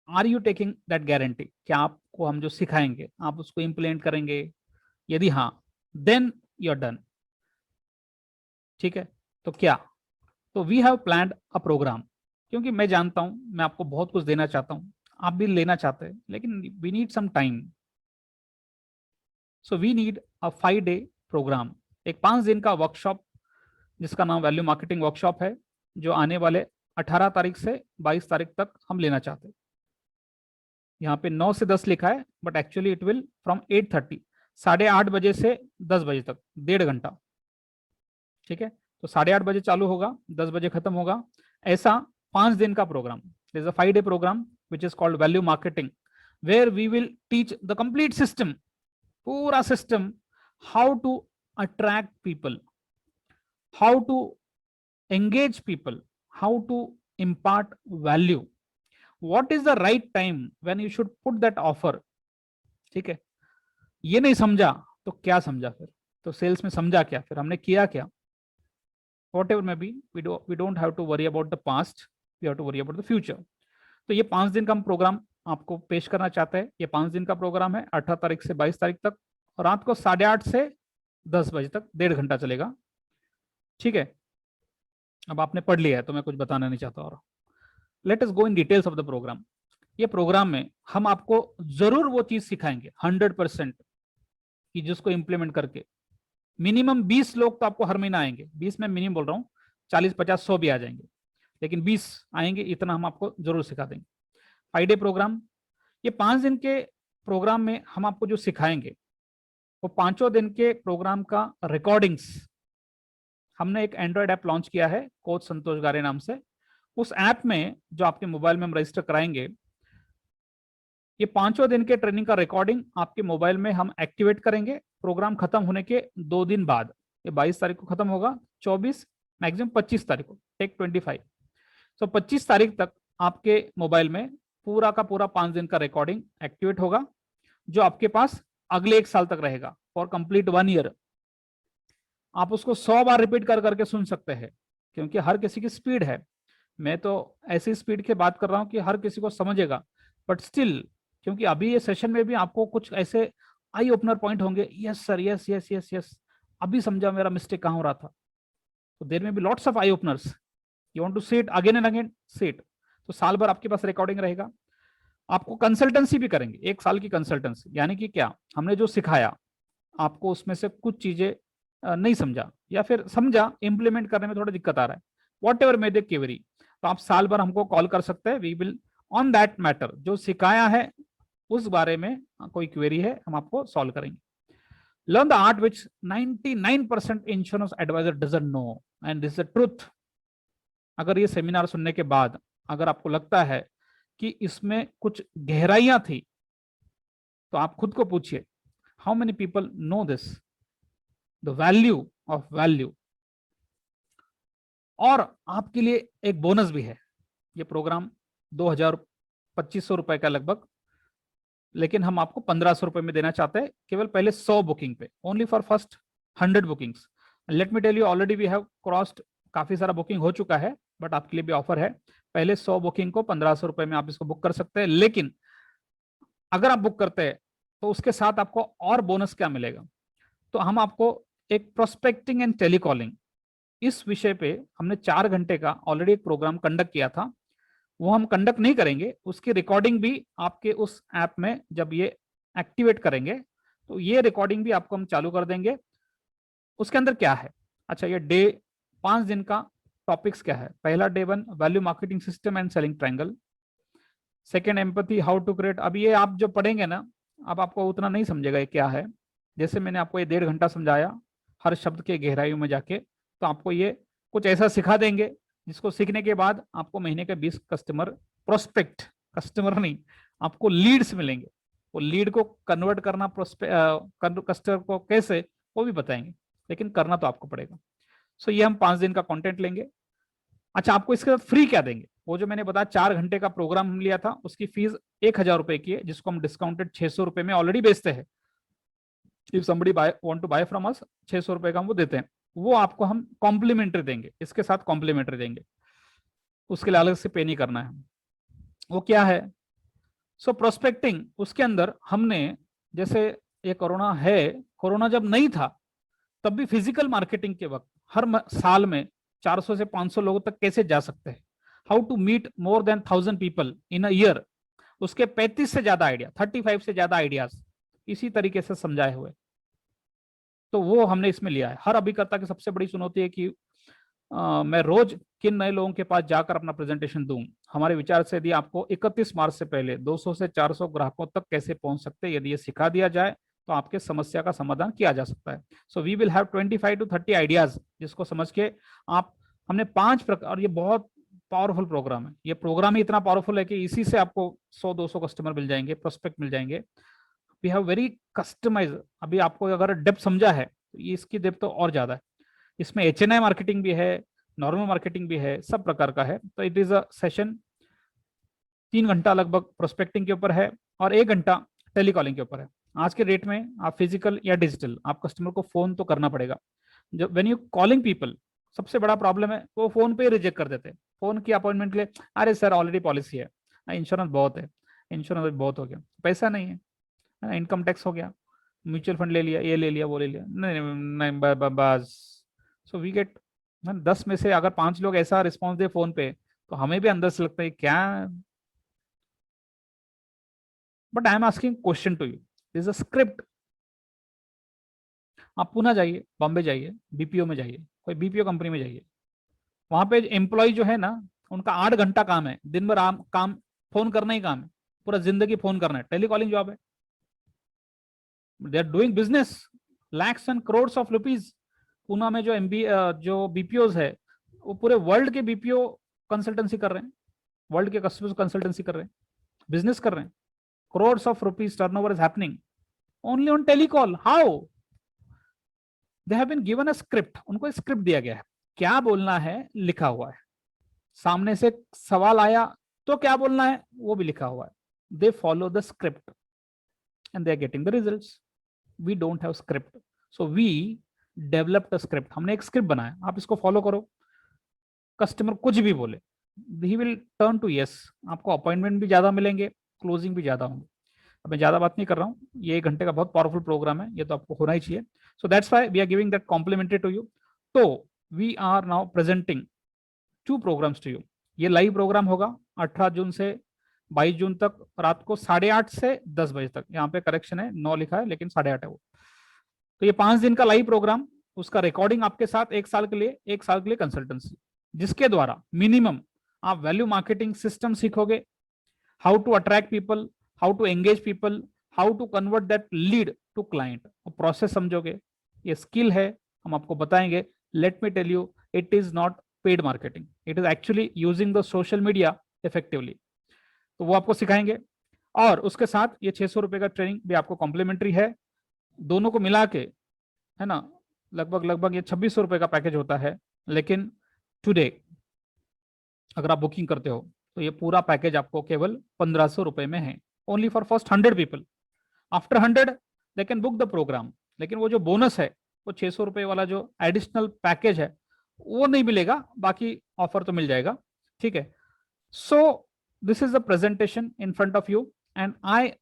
are you taking that guarantee? क्या आपको हम जो सिखाएंगे आप उसको इंप्लीमेंट करेंगे? यदि हाँ, देन यू आर डन। ठीक है, तो क्या, तो we have planned a program. क्योंकि मैं जानता हूं मैं आपको बहुत कुछ देना चाहता हूं, आप भी लेना चाहते हैं, लेकिन we need some time. So we need a 5-day program, एक 5 दिन का वर्कशॉप जिसका नाम वैल्यू मार्केटिंग वर्कशॉप है, जो आने वाले 18 तारीख से 22 तारीख तक हम लेना चाहते हैं। यहाँ पे 9 से 10 लिखा है, but actually it will from 8:30, 8:30 बजे से 10 बजे तक, 1.5 घंटा। ठीक है, तो 8:30 बजे चालू होगा, 10 बजे खत्म होगा। ऐसा 5 दिन का programme, this is a 5-day programme which is called value marketing, where we will teach the complete system, पूरा system, how to attract people, how to engage people, how to impart value, what is the right time when you should put that offer। ठीक है, ये नहीं समझा तो क्या समझा फिर, तो सेल्स में समझा क्या, फिर हमने किया क्या। whatever may be, we don't have to worry about the past, we have to worry about the future। तो ये 5 दिन का हम प्रोग्राम आपको पेश करना चाहते हैं। ये 5 दिन का प्रोग्राम है, 18 तारीख से 22 तारीख तक, और रात को 8:30 से 10 बजे तक 1.5 घंटा चलेगा। ठीक है, अब आपने पढ़ लिया है तो मैं कुछ बताना नहीं चाहता। और let us go in details of the program. ये प्रोग्राम में हम आपको जरूर वो चीज सिखाएंगे 100% कि जिसको इंप्लीमेंट करके मिनिमम 20 लोग तो आपको हर महीना आएंगे, 20 में मिनिमम बोल रहा हूँ, 40, 50, 100 भी आ जाएंगे, लेकिन 20 आएंगे, इतना हम आपको जरूर सिखा देंगे। 5-day प्रोग्राम, ये 5 दिन के प्रोग्राम में हम आपको जो सिखाएंगे वो 5 दिन के प्रोग्राम का रिकॉर्डिंग्स, हमने एक एंड्रॉयड ऐप लॉन्च किया है कोच संतोष गारे नाम से। उस ऐप में जो आपके मोबाइल में हम रजिस्टर कराएंगे, ये 5 दिन के ट्रेनिंग का रिकॉर्डिंग आपके मोबाइल में हम एक्टिवेट करेंगे प्रोग्राम खत्म होने के 2 दिन बाद। ये 22 तारीख को खत्म होगा, 24 मैक्सिमम 25 तारीख को, टेक 25। तो 25 तारीख तक आपके मोबाइल में पूरा का पूरा 5 दिन का रिकॉर्डिंग एक्टिवेट होगा, जो आपके पास अगले 1 साल तक रहेगा, फॉर कंप्लीट 1 ईयर। आप उसको 100 बार रिपीट कर करके सुन सकते हैं, क्योंकि हर किसी की स्पीड है। मैं तो ऐसी स्पीड की बात कर रहा हूं कि हर किसी को समझेगा, बट स्टिल, क्योंकि अभी ये सेशन में भी आपको कुछ ऐसे आई ओपनर पॉइंट होंगे, yes sir, yes yes yes yes, अभी समझा मेरा मिस्टेक कहाँ हो रहा था। तो there may be lots of eye openers, you want to see it again and again, see it. तो साल भर आपके पास रिकॉर्डिंग रहेगा। आपको कंसल्टेंसी भी करेंगे, 1 साल की कंसल्टेंसी, यानी कि क्या, हमने जो सिखाया आपको उसमें से कुछ चीजें नहीं समझा, या फिर समझा इंप्लीमेंट करने में थोड़ा दिक्कत आ रहा है, whatever may they query, तो आप साल भर हमको कॉल कर सकते हैं। We will on that matter, जो सिखाया है उस बारे में कोई क्वेरी है हम आपको सॉल्व करेंगे। Learn the art which 99% insurance advisor doesn't know, and this is the truth. अगर ये सेमिनार सुनने के बाद अगर आपको लगता है कि इसमें कुछ गहराइयां थी, तो आप खुद को पूछिए, how many people know this, the value of value. और आपके लिए एक बोनस भी है। ये प्रोग्राम 2,000-2,500 रुपए का लगभग, लेकिन हम आपको 1,500 रुपए में देना चाहते हैं, केवल पहले 100 बुकिंग पे, only for first 100 bookings. Let me tell you, already we have crossed, काफी सारा बुकिंग हो चुका है, बट आपके लिए भी ऑफर है। पहले 100 बुकिंग को 1,500 रुपए में आप इसको बुक कर सकते हैं, लेकिन अगर आप बुक करते हैं तो उसके साथ आपको और बोनस क्या मिलेगा, तो हम आपको एक प्रोस्पेक्टिंग एंड टेलीकॉलिंग, इस विषय पे हमने 4 घंटे का ऑलरेडी एक प्रोग्राम कंडक्ट किया था, वो हम कंडक्ट नहीं करेंगे, उसकी रिकॉर्डिंग भी आपके उस ऐप में जब ये एक्टिवेट करेंगे तो ये रिकॉर्डिंग भी आपको हम चालू कर देंगे। उसके अंदर क्या है, अच्छा, ये डे 5 दिन का टॉपिक्स क्या है। पहला day 1 value marketing system and selling triangle, second empathy, how to create. अब ये आप जो पढ़ेंगे ना, अब आपको उतना नहीं समझेगा ये क्या है, जैसे मैंने आपको ये 1.5 घंटा समझाया हर शब्द के गहराइयों में जाके, तो आपको ये कुछ ऐसा सिखा देंगे जिसको सीखने के बाद आपको महीने के 20 कस्टमर, प्रोस्पेक्ट, कस्टमर नहीं, आपको लीड्स मिलेंगे। वो लीड को कन्वर्ट करना कस्टमर को कैसे, वो भी बताएंगे, लेकिन करना तो आपको पड़ेगा। सो ये हम 5 दिन का कंटेंट लेंगे। अच्छा, आपको इसके साथ फ्री क्या देंगे, वो जो मैंने बताया 4 घंटे का प्रोग्राम हम लिया था, उसकी फीस 1,000 रुपए की है, जिसको हम डिस्काउंटेड 600 रुपए में ऑलरेडी बेचते हैं। If somebody want to buy from us, 600 रुपए का हम वो देते हैं, वो आपको हम कॉम्प्लीमेंट्री देंगे, इसके साथ कॉम्प्लीमेंट्री देंगे, उसके लिए अलग से पे नहीं करना है। वो क्या है, सो प्रोस्पेक्टिंग, उसके अंदर हमने, जैसे ये कोरोना है, कोरोना जब नहीं था तब भी फिजिकल मार्केटिंग के वक्त हर साल में 400 से 500 लोगों तक कैसे जा सकते हैं, how to meet more than 1,000 people in a year, उसके 35 से ज्यादा आइडिया, 35 से ज्यादा आइडियाज इसी तरीके से समझाए हुए। तो वो हमने इसमें लिया है। हर अभिकर्ता की सबसे बड़ी चुनौती है कि मैं रोज किन नए लोगों के पास जाकर अपना प्रेजेंटेशन दूं। हमारे विचार से यदि आपको 31 मार्च से पहले 200 से 400 ग्राहकों तक कैसे पहुंच सकते हैं, यदि ये सिखा दिया जाए तो आपके समस्या का समाधान किया जा सकता है। So we will have 25 to 30 ideas, जिसको समझ के आप, हमने 5 प्रकार, और ये बहुत पावरफुल प्रोग्राम है। ये प्रोग्राम ही इतना पावरफुल है कि इसी से आपको 100-200 कस्टमर मिल जाएंगे, प्रोस्पेक्ट मिल जाएंगे। We have very customize. अभी आपको अगर डेप्थ समझा है तो ये इसकी डेप्थ तो और ज्यादा है। इसमें HNI मार्केटिंग भी है, नॉर्मल मार्केटिंग भी है, सब प्रकार का है। तो इट इज अ सेशन 3 घंटा लगभग प्रोस्पेक्टिंग के ऊपर है और 1 घंटा टेलीकॉलिंग के ऊपर है। आज के डेट में आप फिजिकल या डिजिटल, आप कस्टमर को फोन तो करना पड़ेगा। जब व्हेन यू कॉलिंग पीपल, सबसे बड़ा प्रॉब्लम है वो फोन पे रिजेक्ट कर देते हैं। फोन की अपॉइंटमेंट के लिए, अरे सर ऑलरेडी पॉलिसी है, इंश्योरेंस बहुत है, इंश्योरेंस बहुत हो गया, पैसा नहीं है, इनकम टैक्स हो गया, म्यूचुअल फंड ले लिया, ये ले लिया, वो ले लिया, नहीं नहीं, नहीं बस। सो वी गेट 10 में से अगर 5 लोग ऐसा रिस्पॉन्स दे फोन पे, तो हमें भी अंदर से लगता है क्या। But I am asking question to you, this a script. आप पुणे जाइए, बॉम्बे जाइए, BPO में जाइए, कोई BPO कंपनी में जाइए, वहां पे एम्प्लॉय जो है ना, उनका 8 घंटा काम है, दिन भर काम फोन करना ही काम है, पूरा जिंदगी फोन करना है, टेलीकॉलिंग जॉब है। They are doing business, lakhs and crores of rupees. Pune में जो BPOs है, वो पूरे वर्ल्ड के BPO कंसल्टेंसी कर रहे हैं, वर्ल्ड के कस्टमर्स कंसल्टेंसी कर रहे हैं, बिजनेस कर रहे हैं। crores of rupees turnover is happening only on telecall. How? They have been given a script. उनको स्क्रिप्ट दिया गया है, क्या बोलना है लिखा हुआ है, सामने से सवाल आया तो क्या बोलना है वो भी लिखा हुआ है। They follow the script and they are getting the results. We don't have script, so we developed a script. हमने एक स्क्रिप्ट बनाया, आप इसको फॉलो करो। कस्टमर कुछ भी बोले, he will turn to yes. आपको अपॉइंटमेंट भी ज्यादा मिलेंगे, क्लोजिंग भी ज्यादा होंगे। अब मैं ज्यादा बात नहीं कर रहा हूँ, ये 1 घंटे का बहुत पावरफुल प्रोग्राम है, ये तो आपको होना ही चाहिए। So that's why we are giving that complimentary to you. तो we are now presenting 2 programmes to you. ये लाइव प्रोग्राम होगा 18 जून से 22 जून तक, रात को 8:30 से 10 बजे तक। यहाँ पे करेक्शन है, 9 लिखा है लेकिन 8:30 है वो। तो ये 5 दिन का लाइव प्रोग्राम, उसका रिकॉर्डिंग आपके साथ 1 साल के लिए कंसल्टेंसी, जिसके द्वारा मिनिमम आप वैल्यू मार्केटिंग सिस्टम सीखोगे, how to attract people, how to engage people, how to convert that lead to client, process समझोगे। ये स्किल है, हम आपको बताएंगे। Let me tell you, it is not paid marketing, it is actually using the social media effectively. तो वो आपको सिखाएंगे, और उसके साथ ये 600 रुपए का ट्रेनिंग भी आपको कॉम्प्लीमेंट्री है। दोनों को मिला के, है ना, लगभग ये 2600 रुपए का पैकेज होता है। लेकिन टुडे अगर आप बुकिंग करते हो तो ये पूरा पैकेज आपको केवल 1500 रुपए में है, only for first 100 people. After 100 they can book the program. लेकिन वो जो बोनस है, वो 600 रुपए वाला जो एडिशनल पैकेज है, वो नहीं मिलेगा, बाकी ऑफर तो मिल जाएगा, ठीक है। So this is the presentation in front of you, and I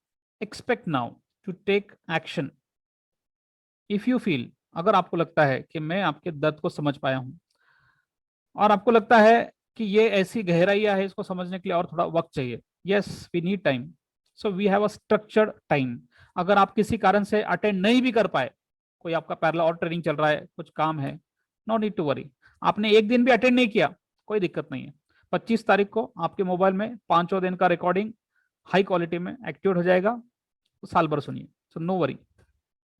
expect now to take action. If you feel, अगर आपको लगता है कि मैं आपके दर्द को समझ पाया हूं, और आपको लगता है कि ये ऐसी गहराइयां है, इसको समझने के लिए और थोड़ा वक्त चाहिए, yes we need time, so we have a structured time. अगर आप किसी कारण से अटेंड नहीं भी कर पाए, कोई आपका पैरेलल और ट्रेनिंग चल रहा है, कुछ काम है, नो नीड टू वरी। आपने एक दिन भी अटेंड नहीं किया, कोई दिक्कत नहीं है। 25 तारीख को आपके मोबाइल में 5 दिन का रिकॉर्डिंग हाई क्वालिटी में एक्टिवेट हो जाएगा, तो साल भर सुनिए, so no worry.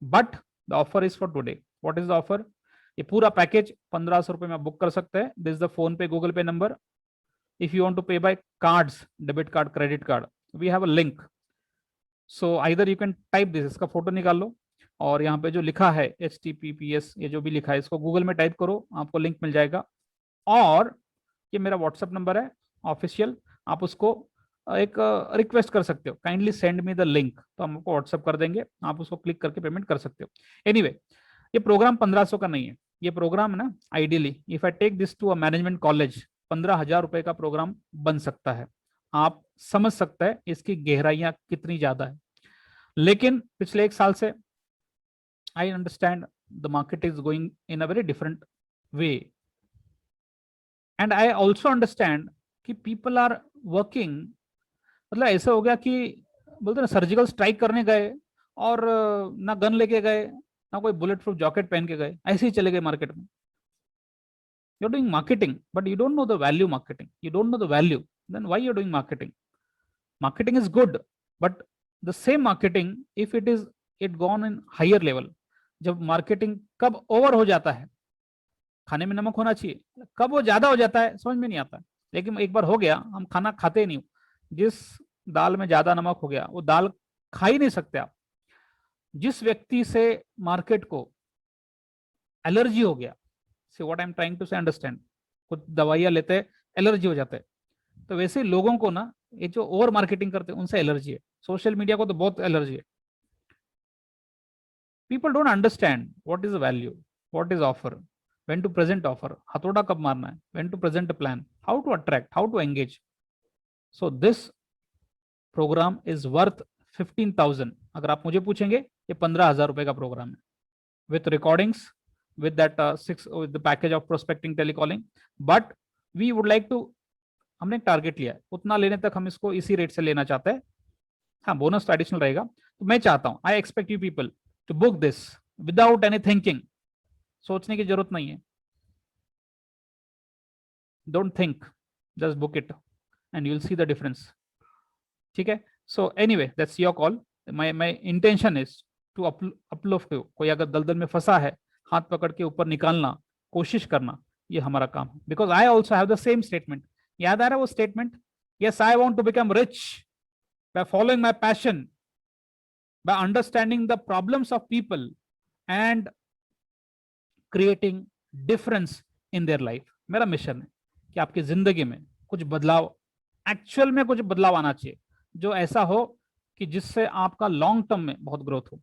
But the offer is for today. What is the offer? ये पूरा पैकेज 1500 रुपए में बुक कर सकते हैं। This the PhonePe, Google Pay number. If you want to pay by cards, debit card, credit card, we have a link. So either you can type this, इसका फोटो निकाल लो, और यहाँ पे जो लिखा है HTTPS, ये जो भी लिखा है, इसको गूगल में टाइप करो, आपको लिंक मिल जाएगा। और ये मेरा व्हाट्सएप नंबर है ऑफिशियल, आप उसको एक रिक्वेस्ट कर सकते हो, kindly send me the link, तो हम आपको व्हाट्सएप कर देंगे, आप उसको क्लिक करके पेमेंट कर सकते हो। एनीवे, ये प्रोग्राम 1500 का नहीं है। ये प्रोग्राम ना, ideally if I take this to a management college, 15,000 रुपए का प्रोग्राम बन सकता है। आप समझ सकते हैं इसकी गहराइयां कितनी ज्यादा है। लेकिन पिछले 1 साल से I understand the market is going in a very different way, and I also understand कि पीपल आर वर्किंग, मतलब ऐसा हो गया कि बोलते ना, सर्जिकल स्ट्राइक करने गए और ना गन लेके गए, ना कोई बुलेट प्रूफ जैकेट पहन के गए, ऐसे ही चले गए मार्केट में। You are doing marketing but you don't know the value marketing, you don't know the value, then why you are doing marketing? Marketing is good but the same marketing if it gone in higher level, जब मार्केटिंग कब ओवर हो जाता है, खाने में नमक होना चाहिए, कब वो ज्यादा हो जाता है समझ में नहीं आता। लेकिन एक बार हो गया, हम खाना खाते नहीं। जिस दाल में ज्यादा नमक हो गया वो दाल खा ही नहीं सकते आप। जिस व्यक्ति से मार्केट को एलर्जी हो गया, see what I am trying to say understand, कुछ दवाइयां लेते हैं एलर्जी हो जाते हैं, तो वैसे लोगों को ना ये जो ओवर मार्केटिंग करते हैं उनसे एलर्जी है। सोशल मीडिया को तो बहुत एलर्जी है। People don't understand what is value, what is offer, when to present offer, हथौड़ा कब मारना है, when to present a plan, how to attract, how to engage. So this program is worth 15,000। अगर आप मुझे पूछेंगे ये 15,000 रुपए का प्रोग्राम है, with recordings, with that with the package of prospecting telecalling, but we would like to, हमने एक टारगेट लिया है उतना लेने तक हम इसको इसी रेट से लेना चाहते हैं। हाँ बोनस तो एडिशनल रहेगा। तो मैं चाहता हूं, I expect you people to book this without any thinking, सोचने की जरूरत नहीं है, don't think, just book it and you will see the difference. ठीक है, so anyway that's your call. My intention is to uplift you. कोई अगर दलदल में फंसा है, हाथ पकड़ के ऊपर निकालना, कोशिश करना, ये हमारा काम है। Because I also have the same statement. याद आ रहा है वो statement? Yes, I want to become rich by following my passion, by understanding the problems of people and creating difference in their life. मेरा मिशन है कि आपकी जिंदगी में कुछ बदलाव, एक्चुअल में कुछ बदलाव आना चाहिए, जो ऐसा हो कि जिससे आपका लॉन्ग टर्म में बहुत ग्रोथ हो।